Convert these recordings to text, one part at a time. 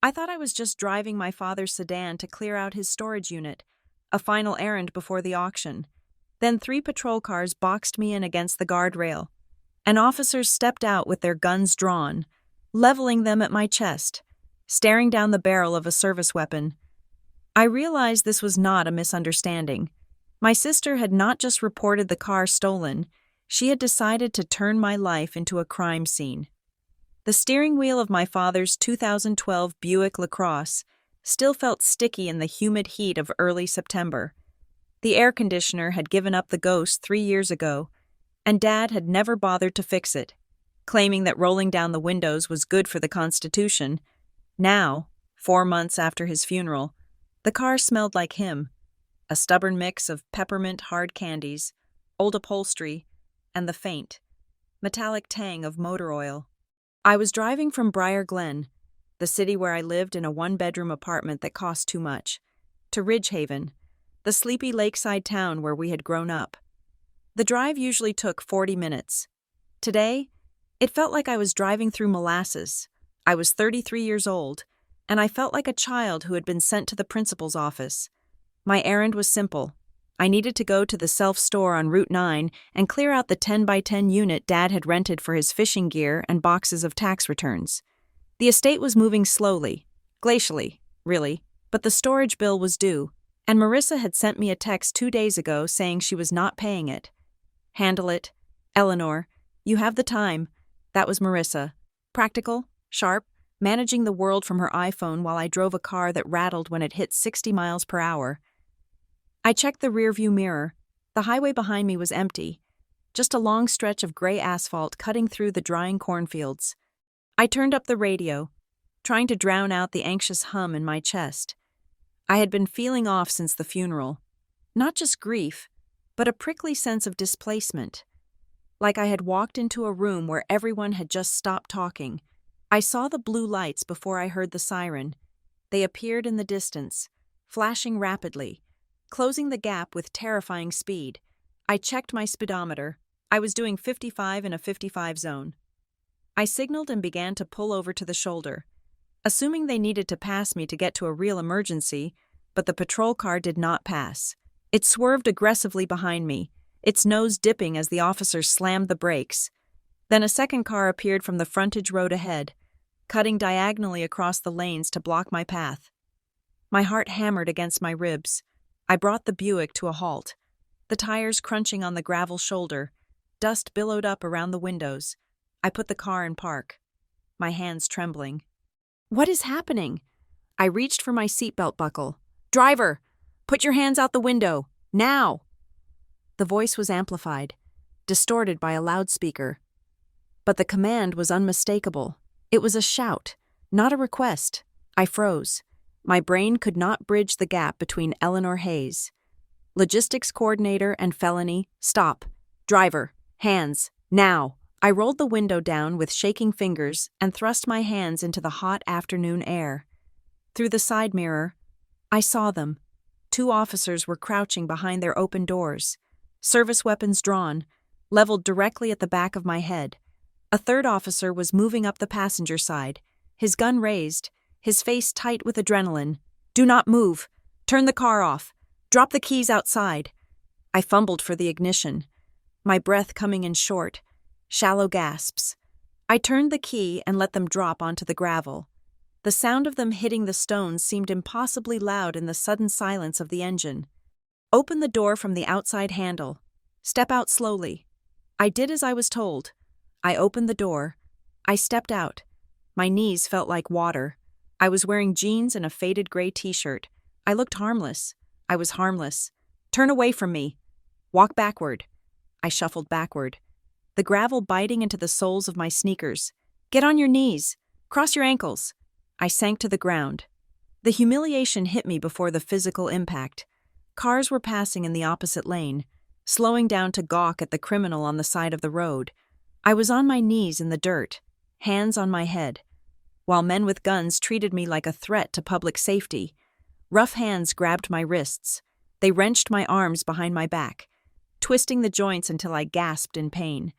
I thought I was just driving my father's sedan to clear out his storage unit, a final errand before the auction. Then 3 patrol cars boxed me in against the guardrail, and officers stepped out with their guns drawn, leveling them at my chest, staring down the barrel of a service weapon. I realized this was not a misunderstanding. My sister had not just reported the car stolen, she had decided to turn my life into a crime scene. The steering wheel of my father's 2012 Buick LaCrosse still felt sticky in the humid heat of early September. The air conditioner had given up the ghost 3 years ago, and Dad had never bothered to fix it, claiming that rolling down the windows was good for the Constitution. Now, 4 months after his funeral, the car smelled like him, a stubborn mix of peppermint hard candies, old upholstery, and the faint, metallic tang of motor oil. I was driving from Briar Glen, the city where I lived in a 1-bedroom apartment that cost too much, to Ridgehaven, the sleepy lakeside town where we had grown up. The drive usually took 40 minutes. Today, it felt like I was driving through molasses. I was 33 years old, and I felt like a child who had been sent to the principal's office. My errand was simple. I needed to go to the self-store on Route 9 and clear out the 10x10 unit Dad had rented for his fishing gear and boxes of tax returns. The estate was moving slowly, glacially, really, but the storage bill was due, and Marissa had sent me a text 2 days ago saying she was not paying it. Handle it. Eleanor, you have the time. That was Marissa. Practical, sharp, managing the world from her iPhone while I drove a car that rattled when it hit 60 miles per hour. I checked the rearview mirror. The highway behind me was empty, just a long stretch of gray asphalt cutting through the drying cornfields. I turned up the radio, trying to drown out the anxious hum in my chest. I had been feeling off since the funeral. Not just grief, but a prickly sense of displacement. Like I had walked into a room where everyone had just stopped talking. I saw the blue lights before I heard the siren. They appeared in the distance, flashing rapidly, closing the gap with terrifying speed. I checked my speedometer. I was doing 55 in a 55 zone. I signaled and began to pull over to the shoulder, assuming they needed to pass me to get to a real emergency, but the patrol car did not pass. It swerved aggressively behind me, its nose dipping as the officer slammed the brakes. Then a second car appeared from the frontage road ahead, cutting diagonally across the lanes to block my path. My heart hammered against my ribs. I brought the Buick to a halt, the tires crunching on the gravel shoulder. Dust billowed up around the windows. I put the car in park, my hands trembling. What is happening? I reached for my seatbelt buckle. Driver, put your hands out the window, now! The voice was amplified, distorted by a loudspeaker. But the command was unmistakable. It was a shout, not a request. I froze. My brain could not bridge the gap between Eleanor Hayes, logistics coordinator, and felony. Stop. Driver, hands, now. I rolled the window down with shaking fingers and thrust my hands into the hot afternoon air. Through the side mirror, I saw them. 2 officers were crouching behind their open doors, service weapons drawn, leveled directly at the back of my head. A third officer was moving up the passenger side, his gun raised, his face tight with adrenaline. Do not move. Turn the car off. Drop the keys outside. I fumbled for the ignition, my breath coming in short, shallow gasps. I turned the key and let them drop onto the gravel. The sound of them hitting the stones seemed impossibly loud in the sudden silence of the engine. Open the door from the outside handle. Step out slowly. I did as I was told. I opened the door. I stepped out. My knees felt like water. I was wearing jeans and a faded gray t-shirt. I looked harmless. I was harmless. Turn away from me. Walk backward. I shuffled backward, the gravel biting into the soles of my sneakers. Get on your knees. Cross your ankles. I sank to the ground. The humiliation hit me before the physical impact. Cars were passing in the opposite lane, slowing down to gawk at the criminal on the side of the road. I was on my knees in the dirt, hands on my head, while men with guns treated me like a threat to public safety. Rough hands grabbed my wrists. They wrenched my arms behind my back, twisting the joints until I gasped in pain.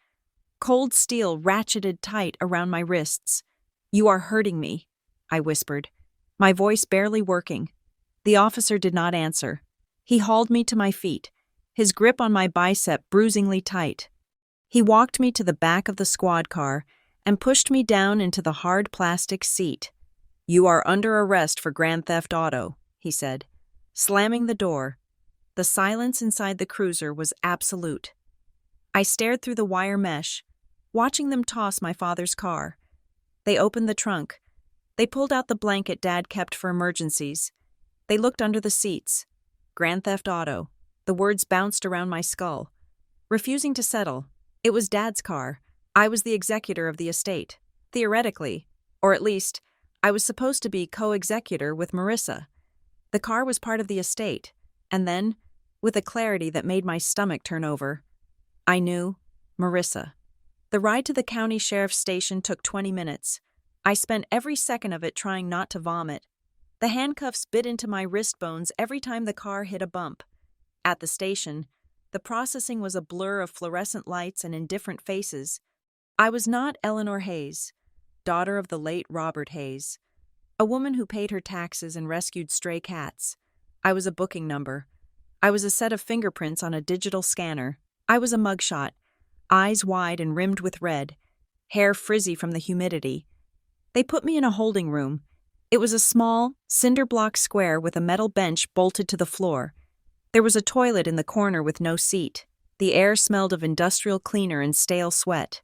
Cold steel ratcheted tight around my wrists. You are hurting me, I whispered. my voice barely working. The officer did not answer. He hauled me to my feet, his grip on my bicep bruisingly tight. He walked me to the back of the squad car and pushed me down into the hard plastic seat. "You are under arrest for grand theft auto," he said, slamming the door. The silence inside the cruiser was absolute. I stared through the wire mesh, watching them toss my father's car. They opened the trunk. They pulled out the blanket Dad kept for emergencies. They looked under the seats. Grand theft auto. The words bounced around my skull. Refusing to settle. It was Dad's car. I was the executor of the estate. Theoretically, or at least, I was supposed to be co-executor with Marissa. The car was part of the estate, and then, with a clarity that made my stomach turn over, I knew Marissa. The ride to the county sheriff's station took 20 minutes. I spent every second of it trying not to vomit. The handcuffs bit into my wrist bones every time the car hit a bump. At the station, the processing was a blur of fluorescent lights and indifferent faces. I was not Eleanor Hayes, daughter of the late Robert Hayes, a woman who paid her taxes and rescued stray cats. I was a booking number. I was a set of fingerprints on a digital scanner. I was a mugshot, eyes wide and rimmed with red, hair frizzy from the humidity. They put me in a holding room. It was a small, cinder-block square with a metal bench bolted to the floor. There was a toilet in the corner with no seat. The air smelled of industrial cleaner and stale sweat.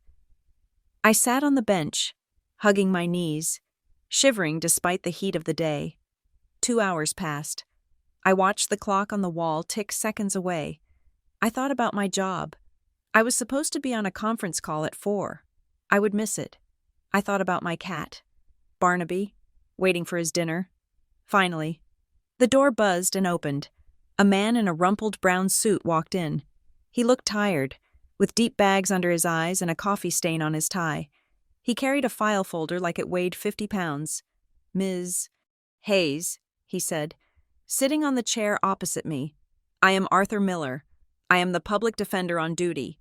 I sat on the bench, hugging my knees, shivering despite the heat of the day. 2 hours passed. I watched the clock on the wall tick seconds away. I thought about my job. I was supposed to be on a conference call at 4. I would miss it. I thought about my cat, Barnaby, waiting for his dinner. Finally, the door buzzed and opened. A man in a rumpled brown suit walked in. He looked tired, with deep bags under his eyes and a coffee stain on his tie. He carried a file folder like it weighed 50 pounds. "Ms. Hayes," he said, sitting on the chair opposite me. "I am Arthur Miller. I am the public defender on duty."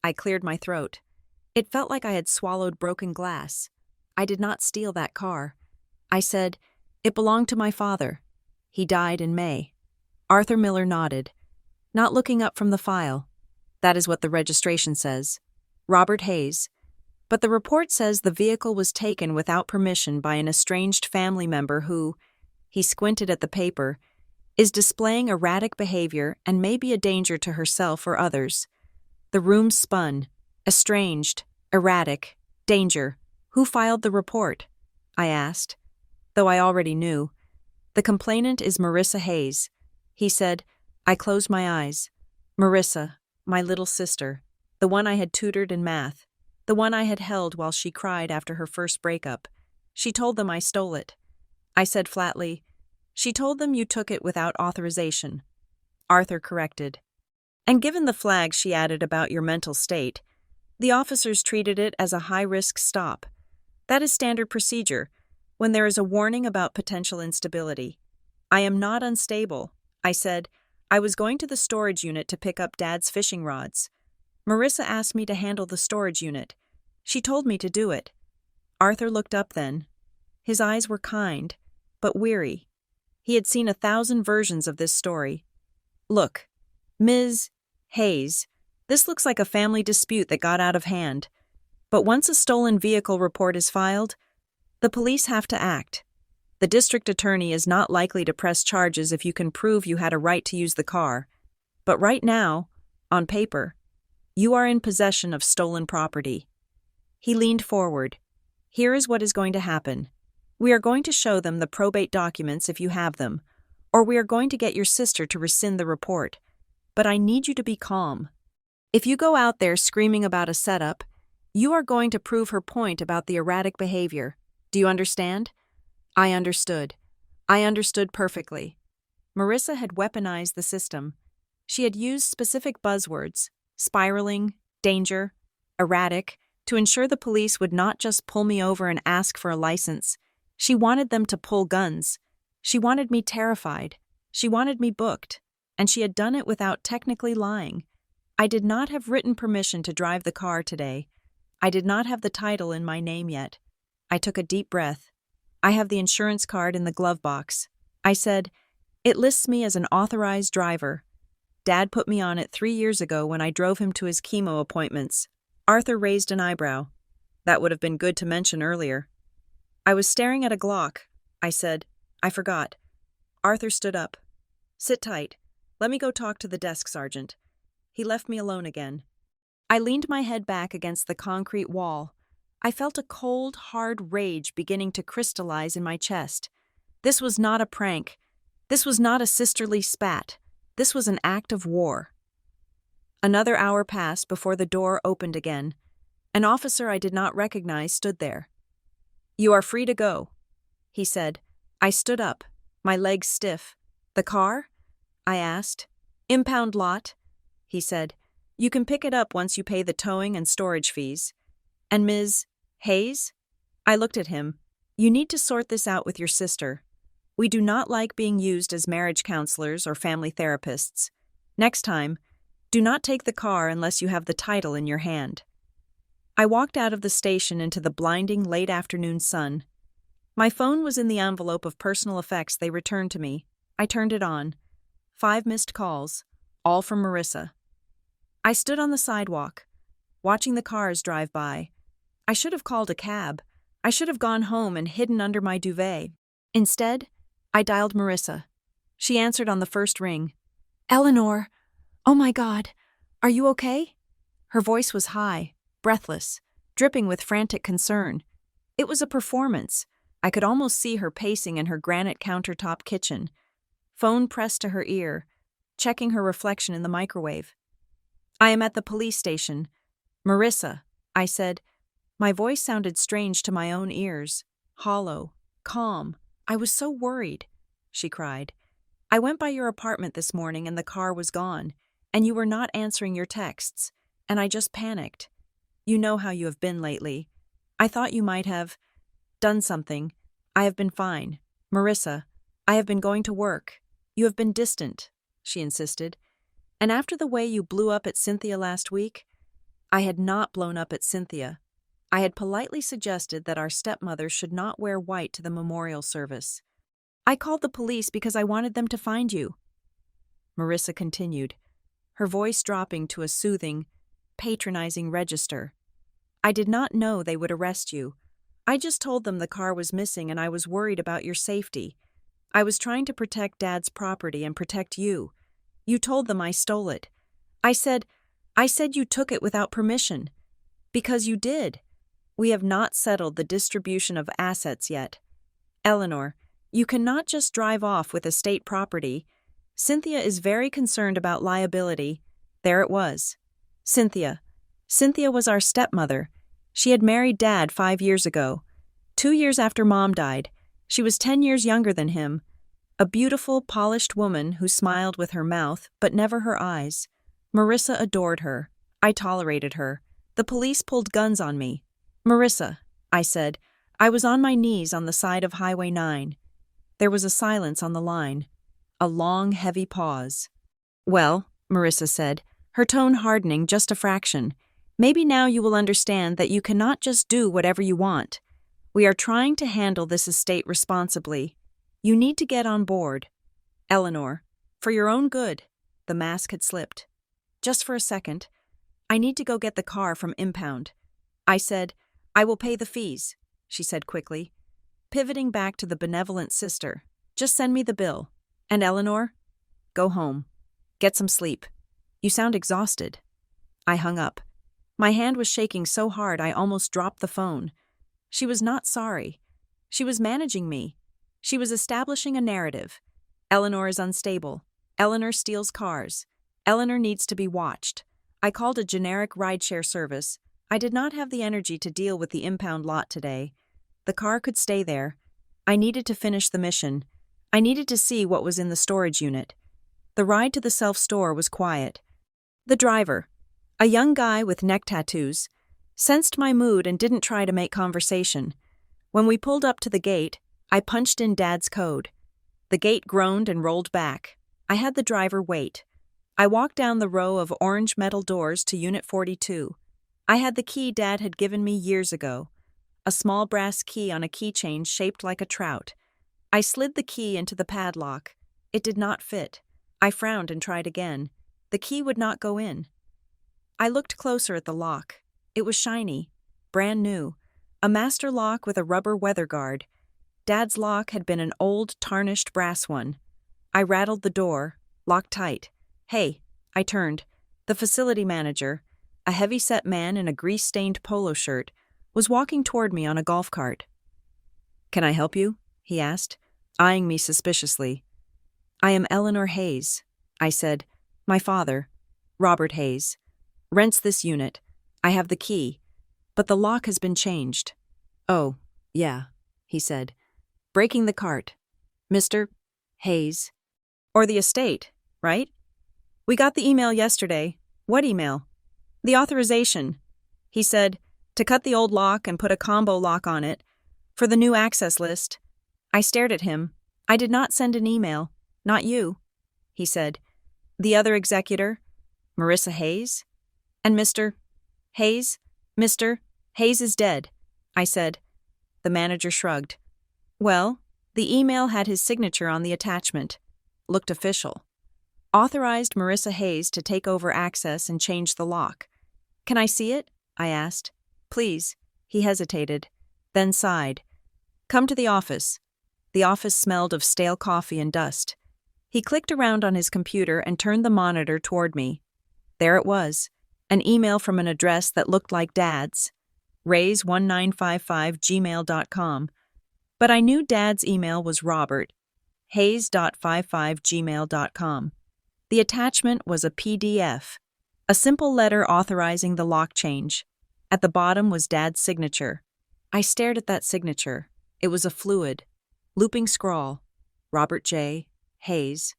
I cleared my throat. It felt like I had swallowed broken glass. I did not steal that car. I said, "It belonged to my father. He died in May." Arthur Miller nodded, not looking up from the file. "That is what the registration says. Robert Hayes. But the report says the vehicle was taken without permission by an estranged family member who," he squinted at the paper, "is displaying erratic behavior and may be a danger to herself or others." The room spun. Estranged, erratic, danger. "Who filed the report?" I asked, though I already knew. "The complainant is Marissa Hayes," he said. I closed my eyes. Marissa, my little sister, the one I had tutored in math, the one I had held while she cried after her first breakup. She told them I stole it. I said flatly, "She told them you took it without authorization." Arthur corrected. "And given the flag she added about your mental state, the officers treated it as a high-risk stop. That is standard procedure, when there is a warning about potential instability. I am not unstable," I said. "I was going to the storage unit to pick up Dad's fishing rods. Marissa asked me to handle the storage unit. She told me to do it." Arthur looked up then. His eyes were kind, but weary. He had seen 1,000 versions of this story. "Look, Ms. Hayes, this looks like a family dispute that got out of hand. But once a stolen vehicle report is filed, the police have to act. The district attorney is not likely to press charges if you can prove you had a right to use the car. But right now, on paper, you are in possession of stolen property." He leaned forward. "Here is what is going to happen. We are going to show them the probate documents if you have them, or we are going to get your sister to rescind the report. But I need you to be calm. If you go out there screaming about a setup, you are going to prove her point about the erratic behavior. Do you understand?" I understood. I understood perfectly. Marissa had weaponized the system. She had used specific buzzwords, spiraling, danger, erratic, to ensure the police would not just pull me over and ask for a license. She wanted them to pull guns. She wanted me terrified. She wanted me booked. And she had done it without technically lying. I did not have written permission to drive the car today. I did not have the title in my name yet. I took a deep breath. I have the insurance card in the glove box. I said, "It lists me as an authorized driver. Dad put me on it 3 years ago when I drove him to his chemo appointments." Arthur raised an eyebrow. That would have been good to mention earlier. "I was staring at a Glock," I said. "I forgot." Arthur stood up. "Sit tight. Let me go talk to the desk sergeant." He left me alone again. I leaned my head back against the concrete wall. I felt a cold, hard rage beginning to crystallize in my chest. This was not a prank. This was not a sisterly spat. This was an act of war. Another hour passed before the door opened again. An officer I did not recognize stood there. "You are free to go," he said. I stood up, my legs stiff. "The car?" I asked. "Impound lot," he said. "You can pick it up once you pay the towing and storage fees." "And Ms. Hayes?" I looked at him. "You need to sort this out with your sister. We do not like being used as marriage counselors or family therapists. Next time, do not take the car unless you have the title in your hand." I walked out of the station into the blinding late afternoon sun. My phone was in the envelope of personal effects they returned to me. I turned it on. 5 missed calls, all from Marissa. I stood on the sidewalk, watching the cars drive by. I should have called a cab. I should have gone home and hidden under my duvet. Instead, I dialed Marissa. She answered on the first ring. "Eleanor, oh my God, are you okay?" Her voice was high, breathless, dripping with frantic concern. It was a performance. I could almost see her pacing in her granite countertop kitchen, phone pressed to her ear, checking her reflection in the microwave. "I am at the police station. Marissa," I said. My voice sounded strange to my own ears, hollow, calm. "I was so worried," she cried. "I went by your apartment this morning and the car was gone, and you were not answering your texts, and I just panicked. You know how you have been lately. I thought you might have done something. I have been fine. Marissa, I have been going to work. You have been distant," she insisted. "And after the way you blew up at Cynthia last week?" I had not blown up at Cynthia. I had politely suggested that our stepmother should not wear white to the memorial service. "I called the police because I wanted them to find you," Marissa continued, her voice dropping to a soothing, patronizing register. "I did not know they would arrest you. I just told them the car was missing and I was worried about your safety. I was trying to protect Dad's property and protect you. You told them I stole it. I said you took it without permission. Because you did. We have not settled the distribution of assets yet. Eleanor, you cannot just drive off with estate property. Cynthia is very concerned about liability." There it was. Cynthia. Cynthia was our stepmother. She had married Dad 5 years ago. 2 years after Mom died. She was 10 years younger than him. A beautiful, polished woman who smiled with her mouth, but never her eyes. Marissa adored her. I tolerated her. The police pulled guns on me. "Marissa," I said. I was on my knees on the side of Highway 9. There was a silence on the line. A long, heavy pause. "Well," Marissa said, her tone hardening just a fraction, "maybe now you will understand that you cannot just do whatever you want. We are trying to handle this estate responsibly. You need to get on board. Eleanor, for your own good." The mask had slipped. "Just for a second. I need to go get the car from impound." I said, "I will pay the fees," she said quickly, pivoting back to the benevolent sister. "Just send me the bill. And Eleanor, go home. Get some sleep. You sound exhausted." I hung up. My hand was shaking so hard I almost dropped the phone. She was not sorry. She was managing me. She was establishing a narrative. Eleanor is unstable. Eleanor steals cars. Eleanor needs to be watched. I called a generic rideshare service. I did not have the energy to deal with the impound lot today. The car could stay there. I needed to finish the mission. I needed to see what was in the storage unit. The ride to the self-store was quiet. The driver, a young guy with neck tattoos, sensed my mood and didn't try to make conversation. When we pulled up to the gate, I punched in Dad's code. The gate groaned and rolled back. I had the driver wait. I walked down the row of orange metal doors to Unit 42. I had the key Dad had given me years ago. a small brass key on a keychain shaped like a trout. I slid the key into the padlock. It did not fit. I frowned and tried again. The key would not go in. I looked closer at the lock. It was shiny, brand new, a master lock with a rubber weather guard. Dad's lock had been an old, tarnished brass one. I rattled the door, locked tight. "Hey," I turned. The facility manager, a heavy-set man in a grease-stained polo shirt, was walking toward me on a golf cart. "Can I help you?" he asked, eyeing me suspiciously. "I am Eleanor Hayes," I said. "My father, Robert Hayes, rents this unit. I have the key, but the lock has been changed." "Oh, yeah," he said, braking the cart. "Mr. Hayes. Or the estate, right? We got the email yesterday." "What email?" "The authorization." He said, "To cut the old lock and put a combo lock on it for the new access list." I stared at him. "I did not send an email. Not you," he said. "The other executor, Marissa Hayes? And Mr. Hayes? Mr. Hayes is dead," I said. The manager shrugged. "Well, the email had his signature on the attachment. Looked official. Authorized Marissa Hayes to take over access and change the lock." "Can I see it?" I asked. "Please." He hesitated, then sighed. "Come to the office." The office smelled of stale coffee and dust. He clicked around on his computer and turned the monitor toward me. There it was, an email from an address that looked like Dad's, rays1955gmail.com. But I knew Dad's email was Robert, hayes.55gmail.com. The attachment was a PDF, a simple letter authorizing the lock change. At the bottom was Dad's signature. I stared at that signature. It was a fluid, looping scrawl, Robert J. Hayes.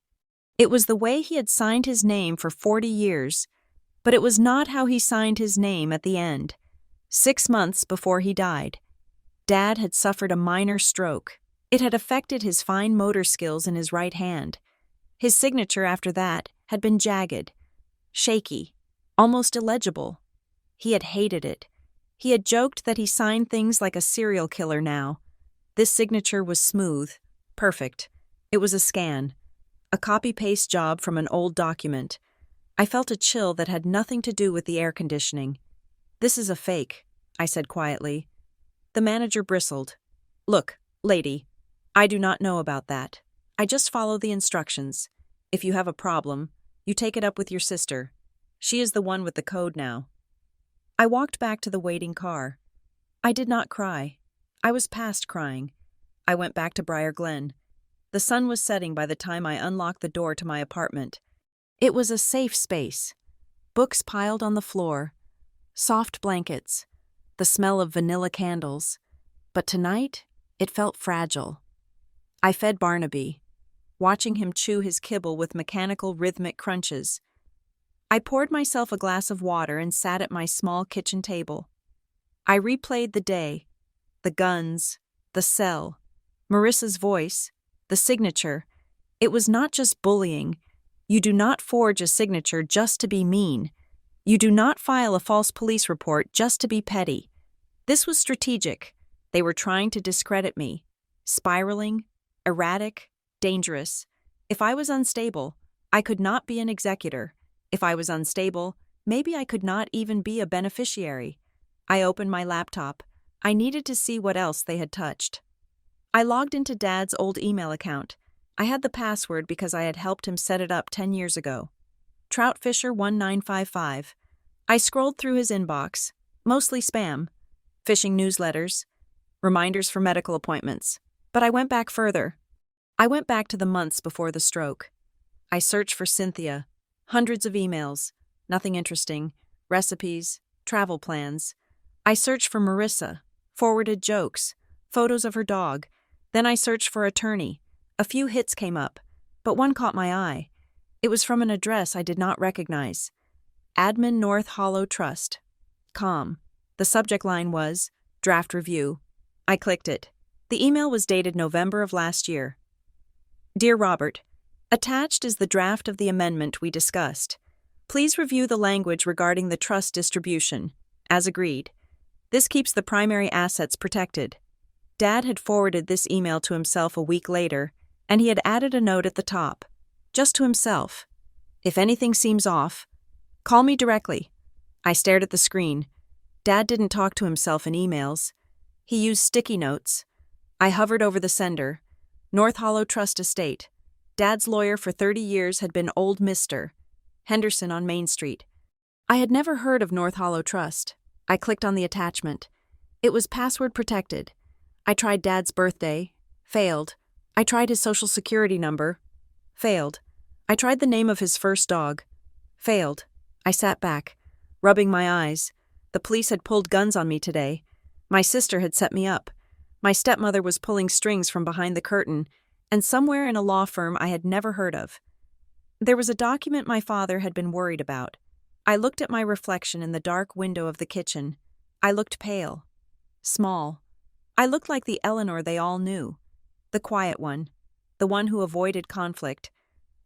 It was the way he had signed his name for 40 years, but it was not how he signed his name at the end. 6 months before he died, Dad had suffered a minor stroke. It had affected his fine motor skills in his right hand. His signature after that had been jagged, shaky, almost illegible. He had hated it. He had joked that he signed things like a serial killer now. This signature was smooth, perfect. It was a scan, a copy-paste job from an old document. I felt a chill that had nothing to do with the air conditioning. "This is a fake," I said quietly. The manager bristled. "Look, lady, I do not know about that. I just follow the instructions. If you have a problem, you take it up with your sister. She is the one with the code now." I walked back to the waiting car. I did not cry. I was past crying. I went back to Briar Glen. The sun was setting by the time I unlocked the door to my apartment. It was a safe space. Books piled on the floor, soft blankets, the smell of vanilla candles. But tonight, it felt fragile. I fed Barnaby, watching him chew his kibble with mechanical rhythmic crunches. I poured myself a glass of water and sat at my small kitchen table. I replayed the day, the guns, the cell, Marissa's voice, the signature. It was not just bullying. You do not forge a signature just to be mean. You do not file a false police report just to be petty. This was strategic. They were trying to discredit me. Spiraling, erratic, dangerous. If I was unstable, I could not be an executor. If I was unstable, maybe I could not even be a beneficiary. I opened my laptop. I needed to see what else they had touched. I logged into Dad's old email account. I had the password because I had helped him set it up 10 years ago. Troutfisher1955. I scrolled through his inbox, mostly spam, phishing newsletters, reminders for medical appointments. But I went back further. I went back to the months before the stroke. I searched for Cynthia. Hundreds of emails, nothing interesting, recipes, travel plans. I searched for Marissa, forwarded jokes, photos of her dog. Then I searched for attorney. A few hits came up, but one caught my eye. It was from an address I did not recognize. Admin North Hollow Trust. Com. The subject line was, Draft Review. I clicked it. The email was dated November of last year. Dear Robert, attached is the draft of the amendment we discussed. Please review the language regarding the trust distribution. As agreed. This keeps the primary assets protected. Dad had forwarded this email to himself a week later, and he had added a note at the top, just to himself. If anything seems off, call me directly. I stared at the screen. Dad didn't talk to himself in emails. He used sticky notes. I hovered over the sender. North Hollow Trust Estate. Dad's lawyer for 30 years had been old Mr. Henderson on Main Street. I had never heard of North Hollow Trust. I clicked on the attachment. It was password protected. I tried Dad's birthday. Failed. I tried his social security number. Failed. I tried the name of his first dog. Failed. I sat back, rubbing my eyes. The police had pulled guns on me today. My sister had set me up. My stepmother was pulling strings from behind the curtain, and somewhere in a law firm I had never heard of. There was a document my father had been worried about. I looked at my reflection in the dark window of the kitchen. I looked pale. Small. I looked like the Eleanor they all knew. The quiet one. The one who avoided conflict.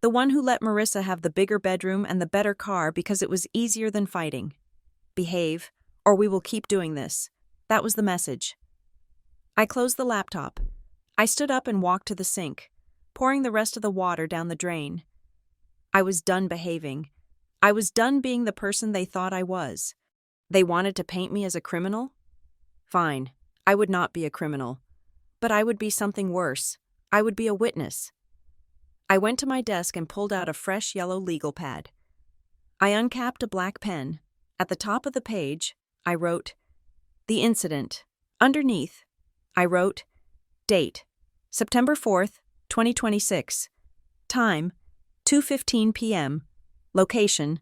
The one who let Marissa have the bigger bedroom and the better car because it was easier than fighting. Behave, or we will keep doing this. That was the message. I closed the laptop. I stood up and walked to the sink, pouring the rest of the water down the drain. I was done behaving. I was done being the person they thought I was. They wanted to paint me as a criminal? Fine, I would not be a criminal. But I would be something worse. I would be a witness. I went to my desk and pulled out a fresh yellow legal pad. I uncapped a black pen. At the top of the page, I wrote, "The incident." Underneath, I wrote, "Date, September 4th, 2026. Time, 2:15 p.m. Location,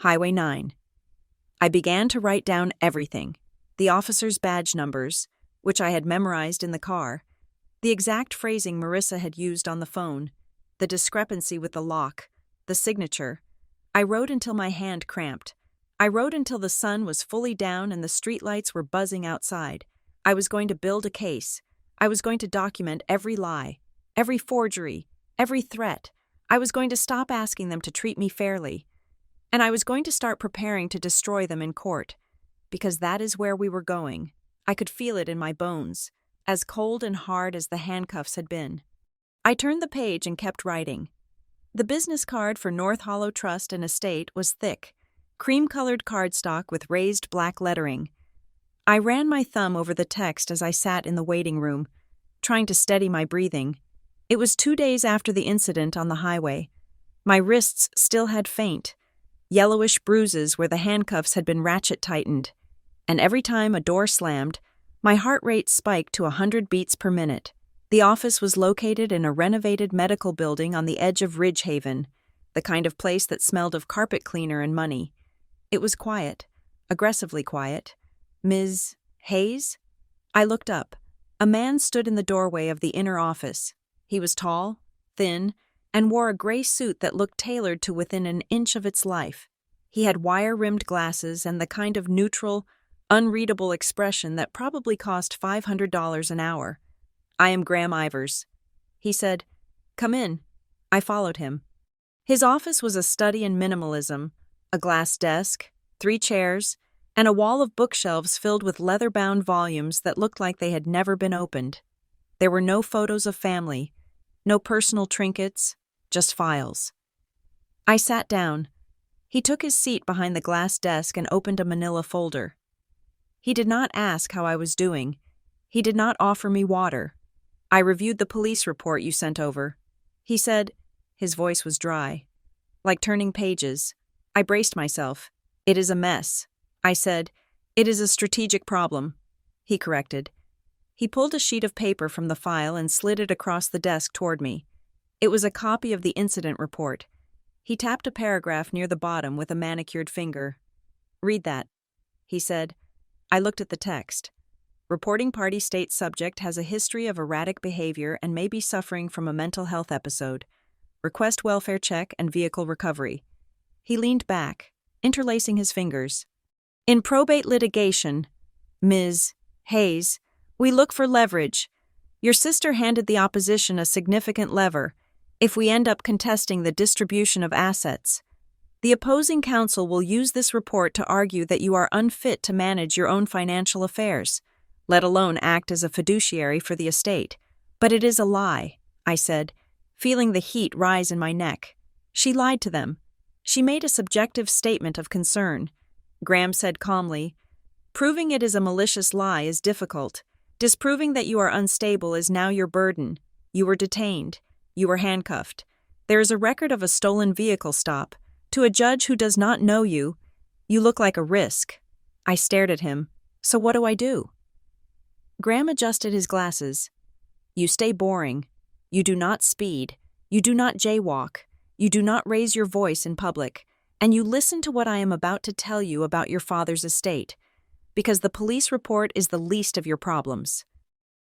Highway 9. I began to write down everything. The officers' badge numbers, which I had memorized in the car, the exact phrasing Marissa had used on the phone, the discrepancy with the lock, the signature. I wrote until my hand cramped. I wrote until the sun was fully down and the streetlights were buzzing outside. I was going to build a case. I was going to document every lie, every forgery, every threat. I was going to stop asking them to treat me fairly. And I was going to start preparing to destroy them in court, because that is where we were going. I could feel it in my bones, as cold and hard as the handcuffs had been. I turned the page and kept writing. The business card for North Hollow Trust and Estate was thick, cream-colored cardstock with raised black lettering. I ran my thumb over the text as I sat in the waiting room, trying to steady my breathing. It was 2 days after the incident on the highway. My wrists still had faint, yellowish bruises where the handcuffs had been ratchet-tightened, and every time a door slammed, my heart rate spiked to 100 beats per minute. The office was located in a renovated medical building on the edge of Ridgehaven, the kind of place that smelled of carpet cleaner and money. It was quiet, aggressively quiet. "Ms. Hayes?" I looked up. A man stood in the doorway of the inner office. He was tall, thin, and wore a gray suit that looked tailored to within an inch of its life. He had wire-rimmed glasses and the kind of neutral, unreadable expression that probably cost $500 an hour. "I am Graham Ivers." He said, "Come in." I followed him. His office was a study in minimalism, a glass desk, 3 chairs, and a wall of bookshelves filled with leather-bound volumes that looked like they had never been opened. There were no photos of family, no personal trinkets, just files. I sat down. He took his seat behind the glass desk and opened a manila folder. He did not ask how I was doing. He did not offer me water. "I reviewed the police report you sent over," he said. His voice was dry, like turning pages. I braced myself. "It is a mess," I said. "It is a strategic problem," he corrected. He pulled a sheet of paper from the file and slid it across the desk toward me. It was a copy of the incident report. He tapped a paragraph near the bottom with a manicured finger. "Read that," he said. I looked at the text. "Reporting party states subject has a history of erratic behavior and may be suffering from a mental health episode. Request welfare check and vehicle recovery." He leaned back, interlacing his fingers. "In probate litigation, Ms. Hayes, we look for leverage. Your sister handed the opposition a significant lever if we end up contesting the distribution of assets. The opposing counsel will use this report to argue that you are unfit to manage your own financial affairs, let alone act as a fiduciary for the estate. But it is a lie, I said, feeling the heat rise in my neck. She lied to them. She made a subjective statement of concern. Graham said calmly, "Proving it is a malicious lie is difficult. Disproving that you are unstable is now your burden. You were detained. You were handcuffed. There is a record of a stolen vehicle stop. To a judge who does not know you, you look like a risk." I stared at him. "So what do I do?" Graham adjusted his glasses. "You stay boring. You do not speed. You do not jaywalk. You do not raise your voice in public. And you listen to what I am about to tell you about your father's estate, because the police report is the least of your problems."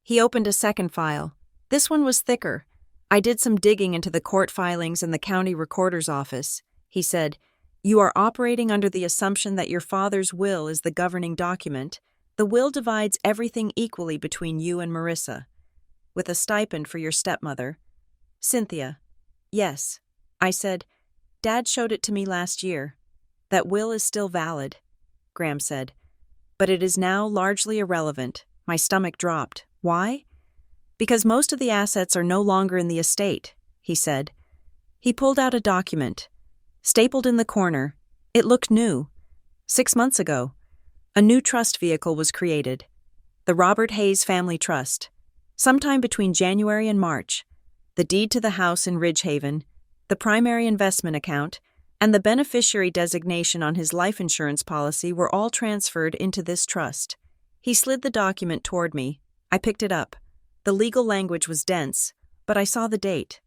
He opened a second file. This one was thicker. I did some digging into the court filings in the county recorder's office. He said, "You are operating under the assumption that your father's will is the governing document. The will divides everything equally between you and Marissa, with a stipend for your stepmother, Cynthia." "Yes," I said. "Dad showed it to me last year. That will is still valid," Graham said. "But it is now largely irrelevant." My stomach dropped. "Why?" "Because most of the assets are no longer in the estate," he said. He pulled out a document. Stapled in the corner, it looked new. 6 months ago, a new trust vehicle was created, the Robert Hayes Family Trust. Sometime between January and March, the deed to the house in Ridgehaven, the primary investment account, and the beneficiary designation on his life insurance policy were all transferred into this trust. He slid the document toward me. I picked it up. The legal language was dense, but I saw the date.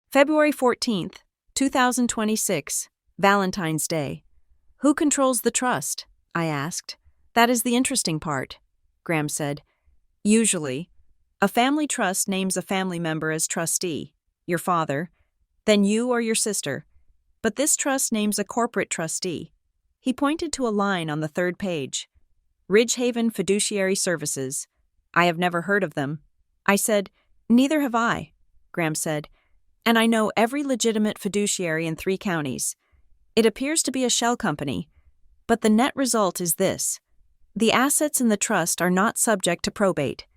February 14th, 2026, Valentine's Day. "Who controls the trust?" I asked. "That is the interesting part," Graham said. "Usually, a family trust names a family member as trustee, your father, then you or your sister. But this trust names a corporate trustee." He pointed to a line on the third page. "Ridgehaven Fiduciary Services. I have never heard of them." I said, "Neither have I," Graham said. "And I know every legitimate fiduciary in 3 counties. It appears to be a shell company. But the net result is this. The assets in the trust are not subject to probate.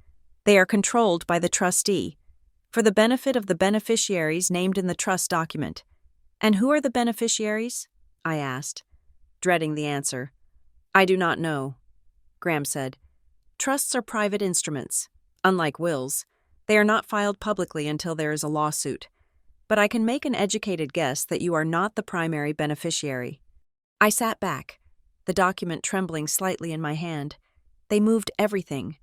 They are controlled by the trustee, for the benefit of the beneficiaries named in the trust document." "And who are the beneficiaries?" I asked, dreading the answer. "I do not know," Graham said. "Trusts are private instruments. Unlike wills, they are not filed publicly until there is a lawsuit. But I can make an educated guess that you are not the primary beneficiary." I sat back, the document trembling slightly in my hand. "They moved everything."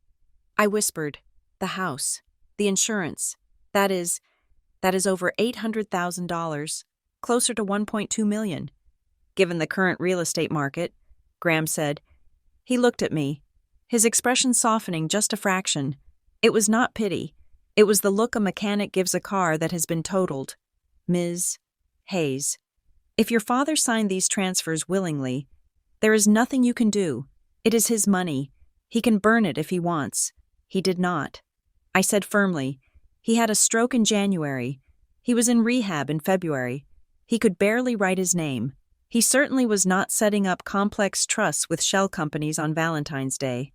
I whispered, "The house, the insurance. That is over $800,000, closer to $1.2 million. Given the current real estate market," Graham said. He looked at me, his expression softening just a fraction. It was not pity. It was the look a mechanic gives a car that has been totaled. "Ms. Hayes, if your father signed these transfers willingly, there is nothing you can do. It is his money. He can burn it if he wants. He did not." I said firmly, "He had a stroke in January. He was in rehab in February. He could barely write his name. He certainly was not setting up complex trusts with shell companies on Valentine's Day."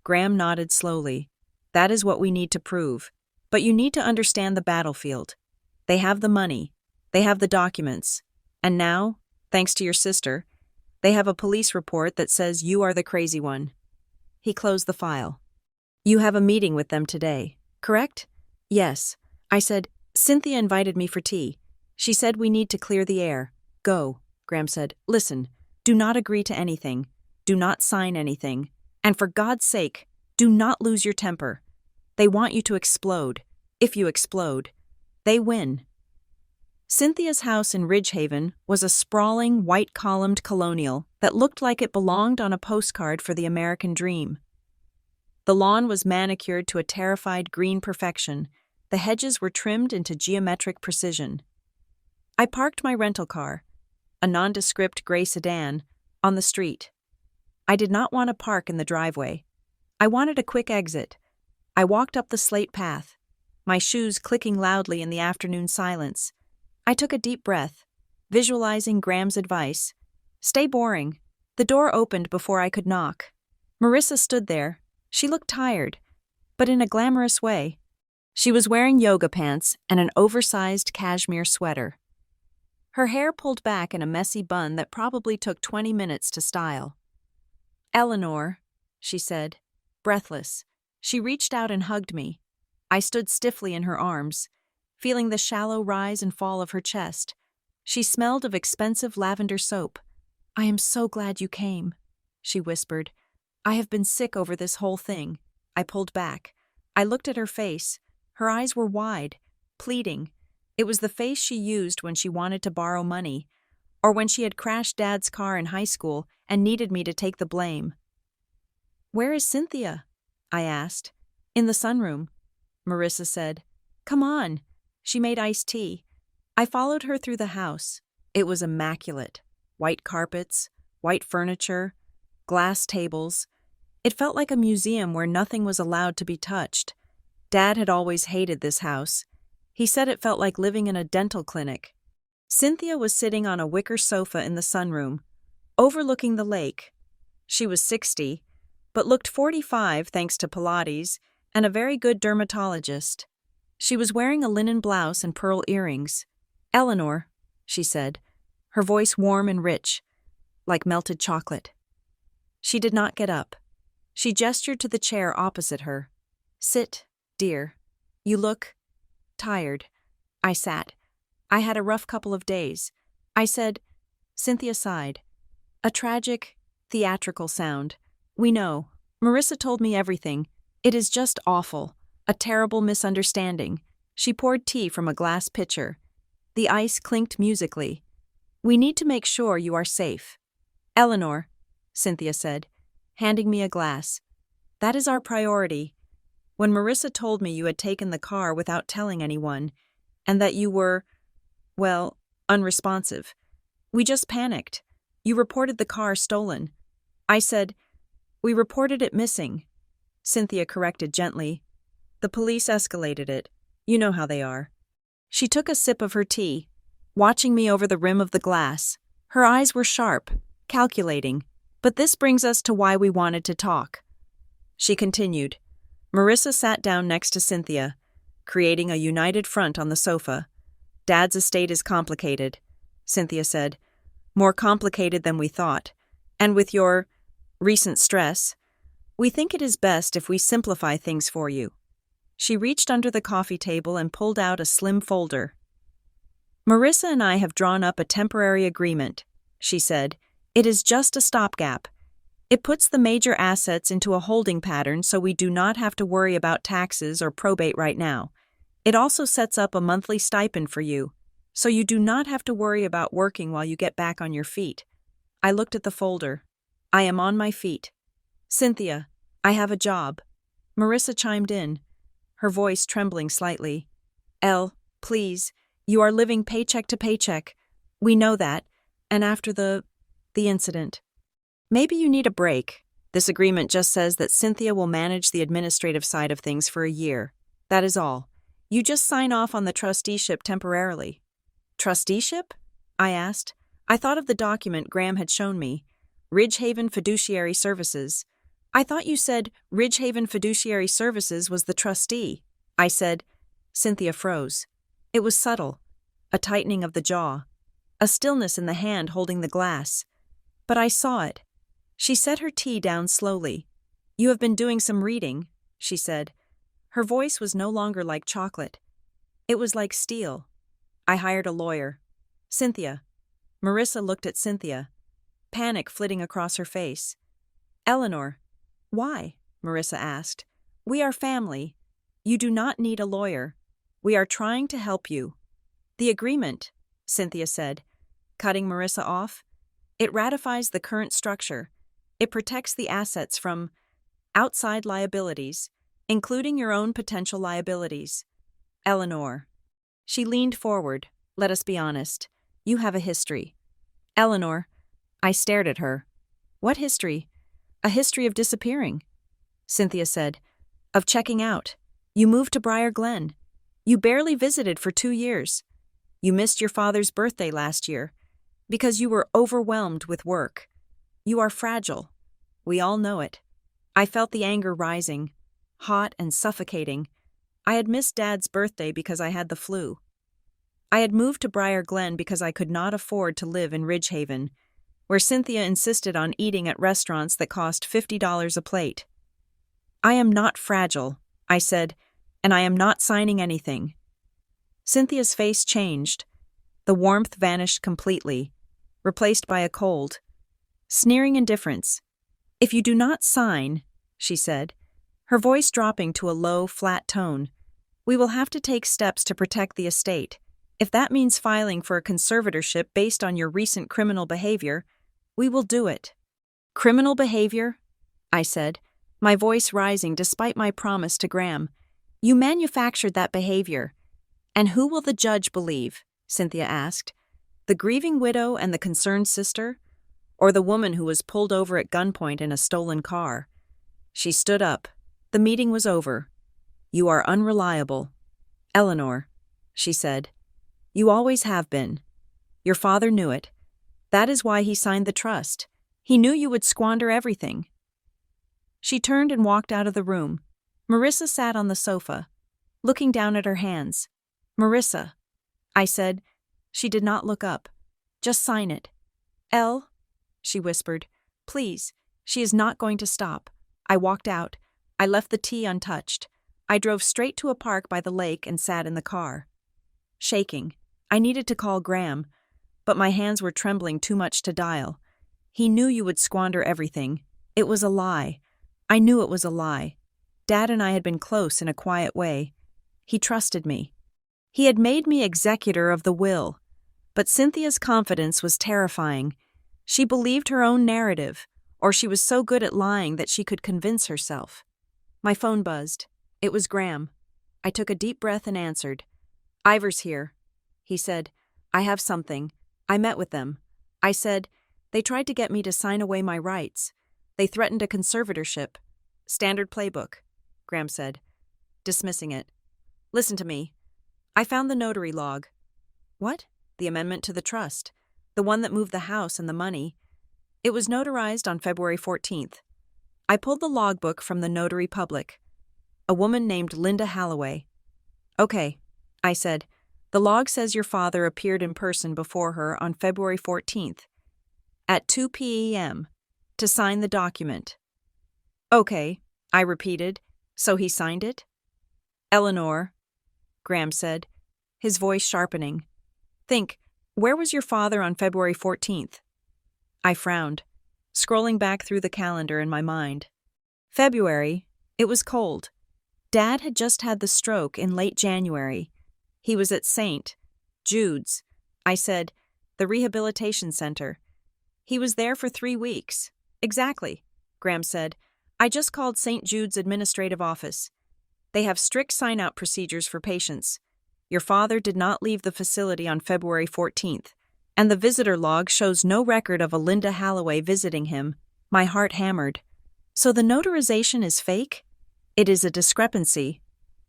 Graham nodded slowly. "That is what we need to prove. But you need to understand the battlefield. They have the money. They have the documents. And now, thanks to your sister, they have a police report that says you are the crazy one." He closed the file. "You have a meeting with them today, correct?" "Yes." I said, "Cynthia invited me for tea. She said we need to clear the air." "Go," Graham said. "Listen, do not agree to anything. Do not sign anything. And for God's sake, do not lose your temper. They want you to explode. If you explode, they win." Cynthia's house in Ridgehaven was a sprawling, white-columned colonial that looked like it belonged on a postcard for the American dream. The lawn was manicured to a terrified green perfection. The hedges were trimmed into geometric precision. I parked my rental car, a nondescript gray sedan, on the street. I did not want to park in the driveway. I wanted a quick exit. I walked up the slate path, my shoes clicking loudly in the afternoon silence. I took a deep breath. visualizing Graham's advice. Stay boring. The door opened before I could knock. Marissa stood there. She looked tired, but in a glamorous way. She was wearing yoga pants and an oversized cashmere sweater. Her hair pulled back in a messy bun that probably took 20 minutes to style. "Eleanor," she said, breathless. She reached out and hugged me. I stood stiffly in her arms, feeling the shallow rise and fall of her chest. She smelled of expensive lavender soap. "I am so glad you came," she whispered. "I have been sick over this whole thing." I pulled back. I looked at her face. Her eyes were wide, pleading. It was the face she used when she wanted to borrow money, or when she had crashed Dad's car in high school and needed me to take the blame. "Where is Cynthia?" I asked. "In the sunroom," Marissa said. "Come on." She made iced tea. I followed her through the house. It was immaculate. White carpets, white furniture, glass tables. It felt like a museum where nothing was allowed to be touched. Dad had always hated this house. He said it felt like living in a dental clinic. Cynthia was sitting on a wicker sofa in the sunroom, overlooking the lake. She was 60, but looked 45 thanks to Pilates and a very good dermatologist. She was wearing a linen blouse and pearl earrings. "Eleanor," she said, her voice warm and rich, like melted chocolate. She did not get up. She gestured to the chair opposite her. "Sit, dear. You look tired." I sat. "I had a rough couple of days," I said. Cynthia sighed. A tragic, theatrical sound. "We know. Marissa told me everything. It is just awful. A terrible misunderstanding." She poured tea from a glass pitcher. The ice clinked musically. "We need to make sure you are safe." "Eleanor," Cynthia said, handing me a glass. "That is our priority. When Marissa told me you had taken the car without telling anyone, and that you were, well, unresponsive, we just panicked. You reported the car stolen." I said, "We reported it missing." Cynthia corrected gently. "The police escalated it. You know how they are." She took a sip of her tea, watching me over the rim of the glass. Her eyes were sharp, calculating. "But this brings us to why we wanted to talk." She continued. Marissa sat down next to Cynthia, creating a united front on the sofa. "Dad's estate is complicated," Cynthia said. "More complicated than we thought. And with your recent stress, we think it is best if we simplify things for you." She reached under the coffee table and pulled out a slim folder. "Marissa and I have drawn up a temporary agreement," she said. "It is just a stopgap. It puts the major assets into a holding pattern so we do not have to worry about taxes or probate right now. It also sets up a monthly stipend for you, so you do not have to worry about working while you get back on your feet." I looked at the folder. "I am on my feet." "Cynthia, I have a job." Marissa chimed in, her voice trembling slightly. "Elle, please, you are living paycheck to paycheck. We know that, and after the incident. Maybe you need a break. This agreement just says that Cynthia will manage the administrative side of things for a year. That is all. You just sign off on the trusteeship temporarily." "Trusteeship?" I asked. I thought of the document Graham had shown me. Ridgehaven Fiduciary Services. "I thought you said Ridgehaven Fiduciary Services was the trustee." I said. Cynthia froze. It was subtle. A tightening of the jaw. A stillness in the hand holding the glass. But I saw it. She set her tea down slowly. "You have been doing some reading," she said. Her voice was no longer like chocolate. It was like steel. "I hired a lawyer." "Cynthia." Marissa looked at Cynthia, panic flitting across her face. "Eleanor." "Why?" Marissa asked. "We are family. You do not need a lawyer. We are trying to help you." "The agreement," Cynthia said, cutting Marissa off. "It ratifies the current structure. It protects the assets from outside liabilities, including your own potential liabilities." "Eleanor." She leaned forward. "Let us be honest. You have a history." "Eleanor." I stared at her. "What history?" "A history of disappearing," Cynthia said. "Of checking out. You moved to Briar Glen. You barely visited for 2 years. You missed your father's birthday last year. Because you were overwhelmed with work. You are fragile. We all know it. I felt the anger rising, hot and suffocating. I had missed Dad's birthday because I had the flu. I had moved to Briar Glen because I could not afford to live in Ridgehaven, where Cynthia insisted on eating at restaurants that cost $50 a plate. I am not fragile, I said, and I am not signing anything. Cynthia's face changed. The warmth vanished completely, replaced by a cold, sneering indifference. If you do not sign, she said, her voice dropping to a low, flat tone, we will have to take steps to protect the estate. If that means filing for a conservatorship based on your recent criminal behavior, we will do it. Criminal behavior? I said, my voice rising despite my promise to Graham. You manufactured that behavior. And who will the judge believe? Cynthia asked. The grieving widow and the concerned sister? Or the woman who was pulled over at gunpoint in a stolen car? She stood up. The meeting was over. You are unreliable. Eleanor, she said. You always have been. Your father knew it. That is why he signed the trust. He knew you would squander everything. She turned and walked out of the room. Marissa sat on the sofa, looking down at her hands. Marissa, I said. She did not look up. Just sign it. Elle, she whispered. Please, she is not going to stop. I walked out. I left the tea untouched. I drove straight to a park by the lake and sat in the car. Shaking. I needed to call Graham, but my hands were trembling too much to dial. He knew you would squander everything. It was a lie. I knew it was a lie. Dad and I had been close in a quiet way. He trusted me. He had made me executor of the will. But Cynthia's confidence was terrifying. She believed her own narrative, or she was so good at lying that she could convince herself. My phone buzzed. It was Graham. I took a deep breath and answered. Ivor's here. He said, I have something. I met with them. I said, they tried to get me to sign away my rights. They threatened a conservatorship. Standard playbook, Graham said, dismissing it. Listen to me. I found the notary log. What? The amendment to the trust. The one that moved the house and the money. It was notarized on February 14th. I pulled the logbook from the notary public. A woman named Linda Halloway. Okay, I said. The log says your father appeared in person before her on February 14th at 2 p.m. to sign the document. Okay, I repeated. So he signed it? Eleanor, Graham said, his voice sharpening. Think, where was your father on February 14th? I frowned, scrolling back through the calendar in my mind. February, it was cold. Dad had just had the stroke in late January. He was at St. Jude's, I said, the rehabilitation center. He was there for 3 weeks. Exactly, Graham said. I just called St. Jude's administrative office. They have strict sign-out procedures for patients. Your father did not leave the facility on February 14th, and the visitor log shows no record of a Linda Halloway visiting him. My heart hammered. So the notarization is fake? It is a discrepancy,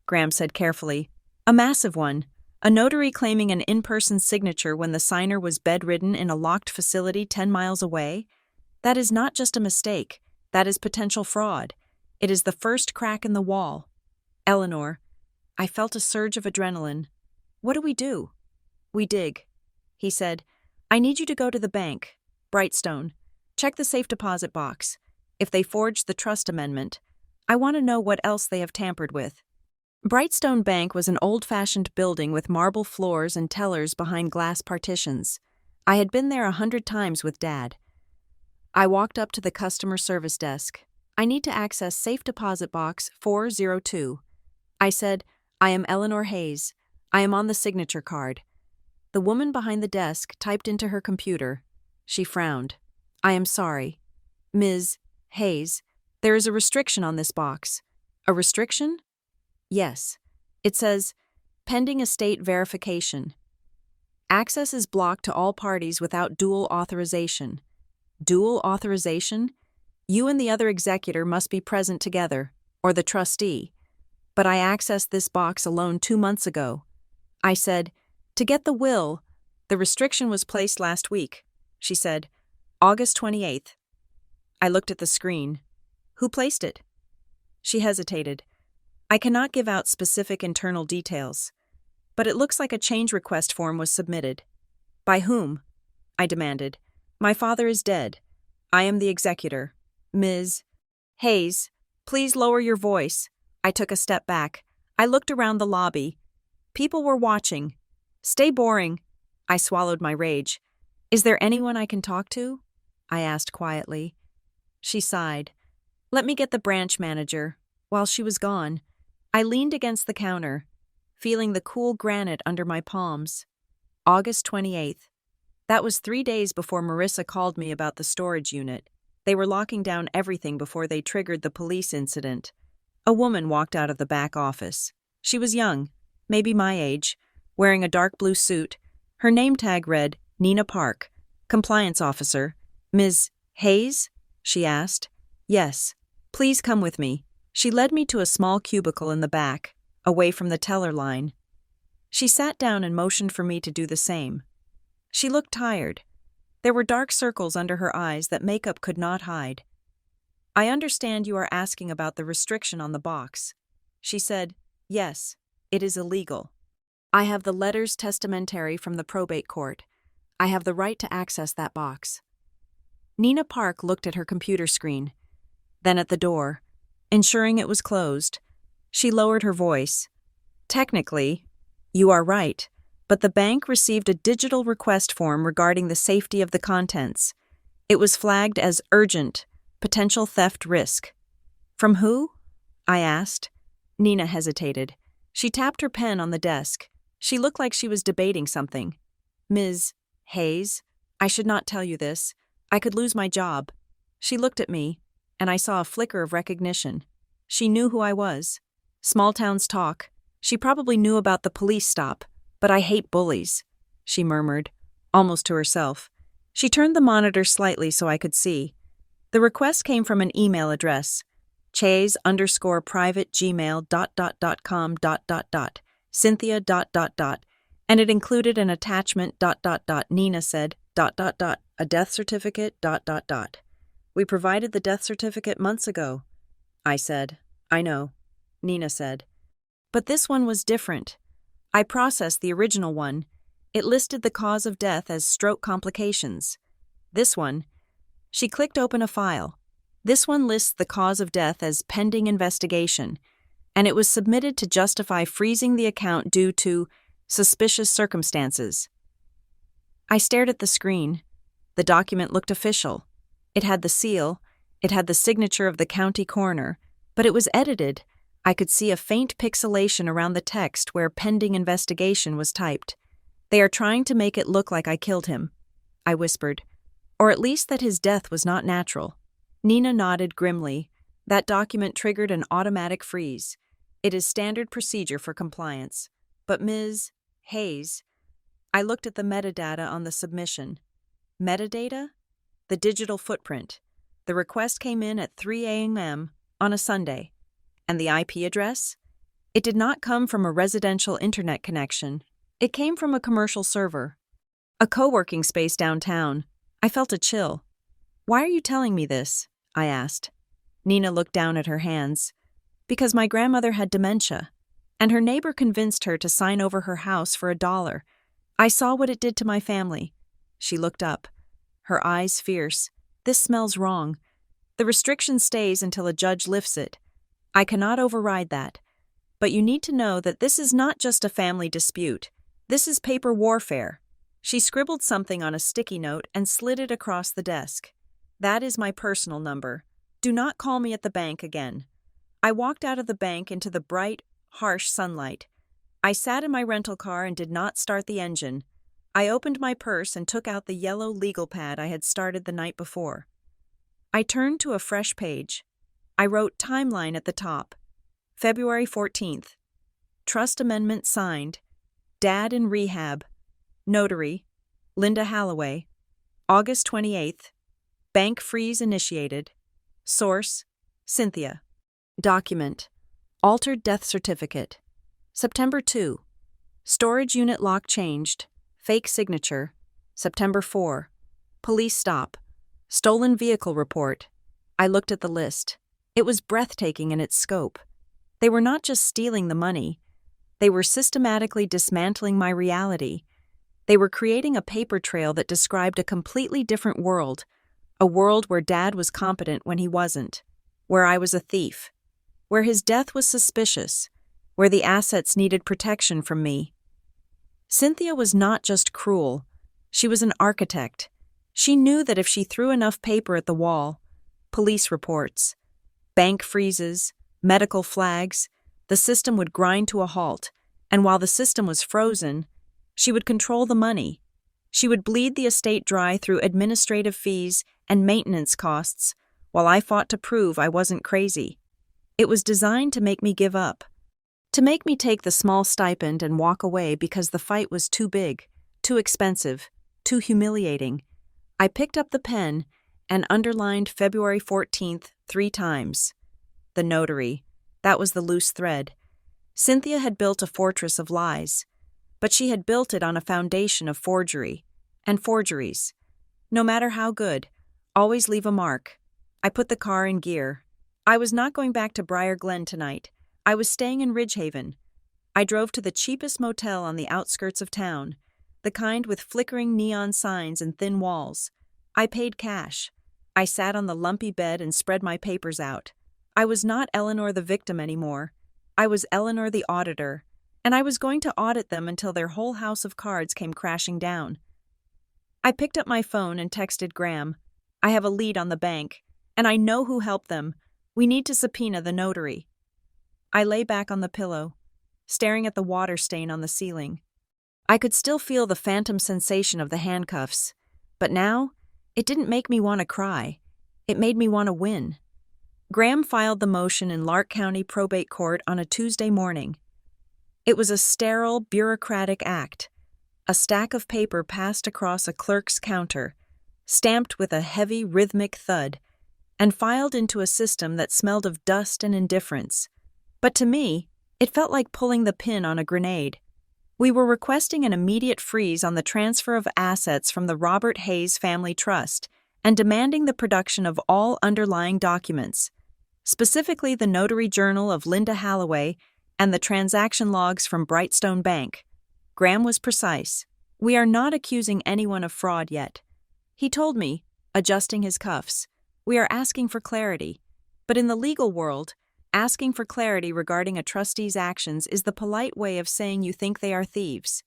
Graham said carefully. A massive one. A notary claiming an in-person signature when the signer was bedridden in a locked facility 10 miles away? That is not just a mistake. That is potential fraud. It is the first crack in the wall. Eleanor, I felt a surge of adrenaline. What do? We dig, he said. I need you to go to the bank, Brightstone. Check the safe deposit box. If they forged the trust amendment, I want to know what else they have tampered with. Brightstone Bank was an old-fashioned building with marble floors and tellers behind glass partitions. I had been there 100 times with Dad. I walked up to the customer service desk. I need to access safe deposit box 402. I said, I am Eleanor Hayes. I am on the signature card. The woman behind the desk typed into her computer. She frowned. I am sorry. Ms. Hayes, there is a restriction on this box. A restriction? Yes. It says, pending estate verification. Access is blocked to all parties without dual authorization. Dual authorization? You and the other executor must be present together, or the trustee. But I accessed this box alone 2 months ago. I said, to get the will, the restriction was placed last week. she said. August 28th. I looked at the screen. Who placed it? She hesitated. I cannot give out specific internal details, but it looks like a change request form was submitted. By whom? I demanded. My father is dead. I am the executor. Ms. Hayes, please lower your voice. I took a step back. I looked around the lobby. People were watching. Stay boring. I swallowed my rage. Is there anyone I can talk to? I asked quietly. She sighed. Let me get the branch manager. While she was gone, I leaned against the counter, feeling the cool granite under my palms. August 28th. That was 3 days before Marissa called me about the storage unit. They were locking down everything before they triggered the police incident. A woman walked out of the back office. She was young, maybe my age, wearing a dark blue suit. Her name tag read, Nina Park, compliance officer. Ms. Hayes? She asked. Yes. Please come with me. She led me to a small cubicle in the back, away from the teller line. She sat down and motioned for me to do the same. She looked tired. There were dark circles under her eyes that makeup could not hide. I understand you are asking about the restriction on the box. She said, yes, it is illegal. I have the letters testamentary from the probate court. I have the right to access that box. Nina Park looked at her computer screen, then at the door. Ensuring it was closed, she lowered her voice. Technically, you are right, but the bank received a digital request form regarding the safety of the contents. It was flagged as urgent, potential theft risk. From who? I asked. Nina hesitated. She tapped her pen on the desk. She looked like she was debating something. Ms. Hayes, I should not tell you this. I could lose my job. She looked at me, and I saw a flicker of recognition. She knew who I was. Small towns talk. She probably knew about the police stop, but I hate bullies, she murmured, almost to herself. She turned the monitor slightly so I could see. The request came from an email address, chase_private@gmail.com. Cynthia ... and it included an attachment ... Nina said ... a death certificate ... We provided the death certificate months ago. I said, I know. Nina said. But this one was different. I processed the original one. It listed the cause of death as stroke complications. This one, she clicked open a file. This one lists the cause of death as pending investigation, and it was submitted to justify freezing the account due to suspicious circumstances. I stared at the screen. The document looked official. It had the seal, it had the signature of the county coroner, but it was edited. I could see a faint pixelation around the text where pending investigation was typed. They are trying to make it look like I killed him, I whispered, or at least that his death was not natural. Nina nodded grimly. That document triggered an automatic freeze. It is standard procedure for compliance. But Ms. Hayes, I looked at the metadata on the submission. Metadata? The digital footprint. The request came in at 3 a.m. on a Sunday. And the IP address? It did not come from a residential internet connection. It came from a commercial server. A co-working space downtown. I felt a chill. Why are you telling me this? I asked. Nina looked down at her hands. Because my grandmother had dementia, and her neighbor convinced her to sign over her house for $1. I saw what it did to my family. She looked up, her eyes fierce. This smells wrong. The restriction stays until a judge lifts it. I cannot override that. But you need to know that this is not just a family dispute. This is paper warfare. She scribbled something on a sticky note and slid it across the desk. That is my personal number. Do not call me at the bank again. I walked out of the bank into the bright, harsh sunlight. I sat in my rental car and did not start the engine. I opened my purse and took out the yellow legal pad I had started the night before. I turned to a fresh page. I wrote timeline at the top. February 14th. Trust amendment signed. Dad in rehab. Notary. Linda Halloway. August 28th. Bank freeze initiated. Source. Cynthia. Document. Altered death certificate. September 2. Storage unit lock changed. Fake signature. September 4. Police stop. Stolen vehicle report. I looked at the list. It was breathtaking in its scope. They were not just stealing the money. They were systematically dismantling my reality. They were creating a paper trail that described a completely different world, a world where Dad was competent when he wasn't, where I was a thief, where his death was suspicious, where the assets needed protection from me. Cynthia was not just cruel. She was an architect. She knew that if she threw enough paper at the wall, police reports, bank freezes, medical flags, the system would grind to a halt, and while the system was frozen, she would control the money. She would bleed the estate dry through administrative fees and maintenance costs, while I fought to prove I wasn't crazy. It was designed to make me give up, to make me take the small stipend and walk away because the fight was too big, too expensive, too humiliating. I picked up the pen and underlined February 14th 3 times. The notary. That was the loose thread. Cynthia had built a fortress of lies, but she had built it on a foundation of forgery and forgeries. No matter how good, always leave a mark. I put the car in gear. I was not going back to Briar Glen tonight. I was staying in Ridgehaven. I drove to the cheapest motel on the outskirts of town, the kind with flickering neon signs and thin walls. I paid cash. I sat on the lumpy bed and spread my papers out. I was not Eleanor the victim anymore. I was Eleanor the auditor, and I was going to audit them until their whole house of cards came crashing down. I picked up my phone and texted Graham. I have a lead on the bank, and I know who helped them. We need to subpoena the notary. I lay back on the pillow, staring at the water stain on the ceiling. I could still feel the phantom sensation of the handcuffs, but now, it didn't make me want to cry. It made me want to win. Graham filed the motion in Lark County Probate Court on a Tuesday morning. It was a sterile, bureaucratic act. A stack of paper passed across a clerk's counter, stamped with a heavy, rhythmic thud, and filed into a system that smelled of dust and indifference. But to me, it felt like pulling the pin on a grenade. We were requesting an immediate freeze on the transfer of assets from the Robert Hayes Family Trust and demanding the production of all underlying documents, specifically the notary journal of Linda Halloway and the transaction logs from Brightstone Bank. Graham was precise. We are not accusing anyone of fraud yet. He told me, adjusting his cuffs. We are asking for clarity. But in the legal world, asking for clarity regarding a trustee's actions is the polite way of saying you think they are thieves.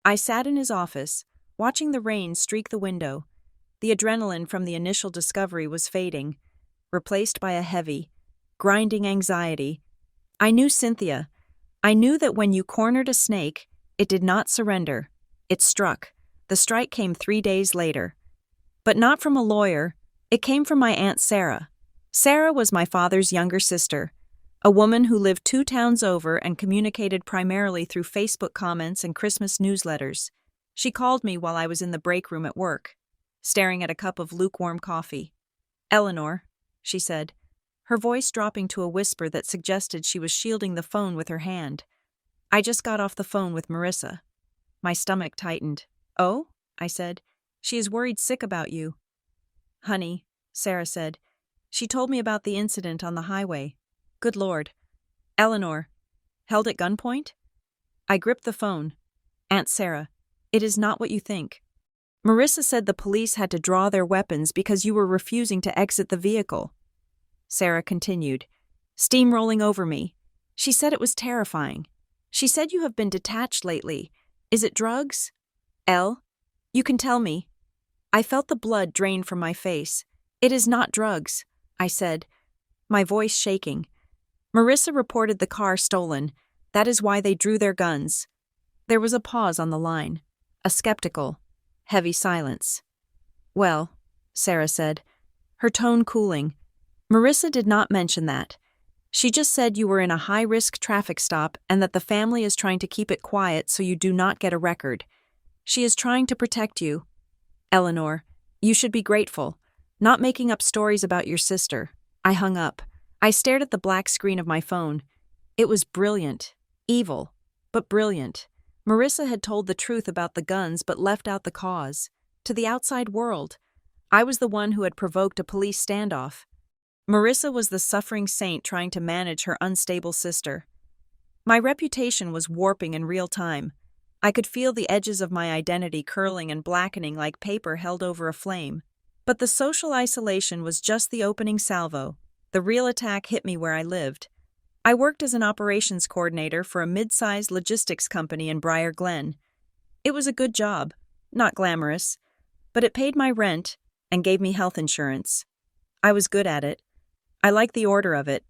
I sat in his office, watching the rain streak the window. The adrenaline from the initial discovery was fading, replaced by a heavy, grinding anxiety. I knew Cynthia. I knew that when you cornered a snake, it did not surrender. It struck. The strike came 3 days later. But not from a lawyer. It came from my Aunt Sarah. Sarah was my father's younger sister, a woman who lived 2 towns over and communicated primarily through Facebook comments and Christmas newsletters. She called me while I was in the break room at work, staring at a cup of lukewarm coffee. "Eleanor," she said, her voice dropping to a whisper that suggested she was shielding the phone with her hand. "I just got off the phone with Marissa." My stomach tightened. "Oh?" I said. "She is worried sick about you." "Honey," Sarah said. "She told me about the incident on the highway. Good Lord. Eleanor. Held at gunpoint?" I gripped the phone. "Aunt Sarah, it is not what you think. Marissa said the police had to draw their weapons because you were refusing to exit the vehicle." Sarah continued, steamrolling over me. "She said it was terrifying. She said you have been detached lately. Is it drugs? Elle, you can tell me." I felt the blood drain from my face. "It is not drugs," I said, my voice shaking. "Marissa reported the car stolen. That is why they drew their guns." There was a pause on the line, a skeptical, heavy silence. "Well," Sarah said, her tone cooling, "Marissa did not mention that. She just said you were in a high-risk traffic stop and that the family is trying to keep it quiet so you do not get a record. She is trying to protect you. Eleanor, you should be grateful, not making up stories about your sister." I hung up. I stared at the black screen of my phone. It was brilliant. Evil, but brilliant. Marissa had told the truth about the guns but left out the cause. To the outside world, I was the one who had provoked a police standoff. Marissa was the suffering saint trying to manage her unstable sister. My reputation was warping in real time. I could feel the edges of my identity curling and blackening like paper held over a flame. But the social isolation was just the opening salvo. The real attack hit me where I lived. I worked as an operations coordinator for a mid-sized logistics company in Briar Glen. It was a good job, not glamorous, but it paid my rent and gave me health insurance. I was good at it. I liked the order of it.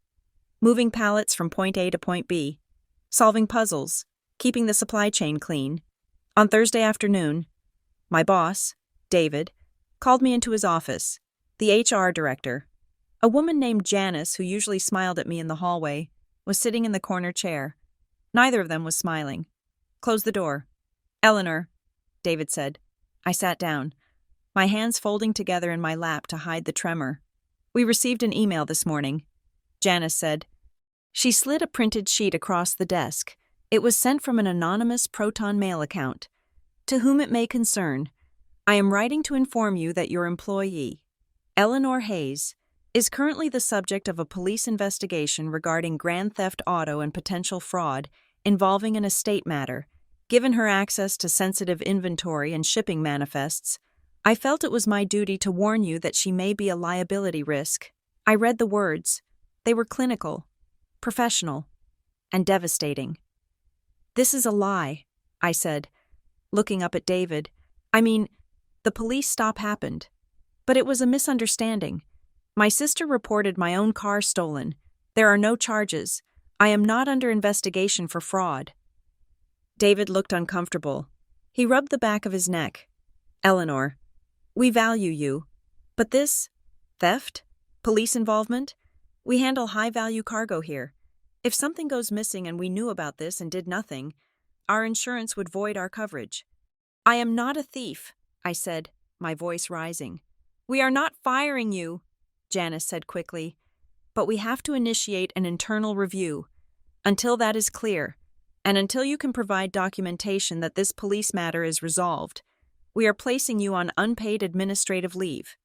Moving pallets from point A to point B, solving puzzles, keeping the supply chain clean. On Thursday afternoon, my boss, David, called me into his office. The HR director, a woman named Janice who usually smiled at me in the hallway, was sitting in the corner chair. Neither of them was smiling. "Close the door." "Eleanor," David said. I sat down, my hands folding together in my lap to hide the tremor. "We received an email this morning," Janice said. She slid a printed sheet across the desk. It was sent from an anonymous Proton Mail account. "To whom it may concern, I am writing to inform you that your employee, Eleanor Hayes, is currently the subject of a police investigation regarding grand theft auto and potential fraud involving an estate matter. Given her access to sensitive inventory and shipping manifests, I felt it was my duty to warn you that she may be a liability risk." I read the words. They were clinical, professional, and devastating. "This is a lie," I said, looking up at David. "I mean, the police stop happened. But it was a misunderstanding. My sister reported my own car stolen. There are no charges. I am not under investigation for fraud." David looked uncomfortable. He rubbed the back of his neck. "Eleanor, we value you. But this? Theft? Police involvement? We handle high-value cargo here. If something goes missing and we knew about this and did nothing, our insurance would void our coverage." "I am not a thief," I said, my voice rising. "We are not firing you," Janice said quickly. "But we have to initiate an internal review. Until that is clear, and until you can provide documentation that this police matter is resolved, we are placing you on unpaid administrative leave."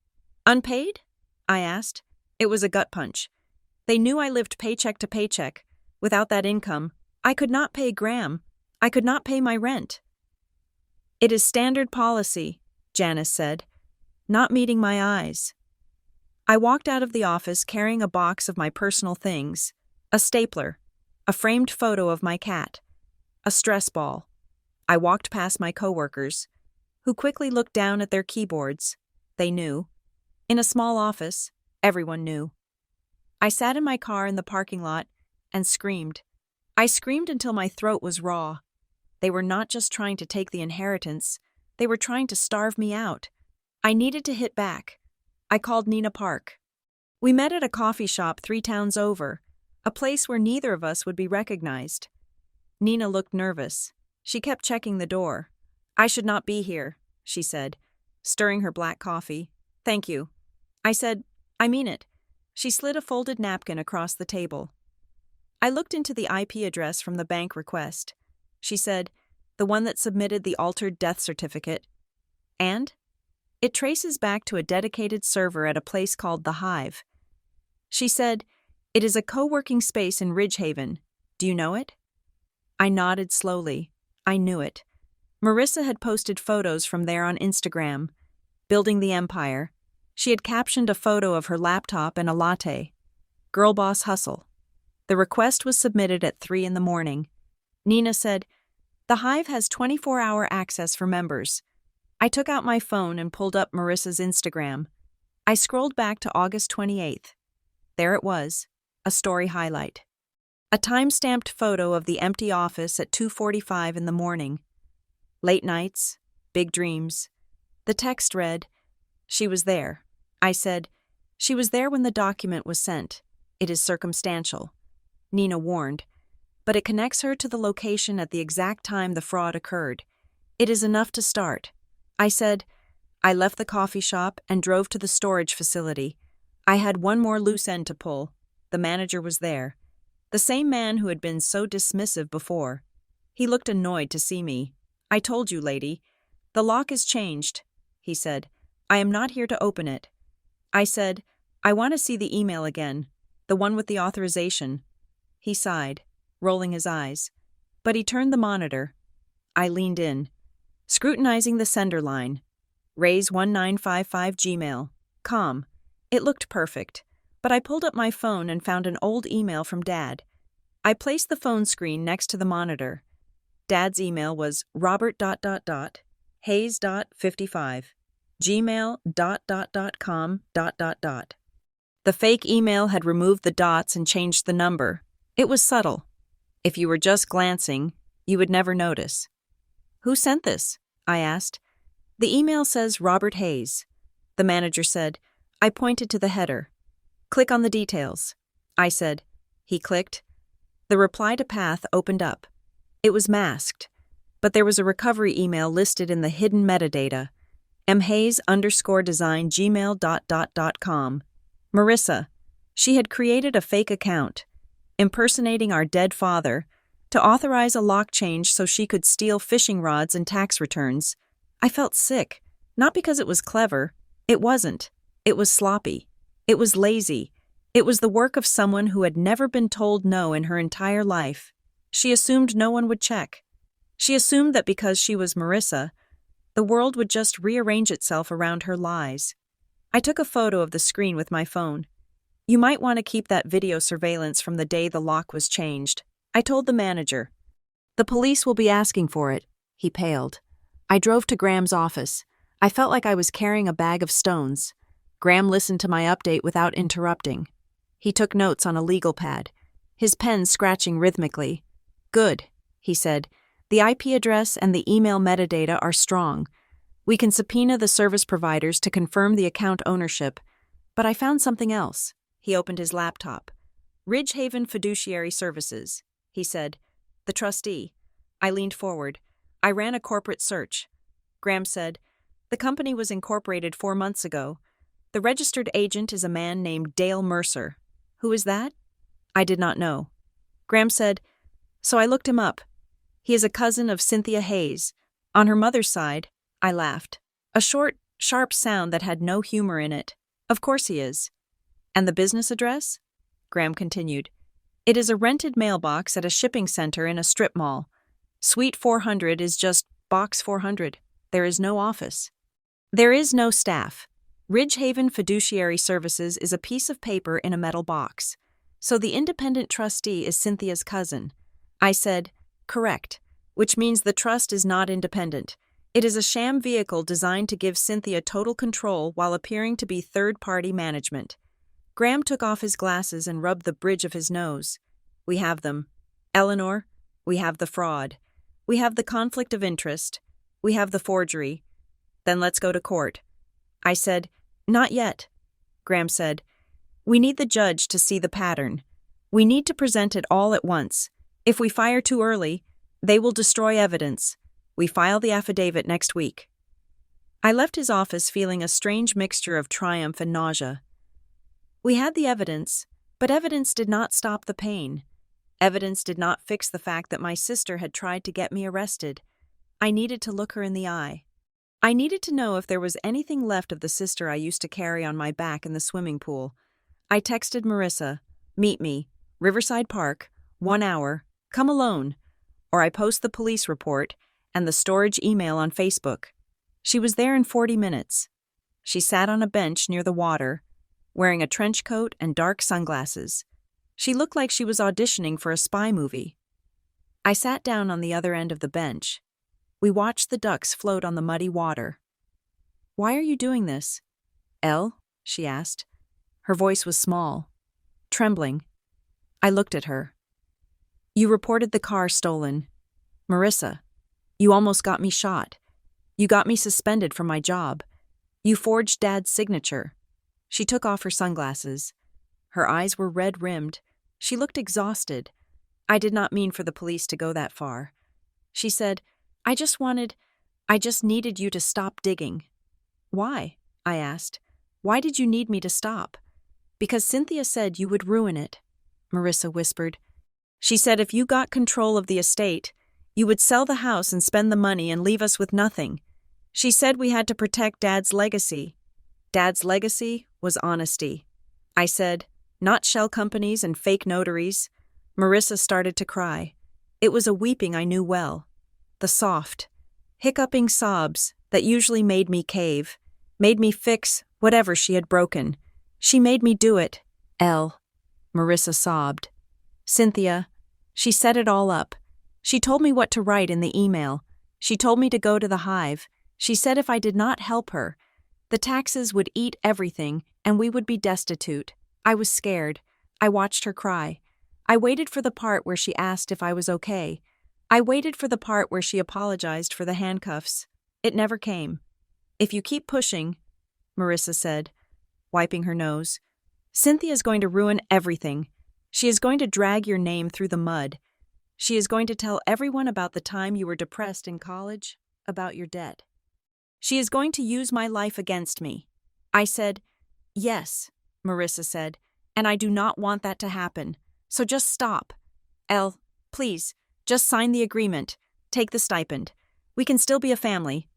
"Unpaid?" I asked. It was a gut punch. They knew I lived paycheck to paycheck. Without that income, I could not pay Graham. I could not pay my rent. "It is standard policy," Janice said, not meeting my eyes. I walked out of the office carrying a box of my personal things, a stapler, a framed photo of my cat, a stress ball. I walked past my coworkers, who quickly looked down at their keyboards. They knew. In a small office, everyone knew. I sat in my car in the parking lot and screamed. I screamed until my throat was raw. They were not just trying to take the inheritance, they were trying to starve me out. I needed to hit back. I called Nina Park. We met at a coffee shop 3 towns over, a place where neither of us would be recognized. Nina looked nervous. She kept checking the door. "I should not be here," she said, stirring her black coffee. "Thank you." I said, "I mean it." She slid a folded napkin across the table. I looked into the IP address from the bank request. She said, "The one that submitted the altered death certificate." "And?" "It traces back to a dedicated server at a place called The Hive." She said, "It is a co-working space in Ridgehaven. Do you know it?" I nodded slowly. I knew it. Marissa had posted photos from there on Instagram. Building the empire. She had captioned a photo of her laptop and a latte. Girl boss hustle. The request was submitted at 3 a.m. Nina said, "The Hive has 24-hour access for members." I took out my phone and pulled up Marissa's Instagram. I scrolled back to August 28th. There it was, a story highlight. A time-stamped photo of the empty office at 2:45 in the morning. Late nights, big dreams. The text read, "She was there." I said, "She was there when the document was sent. It is circumstantial." Nina warned, "But it connects her to the location at the exact time the fraud occurred. It is enough to start." I said, I left the coffee shop and drove to the storage facility. I had one more loose end to pull. The manager was there. The same man who had been so dismissive before. He looked annoyed to see me. "I told you, lady. The lock is changed," he said. I am not here to open it. I said, I want to see the email again, the one with the authorization. He sighed, rolling his eyes. But he turned the monitor. I leaned in, scrutinizing the sender line. Raise1955gmail.com. It looked perfect, but I pulled up my phone and found an old email from Dad. I placed the phone screen next to the monitor. Dad's email was robert.hayes.55 gmail.com. The fake email had removed the dots and changed the number. It was subtle. If you were just glancing, you would never notice. Who sent this? I asked. The email says Robert Hayes. The manager said. I pointed to the header. Click on the details. I said. He clicked. The reply to path opened up. It was masked, but there was a recovery email listed in the hidden metadata. mhayes_design@gmail.com. Marissa. She had created a fake account, impersonating our dead father, to authorize a lock change so she could steal fishing rods and tax returns. I felt sick, not because it was clever. It wasn't. It was sloppy. It was lazy. It was the work of someone who had never been told no in her entire life. She assumed no one would check. She assumed that because she was Marissa, the world would just rearrange itself around her lies. I took a photo of the screen with my phone. You might want to keep that video surveillance from the day the lock was changed, I told the manager. The police will be asking for it. He paled. I drove to Graham's office. I felt like I was carrying a bag of stones. Graham listened to my update without interrupting. He took notes on a legal pad, his pen scratching rhythmically. Good, he said. The IP address and the email metadata are strong. We can subpoena the service providers to confirm the account ownership. But I found something else. He opened his laptop. Ridgehaven Fiduciary Services, he said. The trustee. I leaned forward. I ran a corporate search. Graham said, the company was incorporated 4 months ago. The registered agent is a man named Dale Mercer. Who is that? I did not know. Graham said, so I looked him up. He is a cousin of Cynthia Hayes. On her mother's side, I laughed. A short, sharp sound that had no humor in it. Of course he is. And the business address? Graham continued. It is a rented mailbox at a shipping center in a strip mall. Suite 400 is just box 400. There is no office. There is no staff. Ridgehaven Fiduciary Services is a piece of paper in a metal box. So the independent trustee is Cynthia's cousin. I said, correct, which means the trust is not independent. It is a sham vehicle designed to give Cynthia total control while appearing to be third-party management. Graham took off his glasses and rubbed the bridge of his nose. We have them. Eleanor, we have the fraud. We have the conflict of interest. We have the forgery. Then let's go to court. I said, not yet. Graham said, we need the judge to see the pattern. We need to present it all at once. If we fire too early, they will destroy evidence. We file the affidavit next week. I left his office feeling a strange mixture of triumph and nausea. We had the evidence, but evidence did not stop the pain. Evidence did not fix the fact that my sister had tried to get me arrested. I needed to look her in the eye. I needed to know if there was anything left of the sister I used to carry on my back in the swimming pool. I texted Marissa, meet me, Riverside Park, 1 hour, come alone, or I post the police report and the storage email on Facebook. She was there in 40 minutes. She sat on a bench near the water, wearing a trench coat and dark sunglasses. She looked like she was auditioning for a spy movie. I sat down on the other end of the bench. We watched the ducks float on the muddy water. Why are you doing this? Elle? She asked. Her voice was small, trembling. I looked at her. You reported the car stolen. Marissa, you almost got me shot. You got me suspended from my job. You forged Dad's signature. She took off her sunglasses. Her eyes were red-rimmed. She looked exhausted. I did not mean for the police to go that far. She said, I just needed you to stop digging. Why? I asked. Why did you need me to stop? Because Cynthia said you would ruin it, Marissa whispered. She said if you got control of the estate, you would sell the house and spend the money and leave us with nothing. She said we had to protect Dad's legacy. Dad's legacy was honesty. I said, not shell companies and fake notaries. Marissa started to cry. It was a weeping I knew well. The soft, hiccuping sobs that usually made me cave, made me fix whatever she had broken. She made me do it. Marissa sobbed. Cynthia. She set it all up. She told me what to write in the email. She told me to go to the hive. She said if I did not help her, the taxes would eat everything and we would be destitute. I was scared. I watched her cry. I waited for the part where she asked if I was okay. I waited for the part where she apologized for the handcuffs. It never came. If you keep pushing, Marissa said, wiping her nose, Cynthia's going to ruin everything. She is going to drag your name through the mud. She is going to tell everyone about the time you were depressed in college, about your debt. She is going to use my life against me. I said, yes, Marissa said, and I do not want that to happen. So just stop. Please, just sign the agreement. Take the stipend. We can still be a family.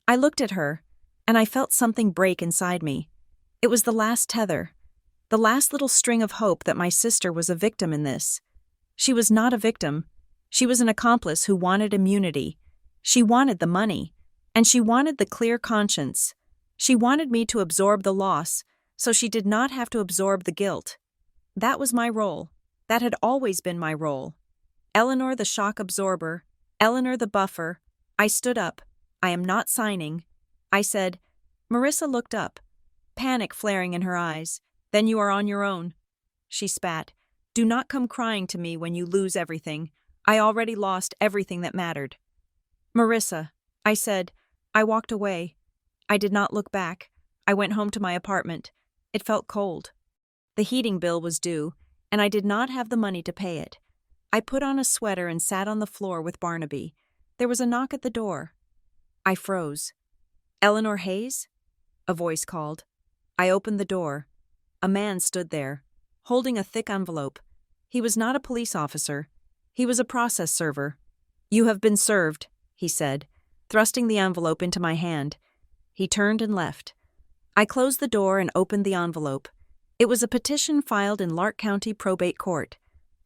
I looked at her, and I felt something break inside me. It was the last tether, the last little string of hope that my sister was a victim in this. She was not a victim. She was an accomplice who wanted immunity. She wanted the money, and she wanted the clear conscience. She wanted me to absorb the loss, so she did not have to absorb the guilt. That was my role. That had always been my role. Eleanor the shock absorber, Eleanor the buffer. I stood up. I am not signing. I said, Marissa looked up, panic flaring in her eyes. Then you are on your own. She spat. Do not come crying to me when you lose everything. I already lost everything that mattered. Marissa, I said. I walked away. I did not look back. I went home to my apartment. It felt cold. The heating bill was due, and I did not have the money to pay it. I put on a sweater and sat on the floor with Barnaby. There was a knock at the door. I froze. Eleanor Hayes? A voice called. I opened the door. A man stood there, holding a thick envelope. He was not a police officer. He was a process server. You have been served, he said, thrusting the envelope into my hand. He turned and left. I closed the door and opened the envelope. It was a petition filed in Lark County Probate Court.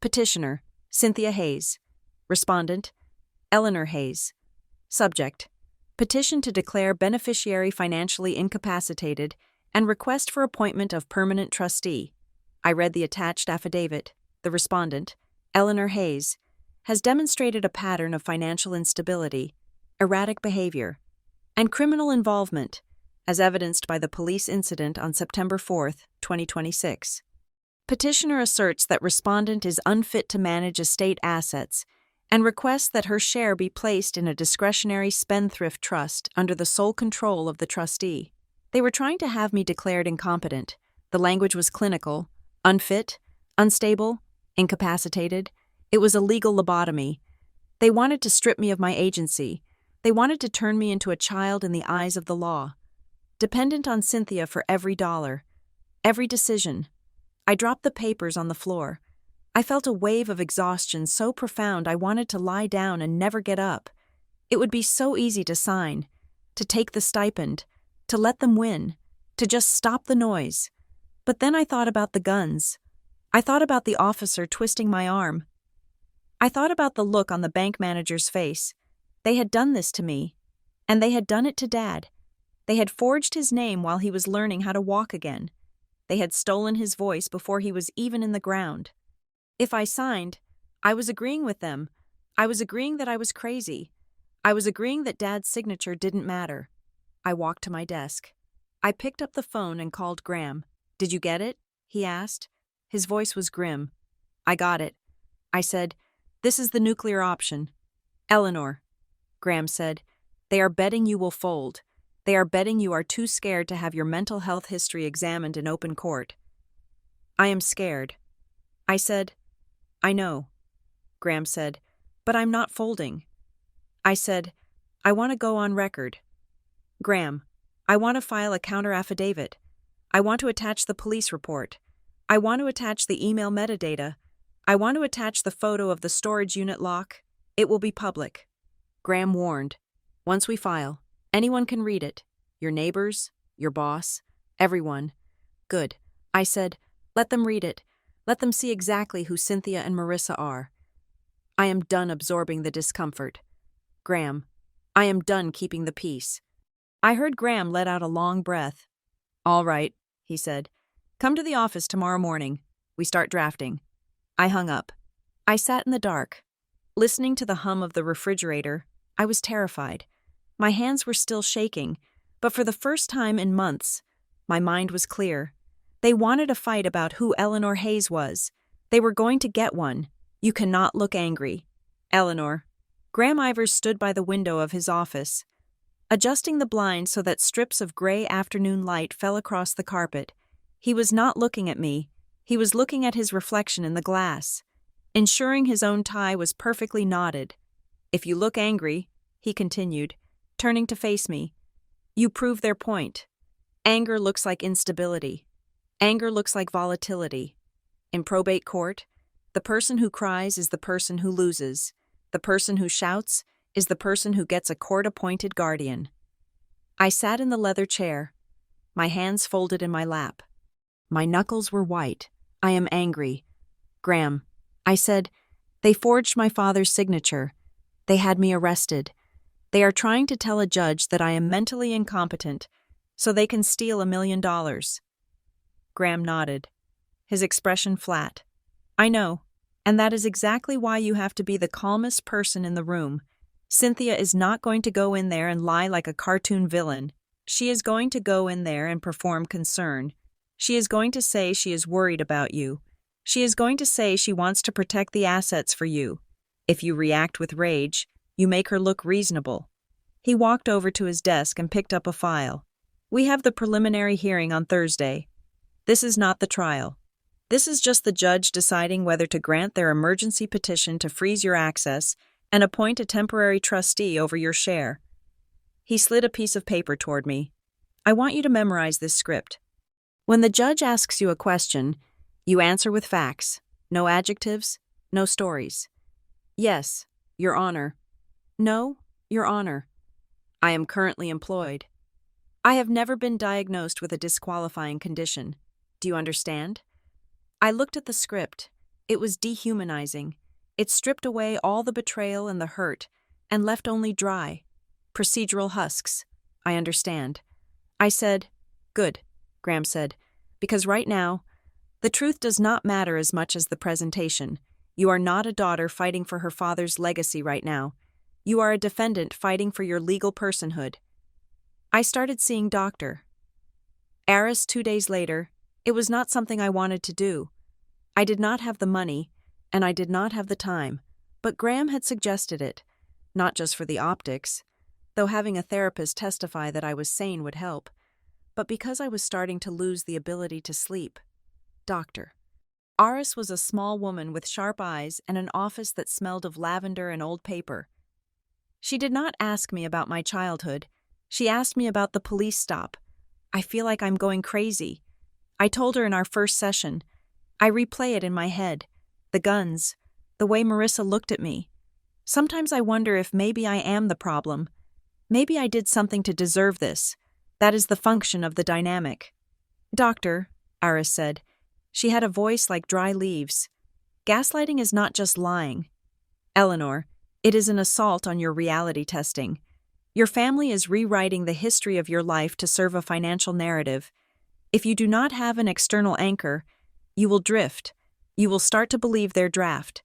Petitioner, Cynthia Hayes. Respondent, Eleanor Hayes. Subject, petition to declare beneficiary financially incapacitated and request for appointment of permanent trustee. I read the attached affidavit. The respondent, Eleanor Hayes, has demonstrated a pattern of financial instability, erratic behavior, and criminal involvement, as evidenced by the police incident on September 4, 2026. Petitioner asserts that respondent is unfit to manage estate assets and requests that her share be placed in a discretionary spendthrift trust under the sole control of the trustee. They were trying to have me declared incompetent. The language was clinical, unfit, unstable, incapacitated. It was a legal lobotomy. They wanted to strip me of my agency. They wanted to turn me into a child in the eyes of the law, dependent on Cynthia for every dollar, every decision. I dropped the papers on the floor. I felt a wave of exhaustion so profound I wanted to lie down and never get up. It would be so easy to sign, to take the stipend, to let them win, to just stop the noise. But then I thought about the guns. I thought about the officer twisting my arm. I thought about the look on the bank manager's face. They had done this to me, and they had done it to Dad. They had forged his name while he was learning how to walk again. They had stolen his voice before he was even in the ground. If I signed, I was agreeing with them. I was agreeing that I was crazy. I was agreeing that Dad's signature didn't matter. I walked to my desk. I picked up the phone and called Graham. Did you get it? He asked. His voice was grim. I got it. I said, this is the nuclear option. Eleanor, Graham said, they are betting you will fold. They are betting you are too scared to have your mental health history examined in open court. I am scared. I said, I know. Graham said, but I'm not folding. I said, I want to go on record. Graham, I want to file a counter affidavit. I want to attach the police report. I want to attach the email metadata. I want to attach the photo of the storage unit lock. It will be public. Graham warned, once we file, anyone can read it. Your neighbors, your boss, Everyone. Good. I said, let them read it. Let them see exactly who Cynthia and Marissa are. I am done absorbing the discomfort. Graham. I am done keeping the peace. I heard Graham let out a long breath. All right, he said. Come to the office tomorrow morning. We start drafting. I hung up. I sat in the dark. Listening to the hum of the refrigerator, I was terrified. My hands were still shaking, but for the first time in months, my mind was clear. They wanted a fight about who Eleanor Hayes was. They were going to get one. You cannot look angry. Eleanor. Graham Ivers stood by the window of his office, adjusting the blind so that strips of gray afternoon light fell across the carpet. He was not looking at me. He was looking at his reflection in the glass, ensuring his own tie was perfectly knotted. If you look angry, he continued, turning to face me, you prove their point. Anger looks like instability. Anger looks like volatility. In probate court, the person who cries is the person who loses. The person who shouts is the person who gets a court-appointed guardian. I sat in the leather chair, my hands folded in my lap. My knuckles were white. I am angry. Graham, I said, they forged my father's signature. They had me arrested. They are trying to tell a judge that I am mentally incompetent, so they can steal $1 million. Graham nodded, his expression flat. I know, and that is exactly why you have to be the calmest person in the room. Cynthia is not going to go in there and lie like a cartoon villain. She is going to go in there and perform concern. She is going to say she is worried about you. She is going to say she wants to protect the assets for you. If you react with rage, you make her look reasonable. He walked over to his desk and picked up a file. We have the preliminary hearing on Thursday. This is not the trial. This is just the judge deciding whether to grant their emergency petition to freeze your access and appoint a temporary trustee over your share. He slid a piece of paper toward me. I want you to memorize this script. When the judge asks you a question, you answer with facts, no adjectives, no stories. Yes, Your Honor. No, Your Honor. I am currently employed. I have never been diagnosed with a disqualifying condition. Do you understand? I looked at the script. It was dehumanizing. It stripped away all the betrayal and the hurt, and left only dry, procedural husks. I understand. I said, good, Graham said, because right now, the truth does not matter as much as the presentation. You are not a daughter fighting for her father's legacy right now. You are a defendant fighting for your legal personhood. I started seeing Dr. Aris 2 days later. It was not something I wanted to do. I did not have the money, and I did not have the time, but Graham had suggested it, not just for the optics, though having a therapist testify that I was sane would help, but because I was starting to lose the ability to sleep. Dr. Aris was a small woman with sharp eyes and an office that smelled of lavender and old paper. She did not ask me about my childhood. She asked me about the police stop. I feel like I'm going crazy. I told her in our first session. I replay it in my head. The guns, the way Marissa looked at me. Sometimes I wonder if maybe I am the problem. Maybe I did something to deserve this. That is the function of the dynamic. Doctor, Aris said. She had a voice like dry leaves. Gaslighting is not just lying. Eleanor, it is an assault on your reality testing. Your family is rewriting the history of your life to serve a financial narrative. If you do not have an external anchor, you will drift. You will start to believe their draft.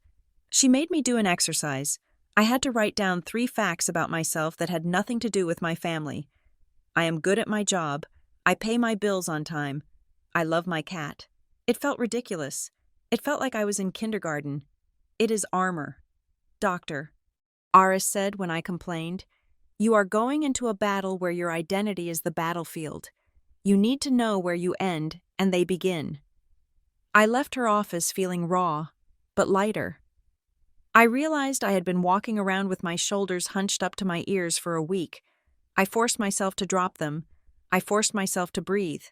She made me do an exercise. I had to write down 3 facts about myself that had nothing to do with my family. I am good at my job. I pay my bills on time. I love my cat. It felt ridiculous. It felt like I was in kindergarten. It is armor. Doctor, Aris said when I complained, you are going into a battle where your identity is the battlefield. You need to know where you end and they begin. I left her office feeling raw, but lighter. I realized I had been walking around with my shoulders hunched up to my ears for a week. I forced myself to drop them. I forced myself to breathe.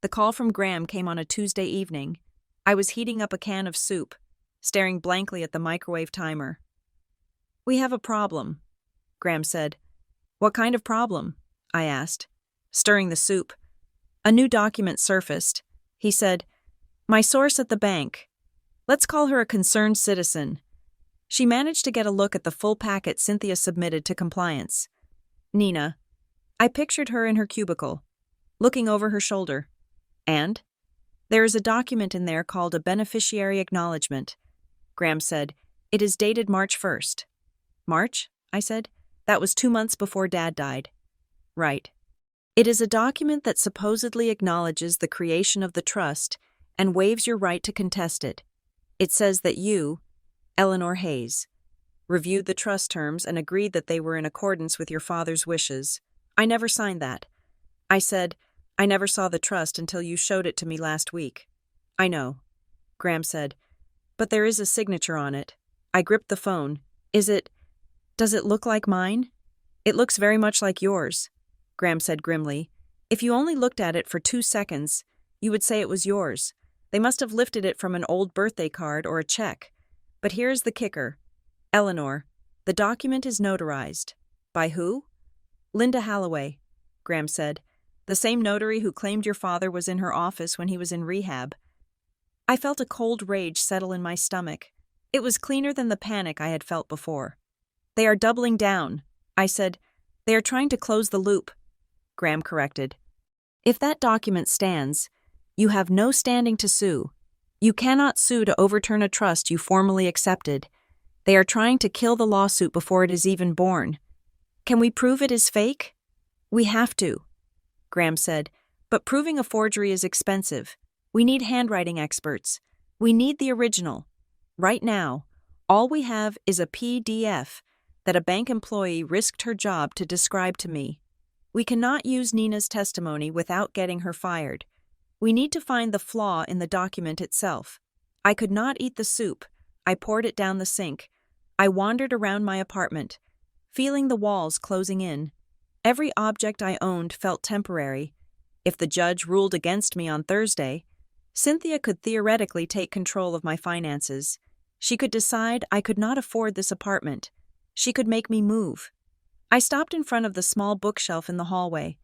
The call from Graham came on a Tuesday evening. I was heating up a can of soup, staring blankly at the microwave timer. We have a problem, Graham said. What kind of problem? I asked, stirring the soup. A new document surfaced. He said, "My source at the bank. Let's call her a concerned citizen." She managed to get a look at the full packet Cynthia submitted to compliance. Nina. I pictured her in her cubicle, looking over her shoulder. And? There is a document in there called a beneficiary acknowledgement. Graham said, "It is dated March 1st. March? I said. That was 2 months before Dad died. Right. It is a document that supposedly acknowledges the creation of the trust and waives your right to contest it. It says that you, Eleanor Hayes, reviewed the trust terms and agreed that they were in accordance with your father's wishes. I never signed that. I said, I never saw the trust until you showed it to me last week. I know. Graham said, but there is a signature on it. I gripped the phone. Does it look like mine? It looks very much like yours, Graham said grimly. If you only looked at it for 2 seconds, you would say it was yours. They must have lifted it from an old birthday card or a check. But here's the kicker. Eleanor, the document is notarized. By who? Linda Halloway, Graham said. The same notary who claimed your father was in her office when he was in rehab. I felt a cold rage settle in my stomach. It was cleaner than the panic I had felt before. They are doubling down, I said. They are trying to close the loop, Graham corrected. If that document stands, you have no standing to sue. You cannot sue to overturn a trust you formally accepted. They are trying to kill the lawsuit before it is even born. Can we prove it is fake? We have to, Graham said, but proving a forgery is expensive. We need handwriting experts. We need the original. Right now, all we have is a PDF that a bank employee risked her job to describe to me. We cannot use Nina's testimony without getting her fired. We need to find the flaw in the document itself. I could not eat the soup. I poured it down the sink. I wandered around my apartment, feeling the walls closing in. Every object I owned felt temporary. If the judge ruled against me on Thursday, Cynthia could theoretically take control of my finances. She could decide I could not afford this apartment. She could make me move. I stopped in front of the small bookshelf in the hallway.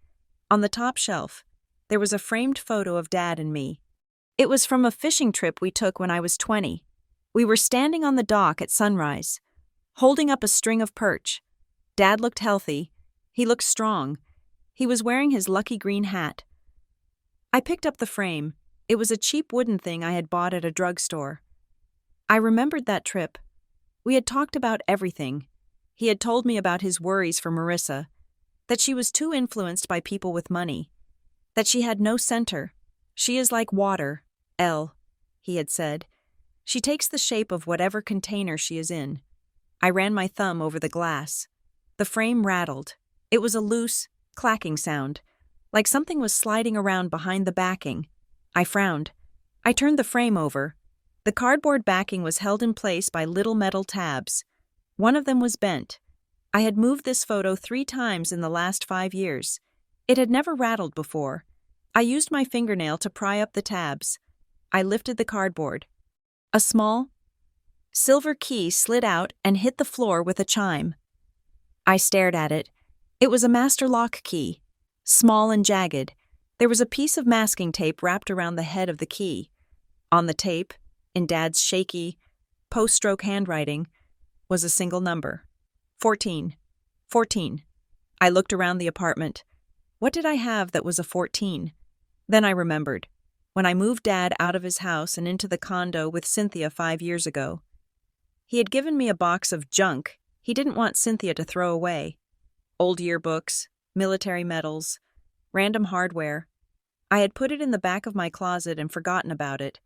On the top shelf, there was a framed photo of Dad and me. It was from a fishing trip we took when I was 20. We were standing on the dock at sunrise, holding up a string of perch. Dad looked healthy. He looked strong. He was wearing his lucky green hat. I picked up the frame. It was a cheap wooden thing I had bought at a drugstore. I remembered that trip. We had talked about everything. He had told me about his worries for Marissa, that she was too influenced by people with money, that she had no center. She is like water, he had said. She takes the shape of whatever container she is in. I ran my thumb over the glass. The frame rattled. It was a loose, clacking sound, like something was sliding around behind the backing. I frowned. I turned the frame over. The cardboard backing was held in place by little metal tabs. One of them was bent. I had moved this photo 3 times in the last 5 years. It had never rattled before. I used my fingernail to pry up the tabs. I lifted the cardboard. A small, silver key slid out and hit the floor with a chime. I stared at it. It was a master lock key, small and jagged. There was a piece of masking tape wrapped around the head of the key. On the tape, in Dad's shaky, post-stroke handwriting, was a single number. 14. 14. I looked around the apartment. What did I have that was a 14? Then I remembered. When I moved Dad out of his house and into the condo with Cynthia 5 years ago, he had given me a box of junk he didn't want Cynthia to throw away. Old yearbooks, military medals, random hardware. I had put it in the back of my closet and forgotten about it.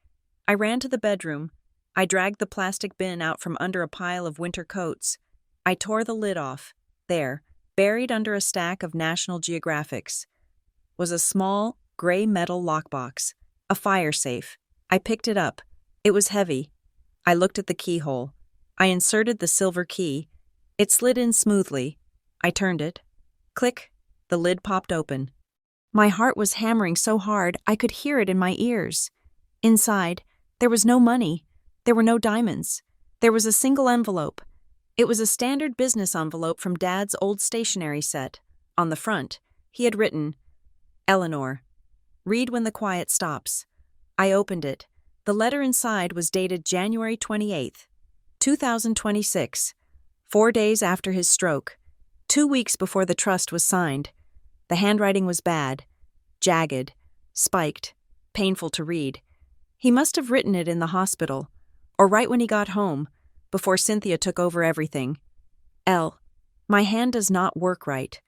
I ran to the bedroom. I dragged the plastic bin out from under a pile of winter coats. I tore the lid off. There, buried under a stack of National Geographics, was a small, gray metal lockbox, a fire safe. I picked it up. It was heavy. I looked at the keyhole. I inserted the silver key. It slid in smoothly. I turned it. Click. The lid popped open. My heart was hammering so hard I could hear it in my ears. Inside, there was no money. There were no diamonds. There was a single envelope. It was a standard business envelope from Dad's old stationery set. On the front, he had written, Eleanor, Read when the quiet stops. I opened it. The letter inside was dated January 28th, 2026, 4 days after his stroke, 2 weeks before the trust was signed. The handwriting was bad, jagged, spiked, painful to read. He must have written it in the hospital, or right when he got home, before Cynthia took over everything. L. My hand does not work right.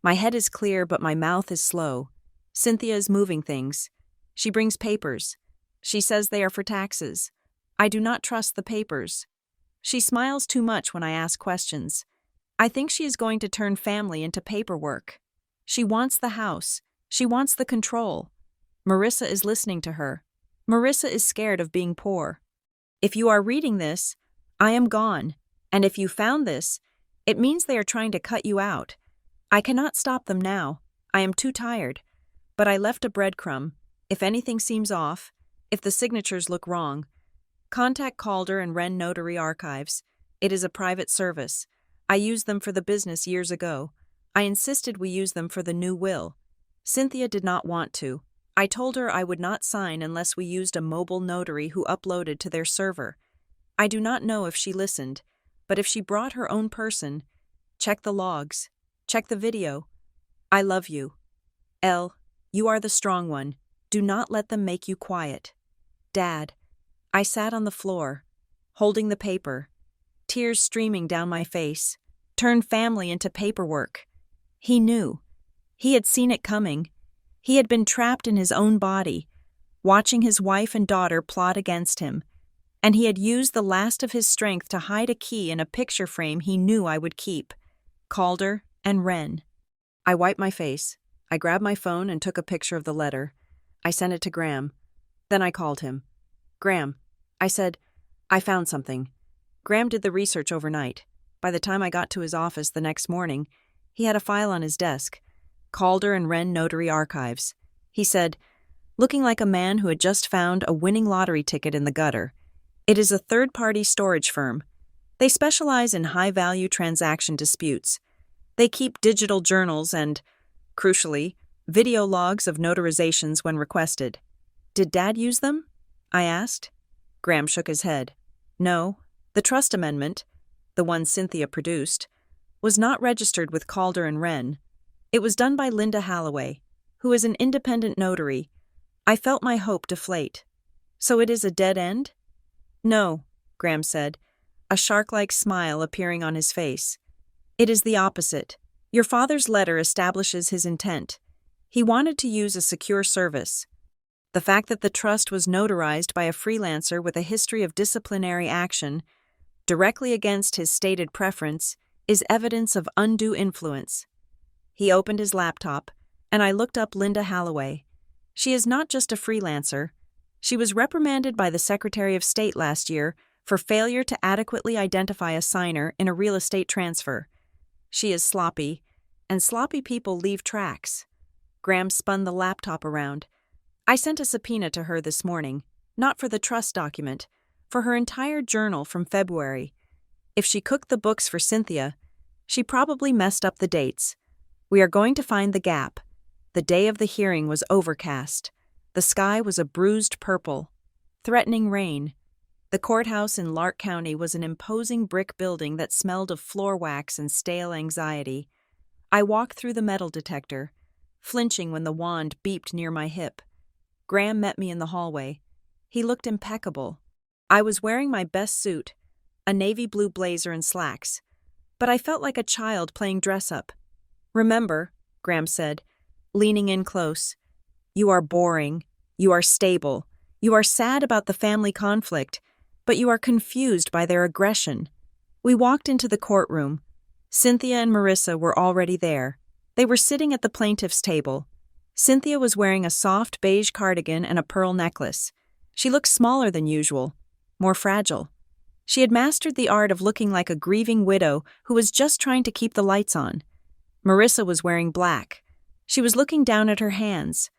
My head is clear, but my mouth is slow. Cynthia is moving things. She brings papers. She says they are for taxes. I do not trust the papers. She smiles too much when I ask questions. I think she is going to turn family into paperwork. She wants the house. She wants the control. Marissa is listening to her. Marissa is scared of being poor. If you are reading this, I am gone, and if you found this, it means they are trying to cut you out. I cannot stop them now. I am too tired. But I left a breadcrumb. If anything seems off, if the signatures look wrong, contact Calder and Wren Notary Archives. It is a private service. I used them for the business years ago. I insisted we use them for the new will. Cynthia did not want to. I told her I would not sign unless we used a mobile notary who uploaded to their server. I do not know if she listened, but if she brought her own person, check the logs, check the video. I love you. L, you are the strong one. Do not let them make you quiet. Dad. I sat on the floor, holding the paper, tears streaming down my face. Turn family into paperwork. He knew. He had seen it coming. He had been trapped in his own body, watching his wife and daughter plot against him, and he had used the last of his strength to hide a key in a picture frame he knew I would keep. Calder and Wren. I wiped my face. I grabbed my phone and took a picture of the letter. I sent it to Graham. Then I called him. Graham, I said, I found something. Graham did the research overnight. By the time I got to his office the next morning, he had a file on his desk. Calder and Wren Notary Archives. He said, looking like a man who had just found a winning lottery ticket in the gutter. It is a third-party storage firm. They specialize in high-value transaction disputes. They keep digital journals and, crucially, video logs of notarizations when requested. Did Dad use them? I asked. Graham shook his head. No, the trust amendment, the one Cynthia produced, was not registered with Calder and Wren. It was done by Linda Halloway, who is an independent notary. I felt my hope deflate. So it is a dead end? No, Graham said, a shark-like smile appearing on his face. It is the opposite. Your father's letter establishes his intent. He wanted to use a secure service. The fact that the trust was notarized by a freelancer with a history of disciplinary action, directly against his stated preference, is evidence of undue influence. He opened his laptop, and I looked up Linda Halloway. She is not just a freelancer. She was reprimanded by the Secretary of State last year for failure to adequately identify a signer in a real estate transfer. She is sloppy, and sloppy people leave tracks. Graham spun the laptop around. I sent a subpoena to her this morning, not for the trust document, for her entire journal from February. If she cooked the books for Cynthia, she probably messed up the dates. We are going to find the gap. The day of the hearing was overcast. The sky was a bruised purple, threatening rain. The courthouse in Lark County was an imposing brick building that smelled of floor wax and stale anxiety. I walked through the metal detector, flinching when the wand beeped near my hip. Graham met me in the hallway. He looked impeccable. I was wearing my best suit, a navy blue blazer and slacks, but I felt like a child playing dress-up. Remember, Graham said, leaning in close, you are boring, you are stable, you are sad about the family conflict, but you are confused by their aggression. We walked into the courtroom. Cynthia and Marissa were already there. They were sitting at the plaintiff's table. Cynthia was wearing a soft beige cardigan and a pearl necklace. She looked smaller than usual, more fragile. She had mastered the art of looking like a grieving widow who was just trying to keep the lights on. Marissa was wearing black. She was looking down at her hands,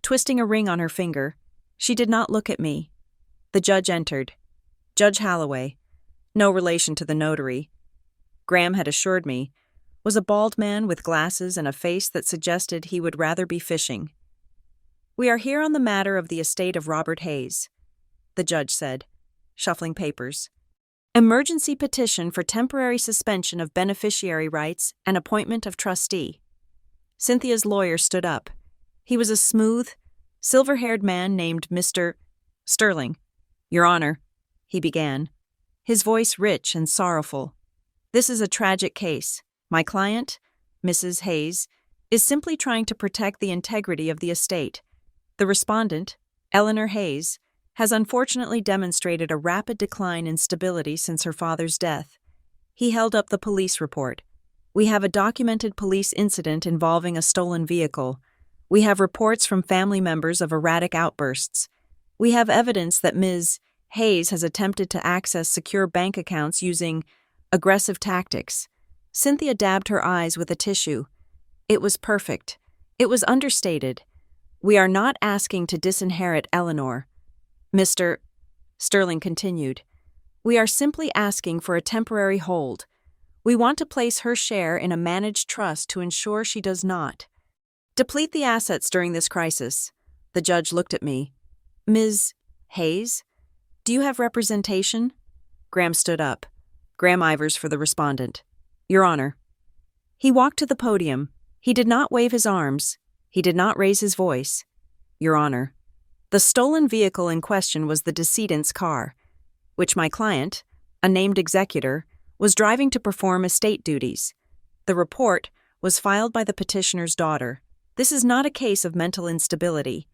twisting a ring on her finger. She did not look at me. The judge entered. Judge Halloway, no relation to the notary, Graham had assured me, was a bald man with glasses and a face that suggested he would rather be fishing. We are here on the matter of the estate of Robert Hayes, the judge said, shuffling papers. Emergency petition for temporary suspension of beneficiary rights and appointment of trustee. Cynthia's lawyer stood up. He was a smooth, silver-haired man named Mr. Sterling. Your Honor, he began, his voice rich and sorrowful. This is a tragic case. My client, Mrs. Hayes, is simply trying to protect the integrity of the estate. The respondent, Eleanor Hayes, has unfortunately demonstrated a rapid decline in stability since her father's death. He held up the police report. We have a documented police incident involving a stolen vehicle. We have reports from family members of erratic outbursts. We have evidence that Ms. Hayes has attempted to access secure bank accounts using aggressive tactics. Cynthia dabbed her eyes with a tissue. It was perfect. It was understated. We are not asking to disinherit Eleanor. Mr. Sterling continued. We are simply asking for a temporary hold. We want to place her share in a managed trust to ensure she does not deplete the assets during this crisis. The judge looked at me. Ms. Hayes, do you have representation? Graham stood up. Graham Ivers for the respondent. Your Honor. He walked to the podium. He did not wave his arms. He did not raise his voice. Your Honor. The stolen vehicle in question was the decedent's car, which my client, a named executor, was driving to perform estate duties. The report was filed by the petitioner's daughter. This is not a case of mental instability.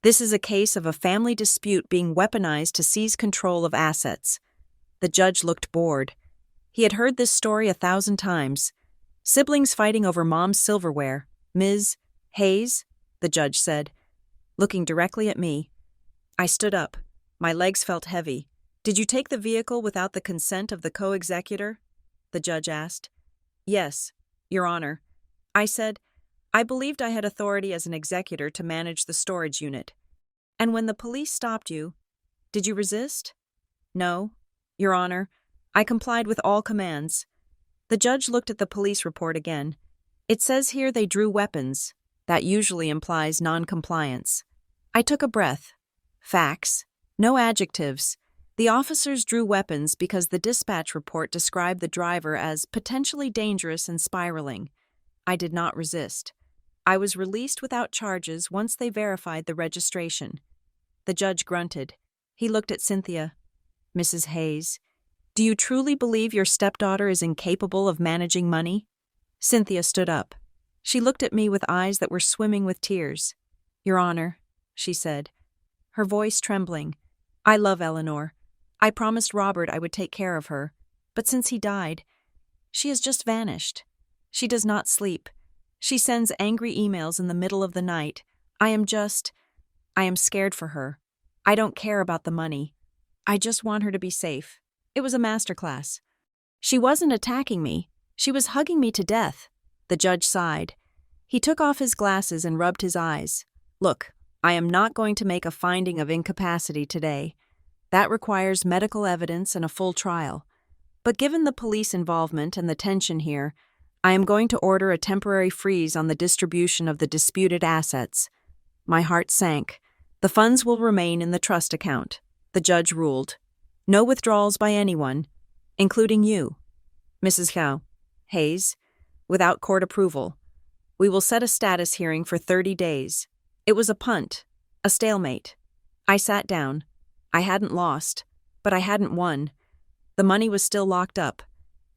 This is a case of a family dispute being weaponized to seize control of assets. The judge looked bored. He had heard this story 1,000 times. Siblings fighting over mom's silverware. Ms. Hayes, the judge said, looking directly at me. I stood up. My legs felt heavy. Did you take the vehicle without the consent of the co-executor? The judge asked. Yes, Your Honor. I said, I believed I had authority as an executor to manage the storage unit. And when the police stopped you, did you resist? No, Your Honor. I complied with all commands. The judge looked at the police report again. It says here they drew weapons. That usually implies non-compliance. I took a breath. Facts. No adjectives. The officers drew weapons because the dispatch report described the driver as potentially dangerous and spiraling. I did not resist. I was released without charges once they verified the registration. The judge grunted. He looked at Cynthia. Mrs. Hayes, do you truly believe your stepdaughter is incapable of managing money? Cynthia stood up. She looked at me with eyes that were swimming with tears. Your Honor, she said, her voice trembling. I love Eleanor. I promised Robert I would take care of her, but since he died, she has just vanished. She does not sleep. She sends angry emails in the middle of the night. I am scared for her. I don't care about the money. I just want her to be safe. It was a masterclass. She wasn't attacking me. She was hugging me to death. The judge sighed. He took off his glasses and rubbed his eyes. Look, I am not going to make a finding of incapacity today. That requires medical evidence and a full trial. But given the police involvement and the tension here, I am going to order a temporary freeze on the distribution of the disputed assets. My heart sank. The funds will remain in the trust account, the judge ruled. No withdrawals by anyone, including you, Mrs. Hayes, without court approval. We will set a status hearing for 30 days. It was a punt, a stalemate. I sat down. I hadn't lost, but I hadn't won. The money was still locked up.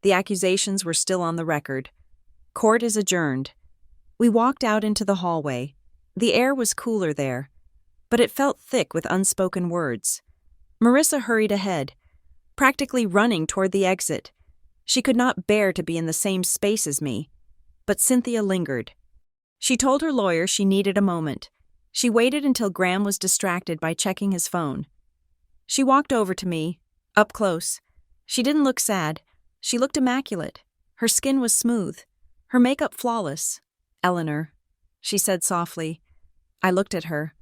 The accusations were still on the record. Court is adjourned. We walked out into the hallway. The air was cooler there, but it felt thick with unspoken words. Marissa hurried ahead, practically running toward the exit. She could not bear to be in the same space as me, but Cynthia lingered. She told her lawyer she needed a moment. She waited until Graham was distracted by checking his phone. She walked over to me, up close. She didn't look sad. She looked immaculate. Her skin was smooth, her makeup flawless. Eleanor, she said softly. I looked at her.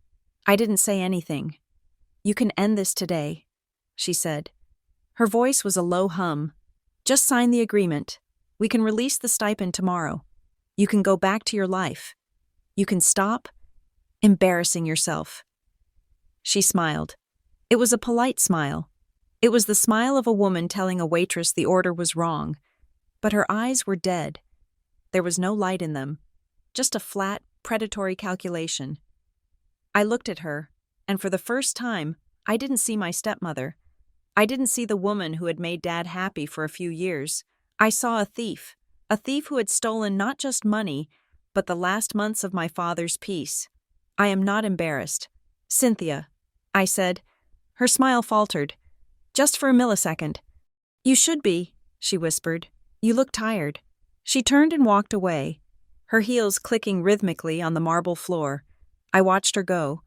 I didn't say anything. You can end this today, she said. Her voice was a low hum. Just sign the agreement. We can release the stipend tomorrow. You can go back to your life. You can stop. Embarrassing yourself. She smiled. It was a polite smile. It was the smile of a woman telling a waitress the order was wrong. But her eyes were dead. There was no light in them, just a flat, predatory calculation. I looked at her, and for the first time, I didn't see my stepmother. I didn't see the woman who had made Dad happy for a few years. I saw a thief who had stolen not just money, but the last months of my father's peace. I am not embarrassed. Cynthia, I said. Her smile faltered, just for a millisecond. You should be, she whispered. You look tired. She turned and walked away, her heels clicking rhythmically on the marble floor. I watched her go.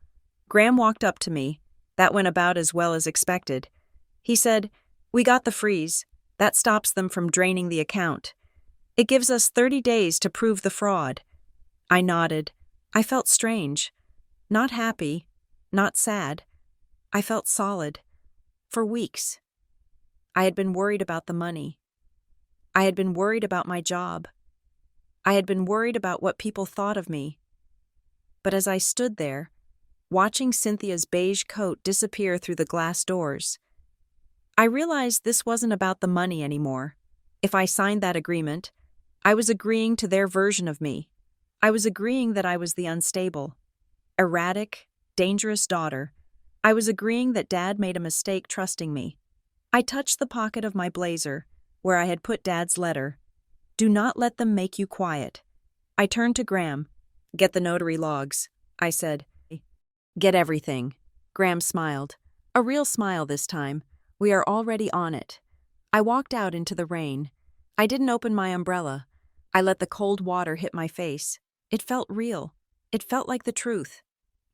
Graham walked up to me. That went about as well as expected. He said, "We got the freeze. That stops them from draining the account. It gives us 30 days to prove the fraud." I nodded. I felt strange. Not happy. Not sad. I felt solid. For weeks. I had been worried about the money. I had been worried about my job. I had been worried about what people thought of me. But as I stood there, watching Cynthia's beige coat disappear through the glass doors, I realized this wasn't about the money anymore. If I signed that agreement, I was agreeing to their version of me. I was agreeing that I was the unstable, erratic, dangerous daughter. I was agreeing that Dad made a mistake trusting me. I touched the pocket of my blazer, where I had put Dad's letter. "Do not let them make you quiet." I turned to Graham. "Get the notary logs," I said. "Get everything." Graham smiled. A real smile this time. "We are already on it." I walked out into the rain. I didn't open my umbrella. I let the cold water hit my face. It felt real. It felt like the truth.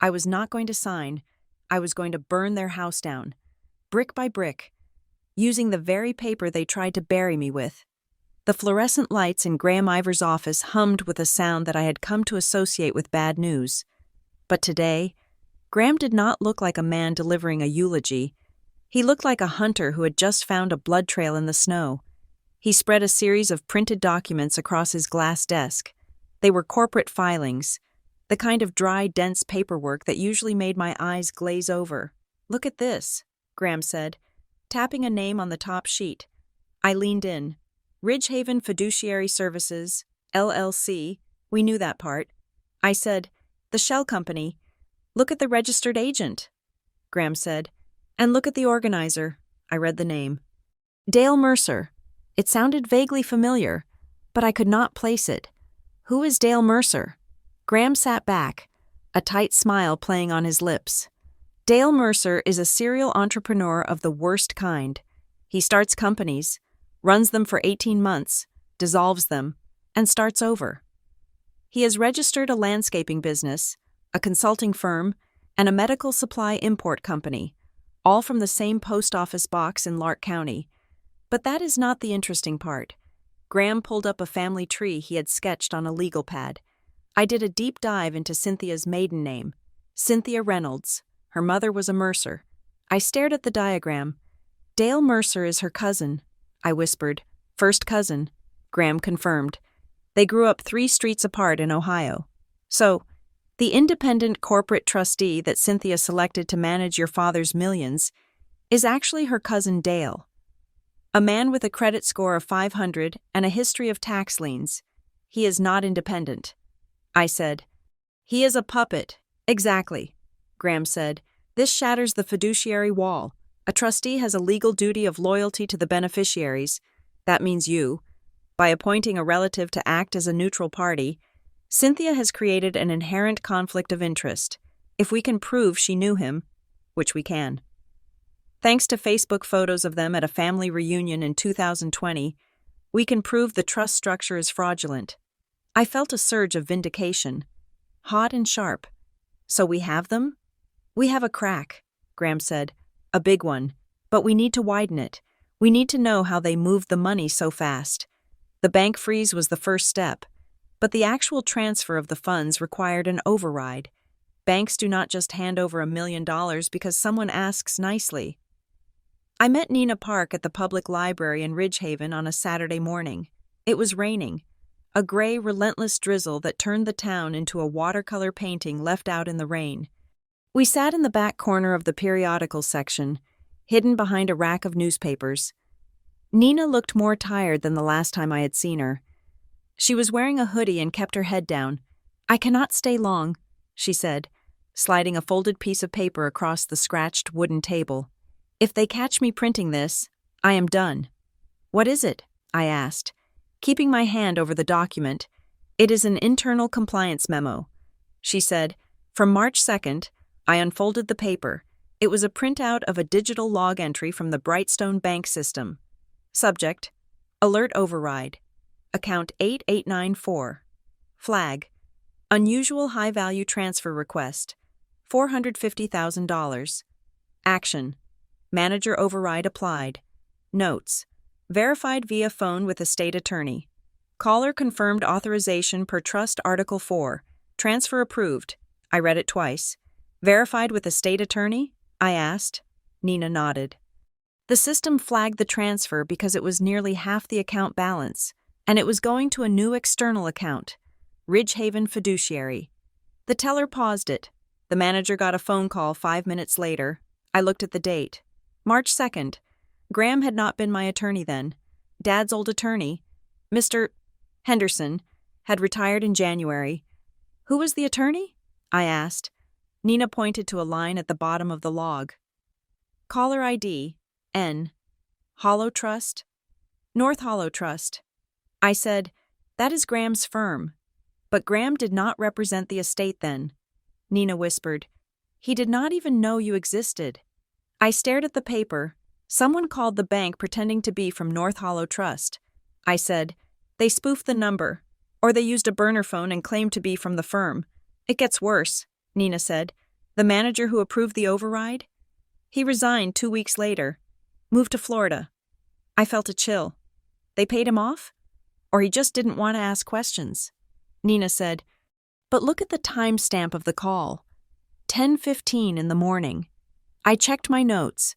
I was not going to sign. I was going to burn their house down, brick by brick, using the very paper they tried to bury me with. The fluorescent lights in Graham Ivor's office hummed with a sound that I had come to associate with bad news. But today, Graham did not look like a man delivering a eulogy. He looked like a hunter who had just found a blood trail in the snow. He spread a series of printed documents across his glass desk. They were corporate filings, the kind of dry, dense paperwork that usually made my eyes glaze over. "Look at this," Graham said, tapping a name on the top sheet. I leaned in. Ridgehaven Fiduciary Services, LLC. We knew that part. I said, "The shell company. Look at the registered agent." Graham said, "And look at the organizer." I read the name. Dale Mercer. It sounded vaguely familiar, but I could not place it. Who is Dale Mercer? Graham sat back, a tight smile playing on his lips. Dale Mercer is a serial entrepreneur of the worst kind. He starts companies, runs them for 18 months, dissolves them, and starts over. He has registered a landscaping business, a consulting firm, and a medical supply import company, all from the same post office box in Lark County. But that is not the interesting part. Graham pulled up a family tree he had sketched on a legal pad. I did a deep dive into Cynthia's maiden name, Cynthia Reynolds. Her mother was a Mercer. I stared at the diagram. "Dale Mercer is her cousin," I whispered. "First cousin," Graham confirmed. "They grew up 3 streets apart in Ohio. So, the independent corporate trustee that Cynthia selected to manage your father's millions is actually her cousin Dale. A man with a credit score of 500 and a history of tax liens. He is not independent." I said. "He is a puppet." "Exactly," Graham said. "This shatters the fiduciary wall. A trustee has a legal duty of loyalty to the beneficiaries. That means you. By appointing a relative to act as a neutral party, Cynthia has created an inherent conflict of interest. If we can prove she knew him, which we can. Thanks to Facebook photos of them at a family reunion in 2020, we can prove the trust structure is fraudulent." I felt a surge of vindication, hot and sharp. "So we have them?" "We have a crack," Graham said. "A big one. But we need to widen it. We need to know how they moved the money so fast. The bank freeze was the first step, but the actual transfer of the funds required an override. Banks do not just hand over $1 million because someone asks nicely." I met Nina Park at the public library in Ridgehaven on a Saturday morning. It was raining. a gray, relentless drizzle that turned the town into a watercolor painting left out in the rain. We sat in the back corner of the periodical section, hidden behind a rack of newspapers. Nina looked more tired than the last time I had seen her. She was wearing a hoodie and kept her head down. "I cannot stay long," she said, sliding a folded piece of paper across the scratched wooden table. "If they catch me printing this, I am done." "What is it?" I asked, keeping my hand over the document. "It is an internal compliance memo," she said. From March 2nd, I unfolded the paper. It was a printout of a digital log entry from the Brightstone bank system. Subject: Alert Override. Account 8894. Flag: Unusual high-value transfer request. $450,000. Action: Manager override applied. Notes: Verified via phone with a state attorney. Caller confirmed authorization per Trust Article 4. Transfer approved. I read it twice. Verified with a state attorney? I asked. Nina nodded. The system flagged the transfer because it was nearly half the account balance, and it was going to a new external account, Ridgehaven Fiduciary. The teller paused it. The manager got a phone call 5 minutes later. I looked at the date. March 2nd. Graham had not been my attorney then. Dad's old attorney, Mr. Henderson, had retired in January. Who was the attorney? I asked. Nina pointed to a line at the bottom of the log. Caller ID, N. Hollow Trust? North Hollow Trust. I said, "That is Graham's firm." But Graham did not represent the estate then. Nina whispered, "He did not even know you existed." I stared at the paper. Someone called the bank pretending to be from North Hollow Trust. I said, "They spoofed the number, or they used a burner phone and claimed to be from the firm." "It gets worse," Nina said. "The manager who approved the override? He resigned 2 weeks later. Moved to Florida." I felt a chill. They paid him off? Or he just didn't want to ask questions? Nina said, "But look at the timestamp of the call. 10:15 in the morning." I checked my notes,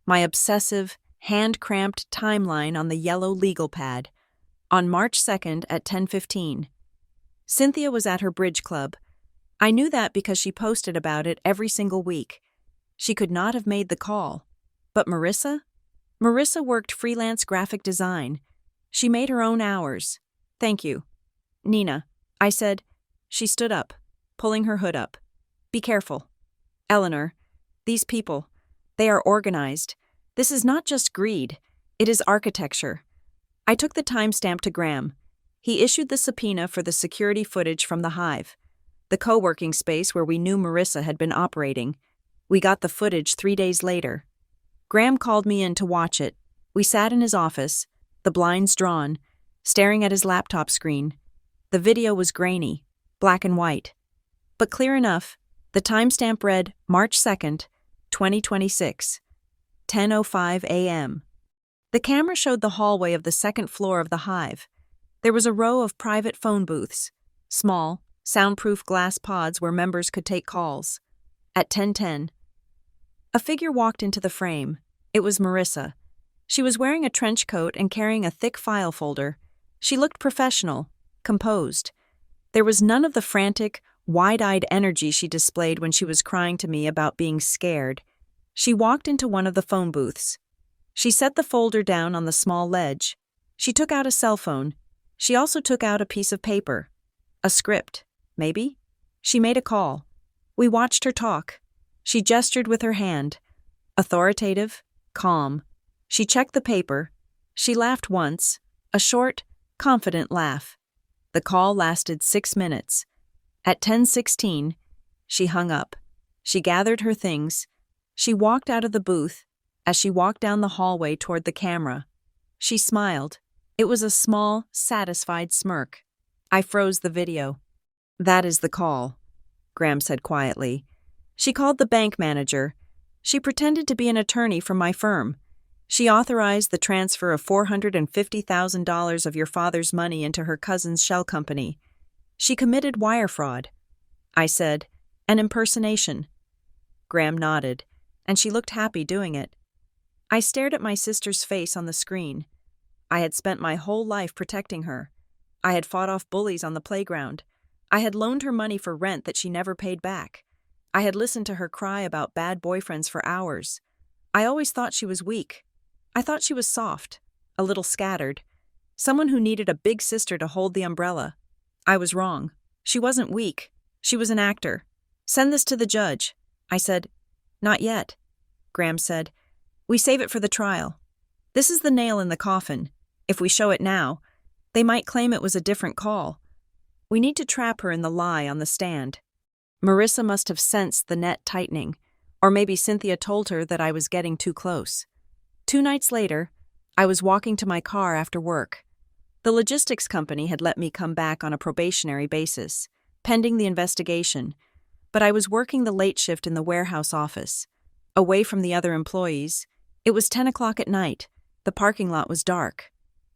my obsessive, hand-cramped timeline on the yellow legal pad. On March 2nd at 10:15. Cynthia was at her bridge club. I knew that because she posted about it every single week. She could not have made the call. But Marissa? Marissa worked freelance graphic design. She made her own hours. "Thank you." "Nina," I said. She stood up, pulling her hood up. "Be careful." "Eleanor, these people, they are organized. This is not just greed, it is architecture." I took the timestamp to Graham. He issued the subpoena for the security footage from the Hive, the co-working space where we knew Marissa had been operating. We got the footage 3 days later. Graham called me in to watch it. We sat in his office, the blinds drawn, staring at his laptop screen. The video was grainy, black and white. But clear enough, the timestamp read March 2nd, 2026, 10:05 a.m. The camera showed the hallway of the second floor of the Hive. There was a row of private phone booths, small, soundproof glass pods where members could take calls. At 10:10, a figure walked into the frame. It was Marissa. She was wearing a trench coat and carrying a thick file folder. She looked professional, composed. There was none of the frantic, wide-eyed energy she displayed when she was crying to me about being scared. She walked into one of the phone booths. She set the folder down on the small ledge. She took out a cell phone. She also took out a piece of paper. A script, maybe? She made a call. We watched her talk. She gestured with her hand. Authoritative, calm. She checked the paper. She laughed once, a short, confident laugh. The call lasted 6 minutes. At 10:16, she hung up. She gathered her things. She walked out of the booth. As she walked down the hallway toward the camera, she smiled. It was a small, satisfied smirk. I froze the video. "That is the call," Graham said quietly. "She called the bank manager. She pretended to be an attorney from my firm. She authorized the transfer of $450,000 of your father's money into her cousin's shell company. She committed wire fraud." I said, "An impersonation." Graham nodded, and she looked happy doing it. I stared at my sister's face on the screen. I had spent my whole life protecting her. I had fought off bullies on the playground. I had loaned her money for rent that she never paid back. I had listened to her cry about bad boyfriends for hours. I always thought she was weak. I thought she was soft, a little scattered, someone who needed a big sister to hold the umbrella. I was wrong. She wasn't weak. She was an actor. Send this to the judge. I said, not yet. Graham said, we save it for the trial. This is the nail in the coffin. If we show it now, they might claim it was a different call. We need to trap her in the lie on the stand. Marissa must have sensed the net tightening, or maybe Cynthia told her that I was getting too close. 2 nights later, I was walking to my car after work. The logistics company had let me come back on a probationary basis, pending the investigation, but I was working the late shift in the warehouse office. Away from the other employees, it was 10 o'clock at night. The parking lot was dark.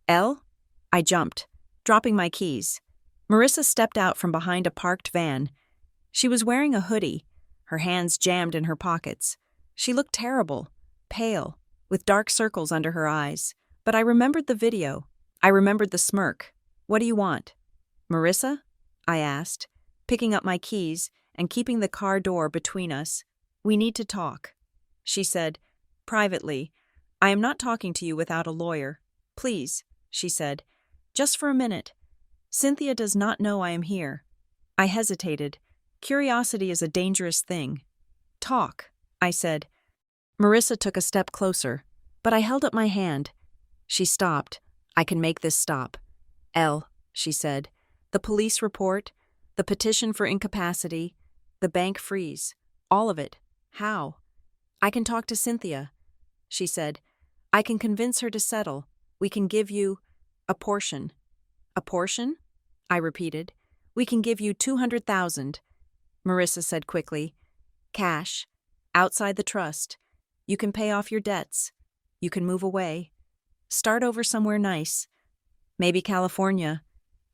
Elle? I jumped, dropping my keys. Marissa stepped out from behind a parked van. She was wearing a hoodie, her hands jammed in her pockets. She looked terrible, pale, with dark circles under her eyes. But I remembered the video. I remembered the smirk. What do you want? Marissa? I asked, picking up my keys and keeping the car door between us. We need to talk. She said, privately, I am not talking to you without a lawyer. Please, she said, just for a minute. Cynthia does not know I am here. I hesitated. Curiosity is a dangerous thing. Talk, I said. Marissa took a step closer, but I held up my hand. She stopped. I can make this stop. Elle, she said, the police report, the petition for incapacity, the bank freeze, all of it. How? I can talk to Cynthia, she said. I can convince her to settle. We can give you a portion. A portion? I repeated. We can give you $200,000. Marissa said quickly. Cash. Outside the trust. You can pay off your debts. You can move away. Start over somewhere nice. Maybe California.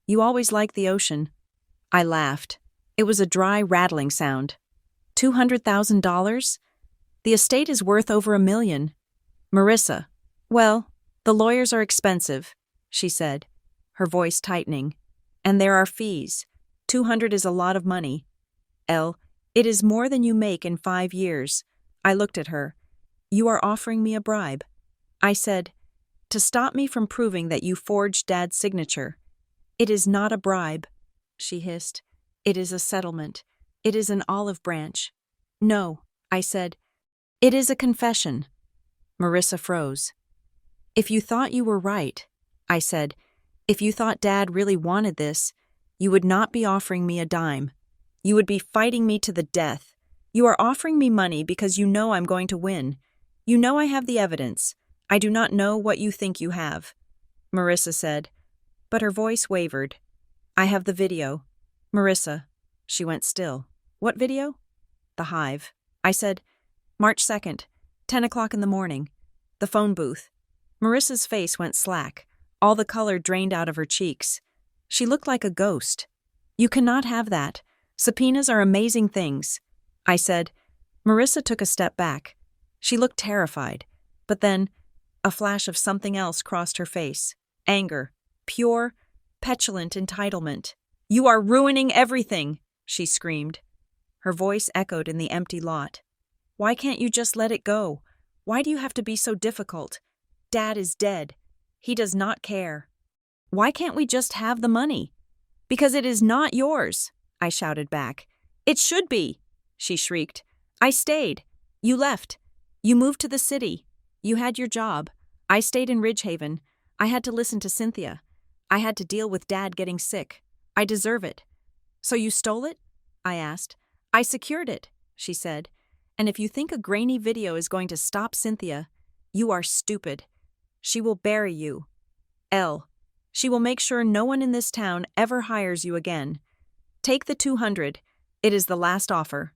You always liked the ocean. I laughed. It was a dry, rattling sound. $200,000? The estate is worth over $1 million. Marissa. Well, the lawyers are expensive, she said, her voice tightening. And there are fees. 200 is a lot of money. Elle, it is more than you make in 5 years. I looked at her. You are offering me a bribe. I said, to stop me from proving that you forged Dad's signature. It is not a bribe, she hissed. It is a settlement. It is an olive branch. No, I said. It is a confession. Marissa froze. If you thought you were right, I said, if you thought Dad really wanted this, you would not be offering me a dime. You would be fighting me to the death. You are offering me money because you know I'm going to win. You know I have the evidence. I do not know what you think you have. Marissa said, but her voice wavered. I have the video. Marissa. She went still. What video? The Hive. I said, March 2nd, 10 o'clock in the morning. The phone booth. Marissa's face went slack. All the color drained out of her cheeks. She looked like a ghost. You cannot have that. Subpoenas are amazing things. I said. Marissa took a step back. She looked terrified. But then, a flash of something else crossed her face. Anger. Pure, petulant entitlement. You are ruining everything, she screamed. Her voice echoed in the empty lot. Why can't you just let it go? Why do you have to be so difficult? Dad is dead. He does not care. Why can't we just have the money? Because it is not yours, I shouted back. It should be, she shrieked. I stayed. You left. You moved to the city. You had your job. I stayed in Ridgehaven. I had to listen to Cynthia. I had to deal with Dad getting sick. I deserve it. So you stole it? I asked. I secured it, she said. And if you think a grainy video is going to stop Cynthia, you are stupid. She will bury you. Elle. She will make sure no one in this town ever hires you again. Take the 200. It is the last offer.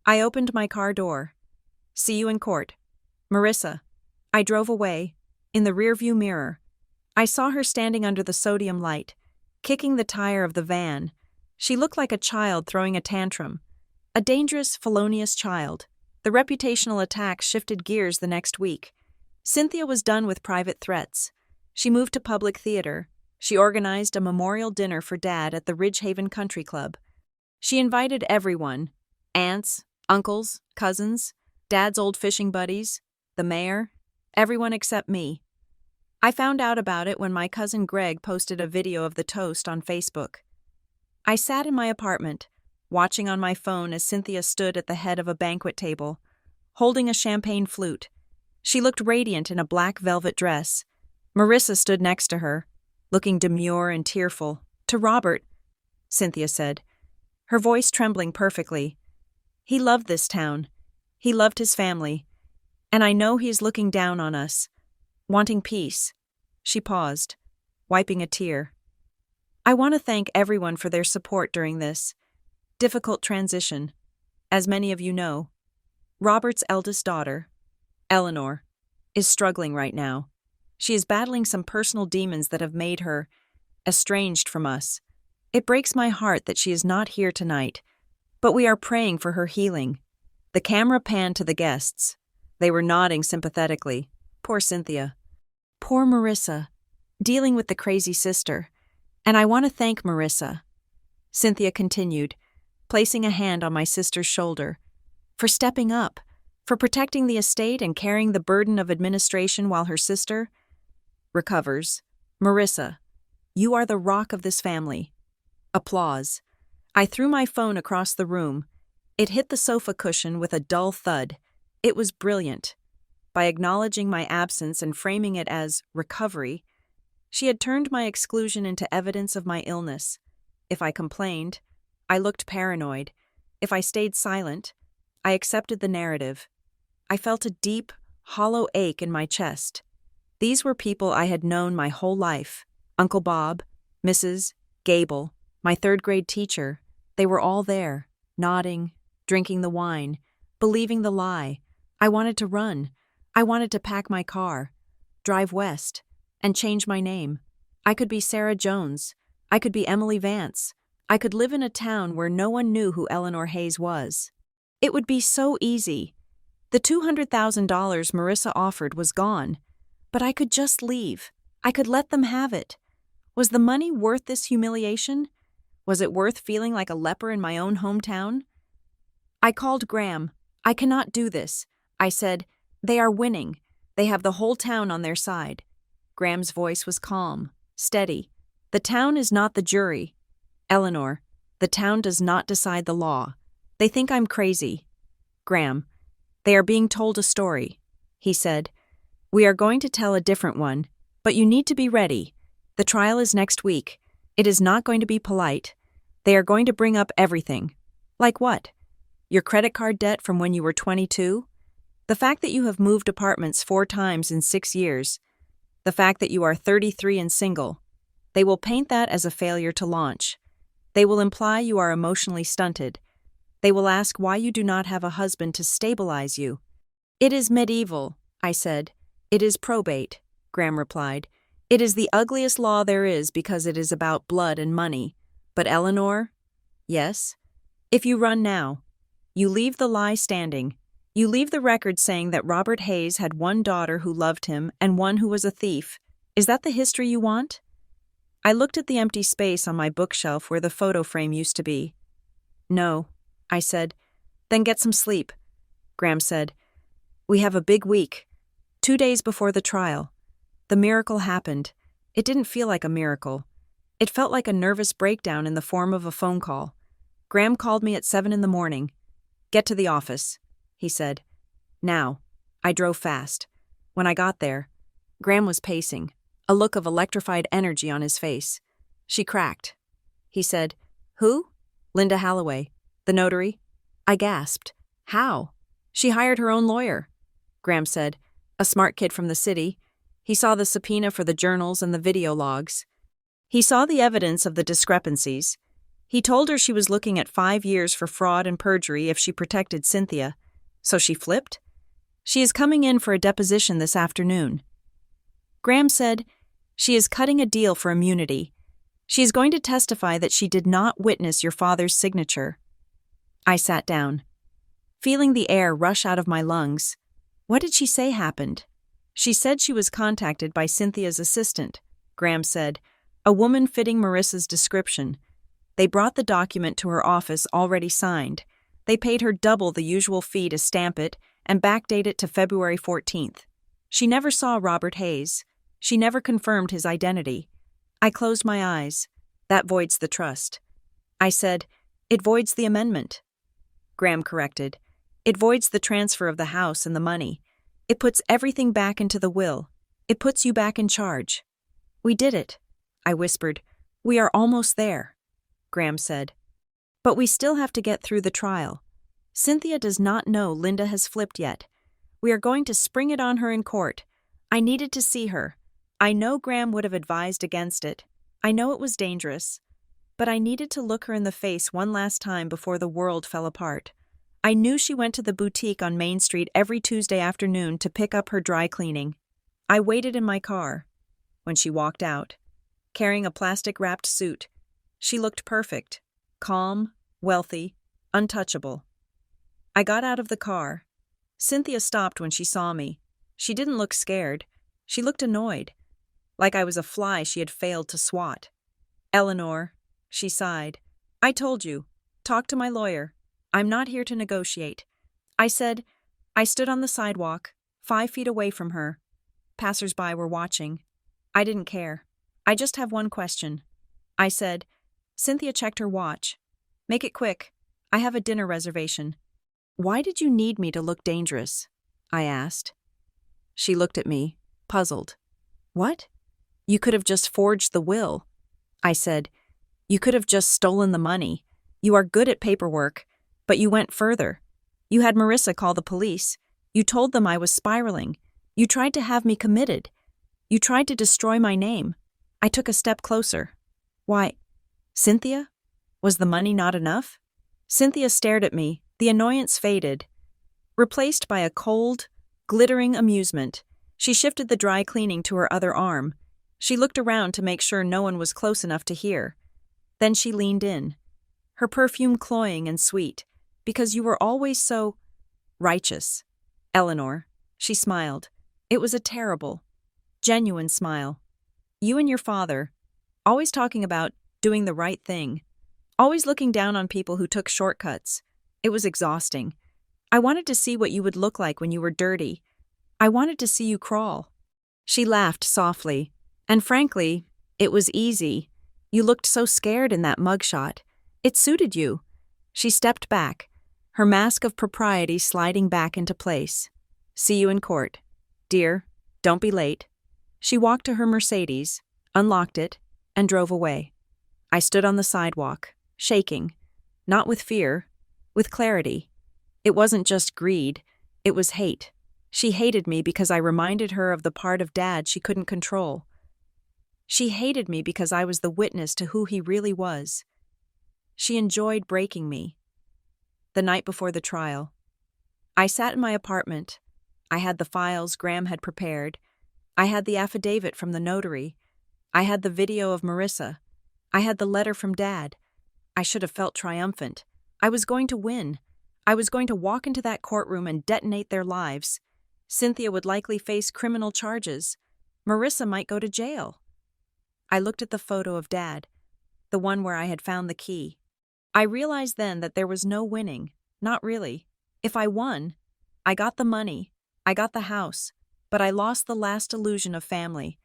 I opened my car door. See you in court. Marissa. I drove away. In the rearview mirror. I saw her standing under the sodium light, kicking the tire of the van. She looked like a child throwing a tantrum. A dangerous, felonious child. The reputational attack shifted gears the next week. Cynthia was done with private threats. She moved to public theater. She organized a memorial dinner for Dad at the Ridgehaven Country Club. She invited everyone: aunts, uncles, cousins, Dad's old fishing buddies, the mayor, everyone except me. I found out about it when my cousin Greg posted a video of the toast on Facebook. I sat in my apartment, watching on my phone as Cynthia stood at the head of a banquet table, holding a champagne flute. She looked radiant in a black velvet dress. Marissa stood next to her, looking demure and tearful. "To Robert," Cynthia said, her voice trembling perfectly. "He loved this town. He loved his family. And I know he is looking down on us, wanting peace." She paused, wiping a tear. "I want to thank everyone for their support during this difficult transition. As many of you know, Robert's eldest daughter, Eleanor, is struggling right now. She is battling some personal demons that have made her estranged from us. It breaks my heart that she is not here tonight, but we are praying for her healing." The camera panned to the guests. They were nodding sympathetically. Poor Cynthia. Poor Marissa, dealing with the crazy sister. "And I want to thank Marissa," Cynthia continued, placing a hand on my sister's shoulder, "for stepping up, for protecting the estate and carrying the burden of administration while her sister recovers. Marissa, you are the rock of this family." Applause. I threw my phone across the room. It hit the sofa cushion with a dull thud. It was brilliant. By acknowledging my absence and framing it as recovery, she had turned my exclusion into evidence of my illness. If I complained, I looked paranoid. If I stayed silent, I accepted the narrative. I felt a deep, hollow ache in my chest. These were people I had known my whole life. Uncle Bob, Mrs. Gable, my third-grade teacher. They were all there, nodding, drinking the wine, believing the lie. I wanted to run. I wanted to pack my car, drive west, and change my name. I could be Sarah Jones. I could be Emily Vance. I could live in a town where no one knew who Eleanor Hayes was. It would be so easy. The $200,000 Marissa offered was gone, but I could just leave. I could let them have it. Was the money worth this humiliation? Was it worth feeling like a leper in my own hometown? I called Graham. "I cannot do this," I said. "They are winning. They have the whole town on their side." Graham's voice was calm, steady. "The town is not the jury. Eleanor, the town does not decide the law. They think I'm crazy." "Graham, they are being told a story," he said. "We are going to tell a different one, but you need to be ready. The trial is next week. It is not going to be polite. They are going to bring up everything." "Like what? Your credit card debt from when you were 22? The fact that you have moved apartments 4 times in 6 years? The fact that you are 33 and single? They will paint that as a failure to launch. They will imply you are emotionally stunted. They will ask why you do not have a husband to stabilize you." "It is medieval," I said. "It is probate," Graham replied. "It is the ugliest law there is because it is about blood and money. But Eleanor?" "Yes?" "If you run now, you leave the lie standing. You leave the record saying that Robert Hayes had one daughter who loved him and one who was a thief. Is that the history you want?" I looked at the empty space on my bookshelf where the photo frame used to be. "No," I said. "Then get some sleep," Graham said. "We have a big week. 2 days before the trial. The miracle happened. It didn't feel like a miracle. It felt like a nervous breakdown in the form of a phone call. Graham called me at 7 in the morning. "Get to the office," he said. "Now." I drove fast. When I got there, Graham was pacing, a look of electrified energy on his face. "She cracked." He said, "Who?" "Linda Halloway, the notary." I gasped. "How?" "She hired her own lawyer," Graham said. "A smart kid from the city. He saw the subpoena for the journals and the video logs. He saw the evidence of the discrepancies. He told her she was looking at 5 years for fraud and perjury if she protected Cynthia. So she flipped? She is coming in for a deposition this afternoon." Graham said, "She is cutting a deal for immunity. She is going to testify that she did not witness your father's signature." I sat down, feeling the air rush out of my lungs. What did she say happened? "She said she was contacted by Cynthia's assistant," Graham said. A woman fitting Marissa's description. They brought the document to her office already signed. They paid her double the usual fee to stamp it and backdate it to February 14th. She never saw Robert Hayes. She never confirmed his identity. I closed my eyes. That voids the trust. I said, "It voids the amendment." Graham corrected. "It voids the transfer of the house and the money. It puts everything back into the will. It puts you back in charge." "We did it," I whispered. "We are almost there," Graham said. "But we still have to get through the trial. Cynthia does not know Linda has flipped yet. We are going to spring it on her in court. I needed to see her. I know Graham would have advised against it. I know it was dangerous. But I needed to look her in the face one last time before the world fell apart. I knew she went to the boutique on Main Street every Tuesday afternoon to pick up her dry cleaning. I waited in my car. When she walked out, carrying a plastic-wrapped suit, she looked perfect, calm, wealthy, untouchable. I got out of the car. Cynthia stopped when she saw me. She didn't look scared. She looked annoyed, like I was a fly she had failed to swat. "Eleanor," she sighed, "I told you. Talk to my lawyer. I'm not here to negotiate." I said. I stood on the sidewalk, 5 feet away from her. Passers-by were watching. I didn't care. "I just have one question," I said. Cynthia checked her watch. "Make it quick. I have a dinner reservation." "Why did you need me to look dangerous?" I asked. She looked at me, puzzled. "What? You could have just forged the will," I said. "You could have just stolen the money. You are good at paperwork, but you went further. You had Marissa call the police. You told them I was spiraling. You tried to have me committed. You tried to destroy my name. I took a step closer. Why, Cynthia? Was the money not enough?" Cynthia stared at me. The annoyance faded, replaced by a cold, glittering amusement. She shifted the dry cleaning to her other arm. She looked around to make sure no one was close enough to hear. Then she leaned in, her perfume cloying and sweet. "Because you were always so righteous, Eleanor." She smiled. It was a terrible, genuine smile. "You and your father, always talking about doing the right thing, always looking down on people who took shortcuts. It was exhausting. I wanted to see what you would look like when you were dirty. I wanted to see you crawl." She laughed softly. "And frankly, it was easy. You looked so scared in that mugshot. It suited you." She stepped back, her mask of propriety sliding back into place. "See you in court. Dear, don't be late." She walked to her Mercedes, unlocked it, and drove away. I stood on the sidewalk, shaking, not with fear, with clarity. It wasn't just greed, it was hate. She hated me because I reminded her of the part of Dad she couldn't control. She hated me because I was the witness to who he really was. She enjoyed breaking me. The night before the trial, I sat in my apartment. I had the files Graham had prepared. I had the affidavit from the notary. I had the video of Marissa. I had the letter from Dad. I should have felt triumphant. I was going to win. I was going to walk into that courtroom and detonate their lives. Cynthia would likely face criminal charges. Marissa might go to jail. I looked at the photo of Dad, the one where I had found the key. I realized then that there was no winning, not really. If I won, I got the money, I got the house, but I lost the last illusion of family.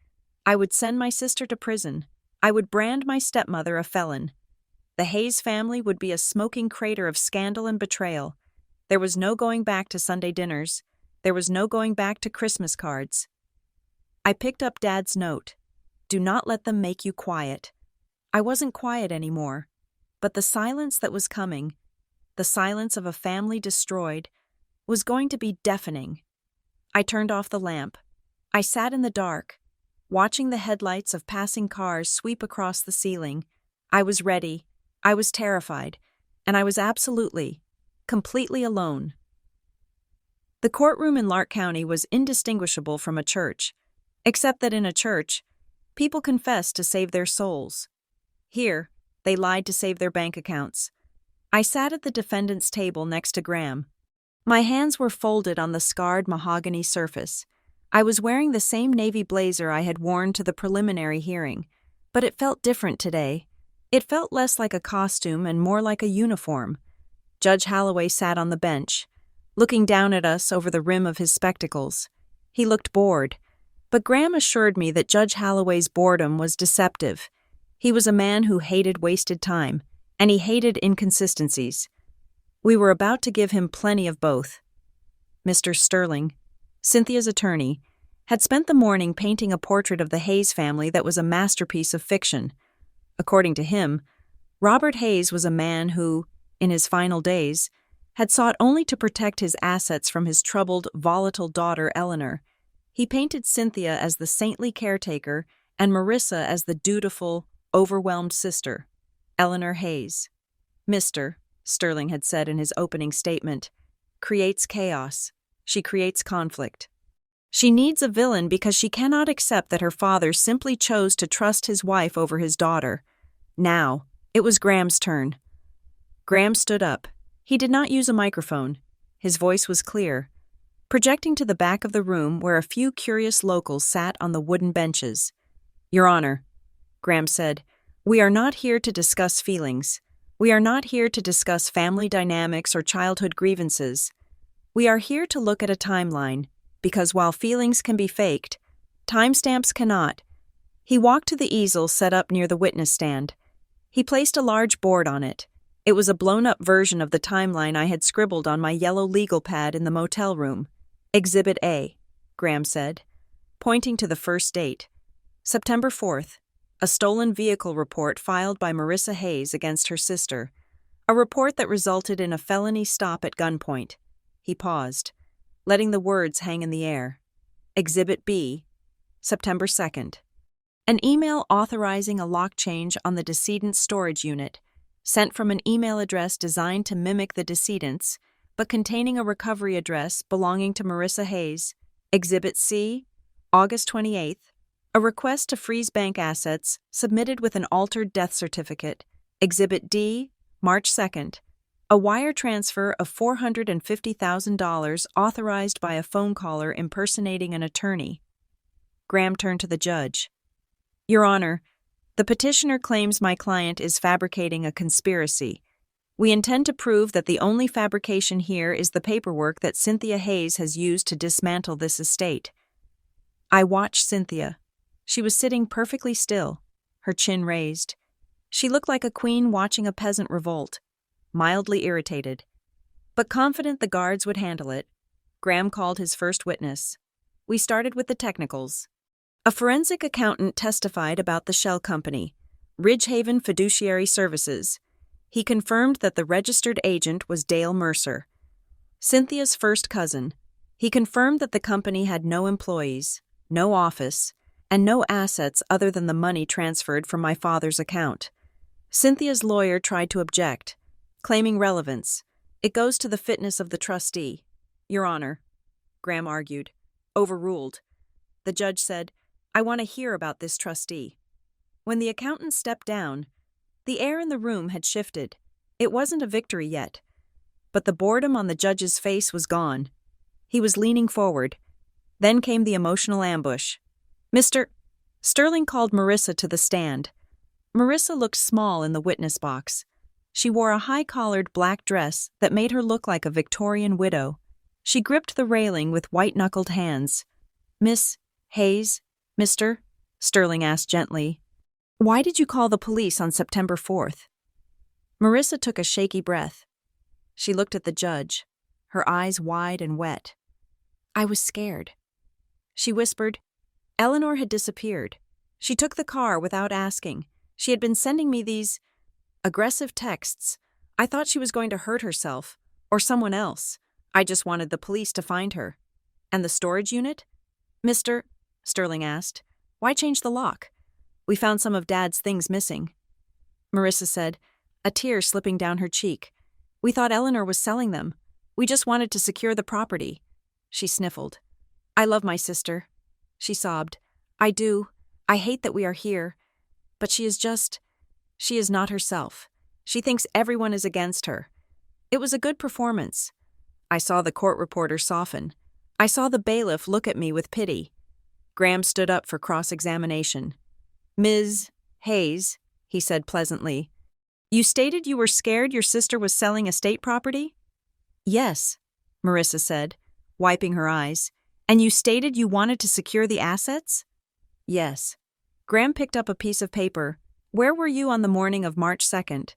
I would send my sister to prison. I would brand my stepmother a felon. The Hayes family would be a smoking crater of scandal and betrayal. There was no going back to Sunday dinners. There was no going back to Christmas cards. I picked up Dad's note. "Do not let them make you quiet." I wasn't quiet anymore, but the silence that was coming, the silence of a family destroyed, was going to be deafening. I turned off the lamp. I sat in the dark, watching the headlights of passing cars sweep across the ceiling. I was ready. I was terrified, and I was absolutely, completely alone. The courtroom in Lark County was indistinguishable from a church, except that in a church, people confessed to save their souls. Here, they lied to save their bank accounts. I sat at the defendant's table next to Graham. My hands were folded on the scarred mahogany surface. I was wearing the same navy blazer I had worn to the preliminary hearing, But it felt different today. It felt less like a costume and more like a uniform. Judge Holloway sat on the bench, looking down at us over the rim of his spectacles. He looked bored, but Graham assured me that Judge Holloway's boredom was deceptive. He was a man who hated wasted time, and he hated inconsistencies. We were about to give him plenty of both. Mr. Sterling, Cynthia's attorney, had spent the morning painting a portrait of the Hayes family that was a masterpiece of fiction. According to him, Robert Hayes was a man who, in his final days, had sought only to protect his assets from his troubled, volatile daughter Eleanor. He painted Cynthia as the saintly caretaker and Marissa as the dutiful, overwhelmed sister. Eleanor Hayes, Mr. Sterling had said in his opening statement, creates chaos. She creates conflict. She needs a villain because she cannot accept that her father simply chose to trust his wife over his daughter. Now, it was Graham's turn. Graham stood up. He did not use a microphone. His voice was clear, projecting to the back of the room where a few curious locals sat on the wooden benches. Your Honor, Graham said, we are not here to discuss feelings. We are not here to discuss family dynamics or childhood grievances. We are here to look at a timeline, because while feelings can be faked, timestamps cannot. He walked to the easel set up near the witness stand. He placed a large board on it. It was a blown-up version of the timeline I had scribbled on my yellow legal pad in the motel room. Exhibit A, Graham said, pointing to the first date. September 4th, a stolen vehicle report filed by Marissa Hayes against her sister. A report that resulted in a felony stop at gunpoint. He paused, letting the words hang in the air. Exhibit B, September 2nd. An email authorizing a lock change on the decedent's storage unit, sent from an email address designed to mimic the decedent's, but containing a recovery address belonging to Marissa Hayes. Exhibit C, August 28th. A request to freeze bank assets submitted with an altered death certificate. Exhibit D, March 2nd. A wire transfer of $450,000 authorized by a phone caller impersonating an attorney. Graham turned to the judge. Your Honor, the petitioner claims my client is fabricating a conspiracy. We intend to prove that the only fabrication here is the paperwork that Cynthia Hayes has used to dismantle this estate. I watched Cynthia. She was sitting perfectly still, her chin raised. She looked like a queen watching a peasant revolt, mildly irritated. But confident the guards would handle it, Graham called his first witness. We started with the technicals. A forensic accountant testified about the shell company, Ridgehaven Fiduciary Services. He confirmed that the registered agent was Dale Mercer, Cynthia's first cousin. He confirmed that the company had no employees, no office, and no assets other than the money transferred from my father's account. Cynthia's lawyer tried to object, claiming relevance. It goes to the fitness of the trustee. Your Honor, Graham argued. Overruled. The judge said, I want to hear about this trustee. When the accountant stepped down, the air in the room had shifted. It wasn't a victory yet, but the boredom on the judge's face was gone. He was leaning forward. Then came the emotional ambush. Mr. Sterling called Marissa to the stand. Marissa looked small in the witness box. She wore a high-collared black dress that made her look like a Victorian widow. She gripped the railing with white-knuckled hands. Miss Hayes, Mr. Sterling asked gently, why did you call the police on September 4th? Marissa took a shaky breath. She looked at the judge, her eyes wide and wet. I was scared. She whispered, Eleanor had disappeared. She took the car without asking. She had been sending me these aggressive texts. I thought she was going to hurt herself, or someone else. I just wanted the police to find her. And the storage unit? Mr. Sterling asked, why change the lock? We found some of Dad's things missing. Marissa said, a tear slipping down her cheek. We thought Eleanor was selling them. We just wanted to secure the property. She sniffled. I love my sister. She sobbed. I do. I hate that we are here. But she is not herself. She thinks everyone is against her. It was a good performance. I saw the court reporter soften. I saw the bailiff look at me with pity. Graham stood up for cross-examination. Ms. Hayes, he said pleasantly. You stated you were scared your sister was selling estate property? Yes, Marissa said, wiping her eyes. And you stated you wanted to secure the assets? Yes. Graham picked up a piece of paper. Where were you on the morning of March 2nd,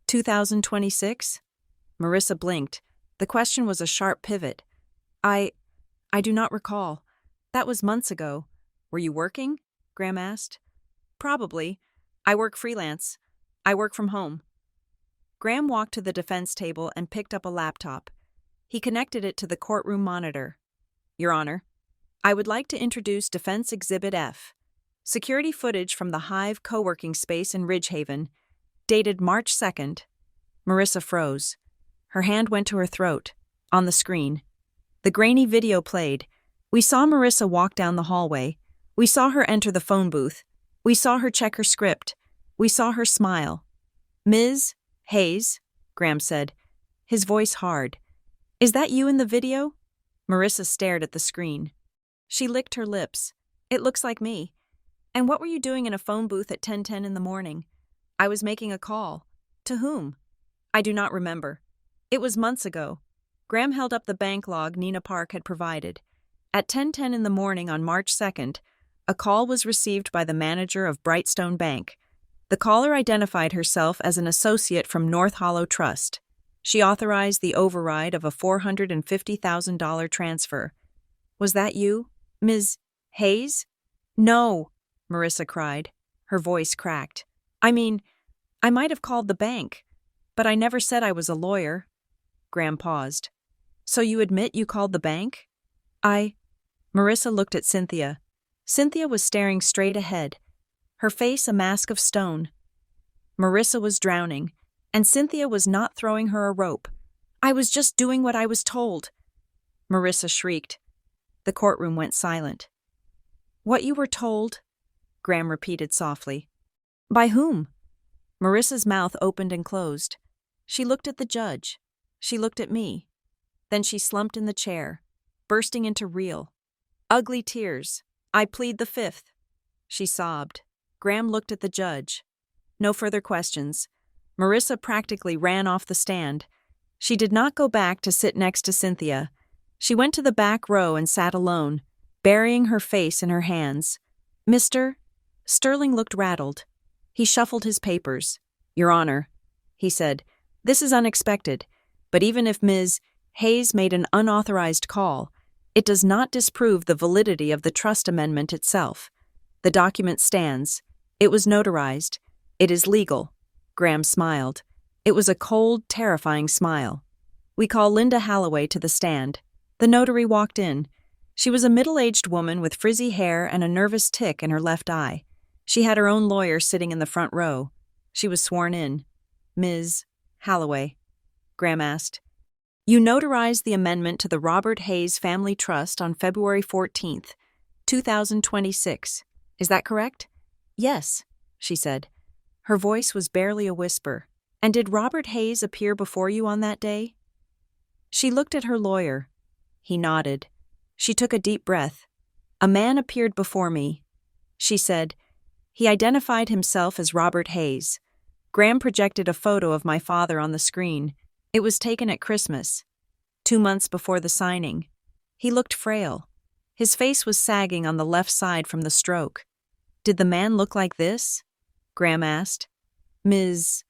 2026? Marissa blinked. The question was a sharp pivot. I do not recall. That was months ago. Were you working? Graham asked. Probably. I work freelance. I work from home. Graham walked to the defense table and picked up a laptop. He connected it to the courtroom monitor. Your Honor, I would like to introduce Defense Exhibit F, security footage from the Hive co-working space in Ridgehaven, dated March 2nd. Marissa froze. Her hand went to her throat. On the screen, the grainy video played. We saw Marissa walk down the hallway. We saw her enter the phone booth. We saw her check her script. We saw her smile. Ms. Hayes, Graham said, his voice hard. Is that you in the video? Marissa stared at the screen. She licked her lips. It looks like me. And what were you doing in a phone booth at 10:10 in the morning? I was making a call. To whom? I do not remember. It was months ago. Graham held up the bank log Nina Park had provided. At 10:10 in the morning on March 2nd, a call was received by the manager of Brightstone Bank. The caller identified herself as an associate from North Hollow Trust. She authorized the override of a $450,000 transfer. Was that you, Ms. Hayes? No, Marissa cried. Her voice cracked. I mean, I might have called the bank, but I never said I was a lawyer. Graham paused. So you admit you called the bank? Marissa looked at Cynthia. Cynthia was staring straight ahead, her face a mask of stone. Marissa was drowning, and Cynthia was not throwing her a rope. I was just doing what I was told. Marissa shrieked. The courtroom went silent. What you were told? Graham repeated softly. By whom? Marissa's mouth opened and closed. She looked at the judge. She looked at me. Then she slumped in the chair, bursting into real, ugly tears. I plead the fifth. She sobbed. Graham looked at the judge. No further questions. Marissa practically ran off the stand. She did not go back to sit next to Cynthia. She went to the back row and sat alone, burying her face in her hands. Mr. Sterling looked rattled. He shuffled his papers. Your Honor, he said, this is unexpected, but even if Ms. Hayes made an unauthorized call, it does not disprove the validity of the trust amendment itself. The document stands. It was notarized. It is legal. Graham smiled. It was a cold, terrifying smile. We call Linda Halloway to the stand. The notary walked in. She was a middle-aged woman with frizzy hair and a nervous tic in her left eye. She had her own lawyer sitting in the front row. She was sworn in. Ms. Halloway, Graham asked. You notarized the amendment to the Robert Hayes Family Trust on February 14th, 2026. Is that correct? Yes, she said. Her voice was barely a whisper. And did Robert Hayes appear before you on that day? She looked at her lawyer. He nodded. She took a deep breath. A man appeared before me. She said, he identified himself as Robert Hayes. Graham projected a photo of my father on the screen. It was taken at Christmas, 2 months before the signing. He looked frail. His face was sagging on the left side from the stroke. Did the man look like this? Graham asked. Ms.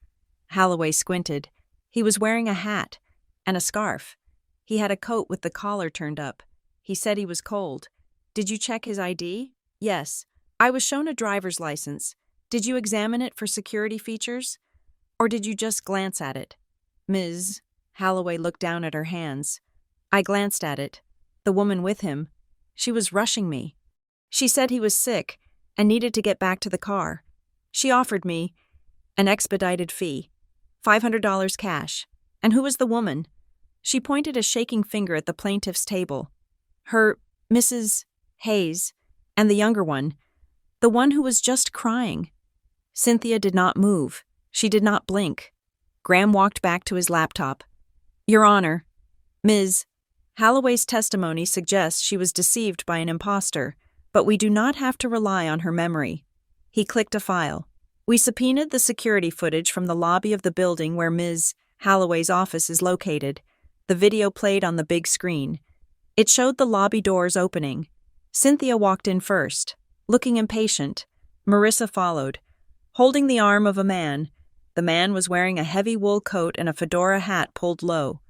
Halloway squinted. He was wearing a hat and a scarf. He had a coat with the collar turned up. He said he was cold. Did you check his ID? Yes. I was shown a driver's license. Did you examine it for security features? Or did you just glance at it? Ms. Halloway looked down at her hands. I glanced at it. The woman with him. She was rushing me. She said he was sick and needed to get back to the car. She offered me an expedited fee, $500 cash. And who was the woman? She pointed a shaking finger at the plaintiff's table. Her, Mrs. Hayes, and the younger one, the one who was just crying. Cynthia did not move. She did not blink. Graham walked back to his laptop. Your Honor, Ms. Halloway's testimony suggests she was deceived by an imposter, but we do not have to rely on her memory. He clicked a file. We subpoenaed the security footage from the lobby of the building where Ms. Holloway's office is located. The video played on the big screen. It showed the lobby doors opening. Cynthia walked in first, looking impatient. Marissa followed, holding the arm of a man. The man was wearing a heavy wool coat and a fedora hat pulled low.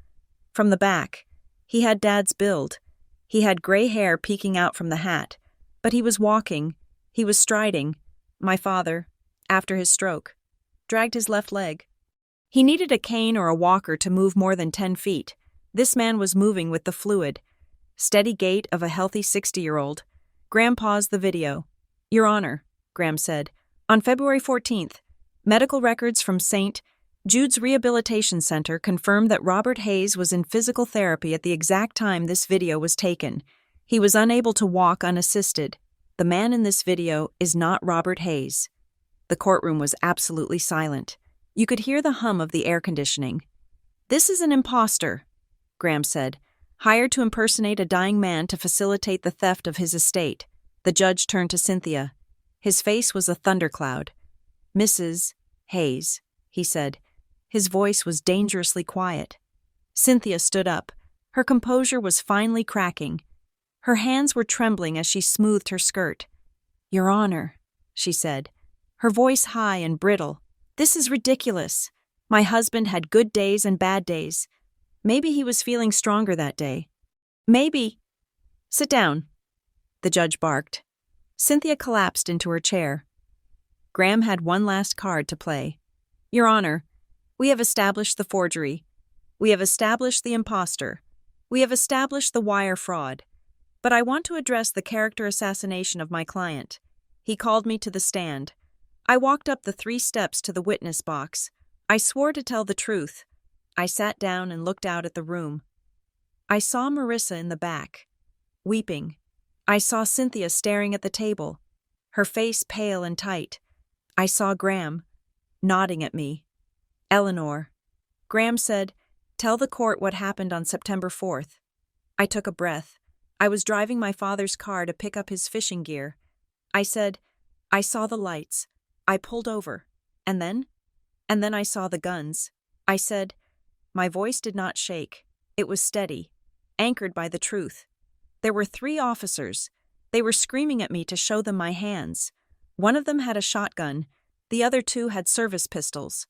From the back, he had Dad's build. He had gray hair peeking out from the hat, but he was walking. He was striding. My father, after his stroke, dragged his left leg. He needed a cane or a walker to move more than 10 feet. This man was moving with the fluid, steady gait of a healthy 60-year-old. Graham paused the video. Your Honor, Graham said, on February 14th, medical records from St. Jude's Rehabilitation Center confirmed that Robert Hayes was in physical therapy at the exact time this video was taken. He was unable to walk unassisted. The man in this video is not Robert Hayes. The courtroom was absolutely silent. You could hear the hum of the air conditioning. This is an imposter, Graham said, hired to impersonate a dying man to facilitate the theft of his estate. The judge turned to Cynthia. His face was a thundercloud. Mrs. Hayes, he said. His voice was dangerously quiet. Cynthia stood up. Her composure was finally cracking. Her hands were trembling as she smoothed her skirt. Your Honor, she said, her voice high and brittle. This is ridiculous. My husband had good days and bad days. Maybe he was feeling stronger that day. Maybe. Sit down, the judge barked. Cynthia collapsed into her chair. Graham had one last card to play. Your Honor, we have established the forgery. We have established the imposter. We have established the wire fraud. But I want to address the character assassination of my client. He called me to the stand. I walked up the 3 steps to the witness box. I swore to tell the truth. I sat down and looked out at the room. I saw Marissa in the back, weeping. I saw Cynthia staring at the table, her face pale and tight. I saw Graham, nodding at me. Eleanor. Graham said, tell the court what happened on September 4th. I took a breath. I was driving my father's car to pick up his fishing gear. I said, I saw the lights. I pulled over. And then I saw the guns. I said, my voice did not shake. It was steady, anchored by the truth. There were 3 officers. They were screaming at me to show them my hands. One of them had a shotgun. The other 2 had service pistols.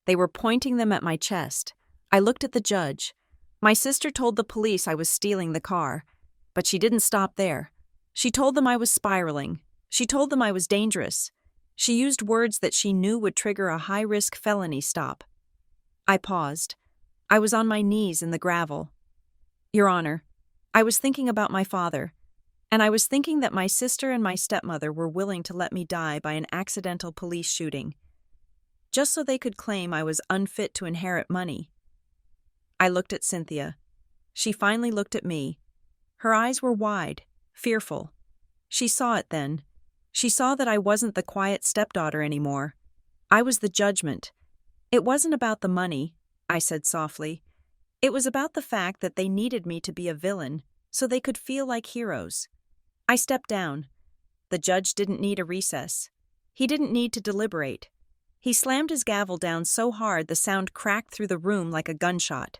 They were pointing them at my chest. I looked at the judge. My sister told the police I was stealing the car, but she didn't stop there. She told them I was spiraling. She told them I was dangerous. She used words that she knew would trigger a high-risk felony stop. I paused. I was on my knees in the gravel. Your Honor, I was thinking about my father, and I was thinking that my sister and my stepmother were willing to let me die by an accidental police shooting, just so they could claim I was unfit to inherit money. I looked at Cynthia. She finally looked at me. Her eyes were wide, fearful. She saw it then. She saw that I wasn't the quiet stepdaughter anymore. I was the judgment. It wasn't about the money, I said softly. It was about the fact that they needed me to be a villain so they could feel like heroes. I stepped down. The judge didn't need a recess. He didn't need to deliberate. He slammed his gavel down so hard the sound cracked through the room like a gunshot.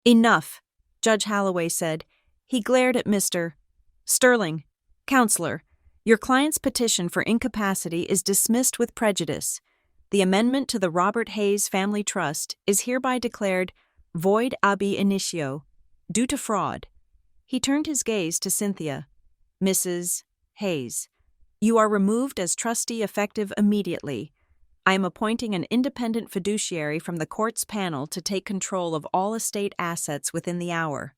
Enough, Judge Holloway said. He glared at Mr. Sterling. Counselor, your client's petition for incapacity is dismissed with prejudice. The amendment to the Robert Hayes Family Trust is hereby declared void ab initio, due to fraud. He turned his gaze to Cynthia. Mrs. Hayes, you are removed as trustee effective immediately. I am appointing an independent fiduciary from the court's panel to take control of all estate assets within the hour.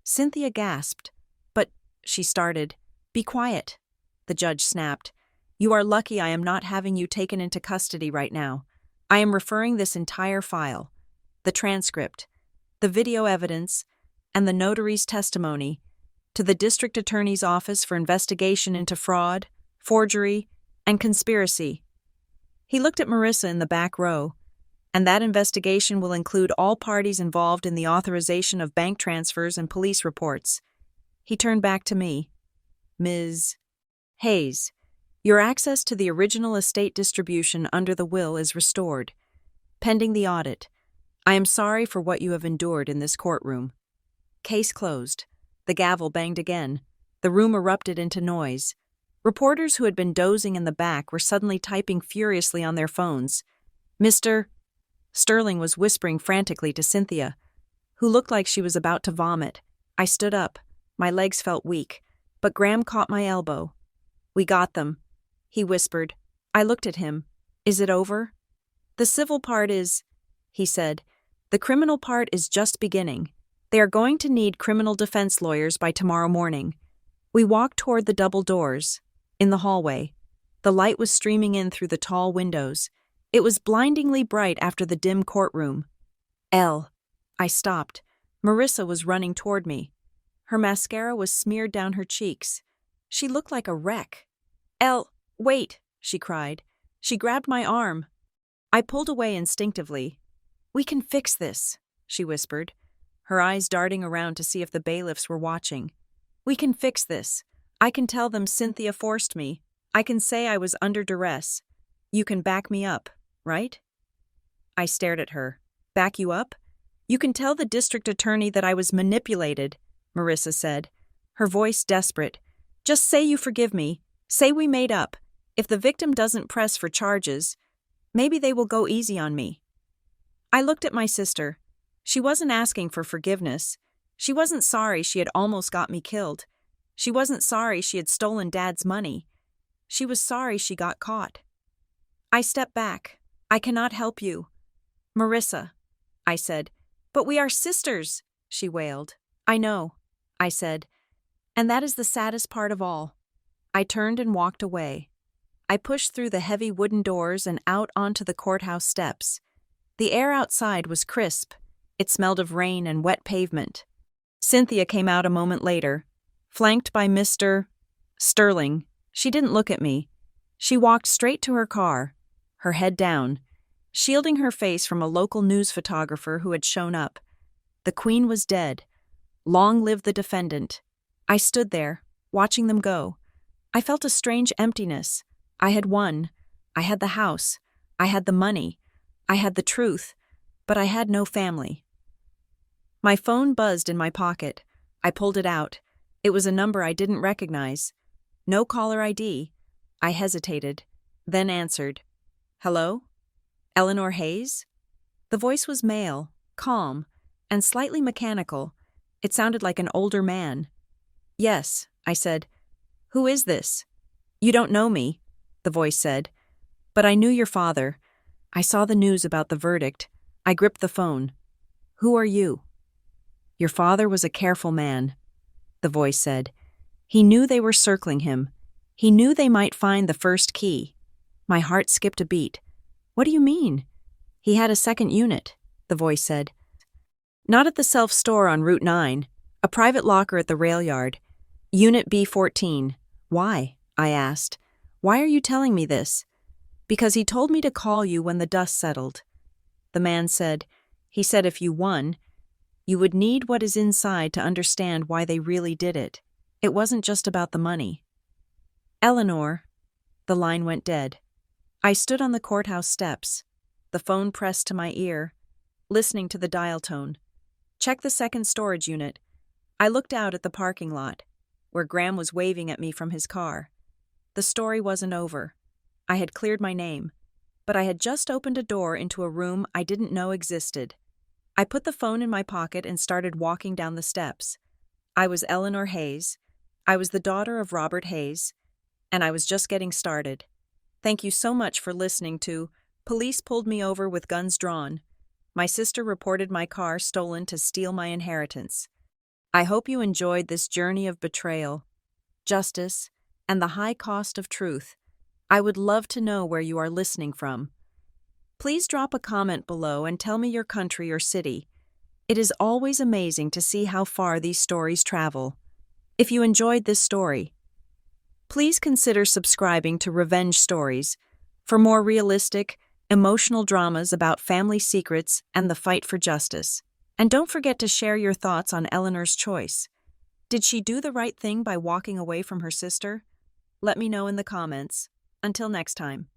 Cynthia gasped. But, she started. Be quiet, the judge snapped. You are lucky I am not having you taken into custody right now. I am referring this entire file, the transcript, the video evidence, and the notary's testimony, to the district attorney's office for investigation into fraud, forgery, and conspiracy. He looked at Marissa in the back row, and that investigation will include all parties involved in the authorization of bank transfers and police reports. He turned back to me. Ms. Hayes, Your access to the original estate distribution under the will is restored, pending the audit. I am sorry for what you have endured in this courtroom. Case closed. The gavel banged again. The room erupted into noise. Reporters who had been dozing in the back were suddenly typing furiously on their phones. Mr. Sterling was whispering frantically to Cynthia, who looked like she was about to vomit. I stood up. My legs felt weak, but Graham caught my elbow. We got them, he whispered. I looked at him. Is it over? The civil part is, he said. The criminal part is just beginning. They are going to need criminal defense lawyers by tomorrow morning. We walked toward the double doors. In the hallway, the light was streaming in through the tall windows. It was blindingly bright after the dim courtroom. I stopped. Marissa was running toward me. Her mascara was smeared down her cheeks. She looked like a wreck. Wait, she cried. She grabbed my arm. I pulled away instinctively. We can fix this, she whispered, her eyes darting around to see if the bailiffs were watching. We can fix this. I can tell them Cynthia forced me. I can say I was under duress. You can back me up, right? I stared at her. Back you up? You can tell the district attorney that I was manipulated, Marissa said, her voice desperate. Just say you forgive me. Say we made up. If the victim doesn't press for charges, maybe they will go easy on me. I looked at my sister. She wasn't asking for forgiveness. She wasn't sorry she had almost got me killed. She wasn't sorry she had stolen Dad's money. She was sorry she got caught. I stepped back. I cannot help you. Marissa, I said. But we are sisters, she wailed. I know, I said. And that is the saddest part of all. I turned and walked away. I pushed through the heavy wooden doors and out onto the courthouse steps. The air outside was crisp. It smelled of rain and wet pavement. Cynthia came out a moment later, flanked by Mr. Sterling. She didn't look at me. She walked straight to her car, her head down, shielding her face from a local news photographer who had shown up. The Queen was dead. Long live the defendant. I stood there, watching them go. I felt a strange emptiness. I had won. I had the house. I had the money. I had the truth. But I had no family. My phone buzzed in my pocket. I pulled it out. It was a number I didn't recognize. No caller ID. I hesitated, then answered. Hello? Eleanor Hayes? The voice was male, calm, and slightly mechanical. It sounded like an older man. Yes, I said. Who is this? You don't know me, the voice said. But I knew your father. I saw the news about the verdict. I gripped the phone. Who are you? Your father was a careful man, the voice said. He knew they were circling him. He knew they might find the first key. My heart skipped a beat. What do you mean? He had a second unit, the voice said. Not at the self-store on Route 9, a private locker at the rail yard. Unit B14. Why? I asked. Why are you telling me this? Because he told me to call you when the dust settled. The man said, he said if you won, you would need what is inside to understand why they really did it. It wasn't just about the money. Eleanor. The line went dead. I stood on the courthouse steps, the phone pressed to my ear, listening to the dial tone. Check the second storage unit. I looked out at the parking lot, where Graham was waving at me from his car. The story wasn't over. I had cleared my name, but I had just opened a door into a room I didn't know existed. I put the phone in my pocket and started walking down the steps. I was Eleanor Hayes. I was the daughter of Robert Hayes, and I was just getting started. Thank you so much for listening to Police Pulled Me Over with Guns Drawn. My sister reported my car stolen to steal my inheritance. I hope you enjoyed this journey of betrayal, justice, and the high cost of truth. I would love to know where you are listening from. Please drop a comment below and tell me your country or city. It is always amazing to see how far these stories travel. If you enjoyed this story, please consider subscribing to Revenge Stories for more realistic, emotional dramas about family secrets and the fight for justice. And don't forget to share your thoughts on Eleanor's choice. Did she do the right thing by walking away from her sister? Let me know in the comments. Until next time.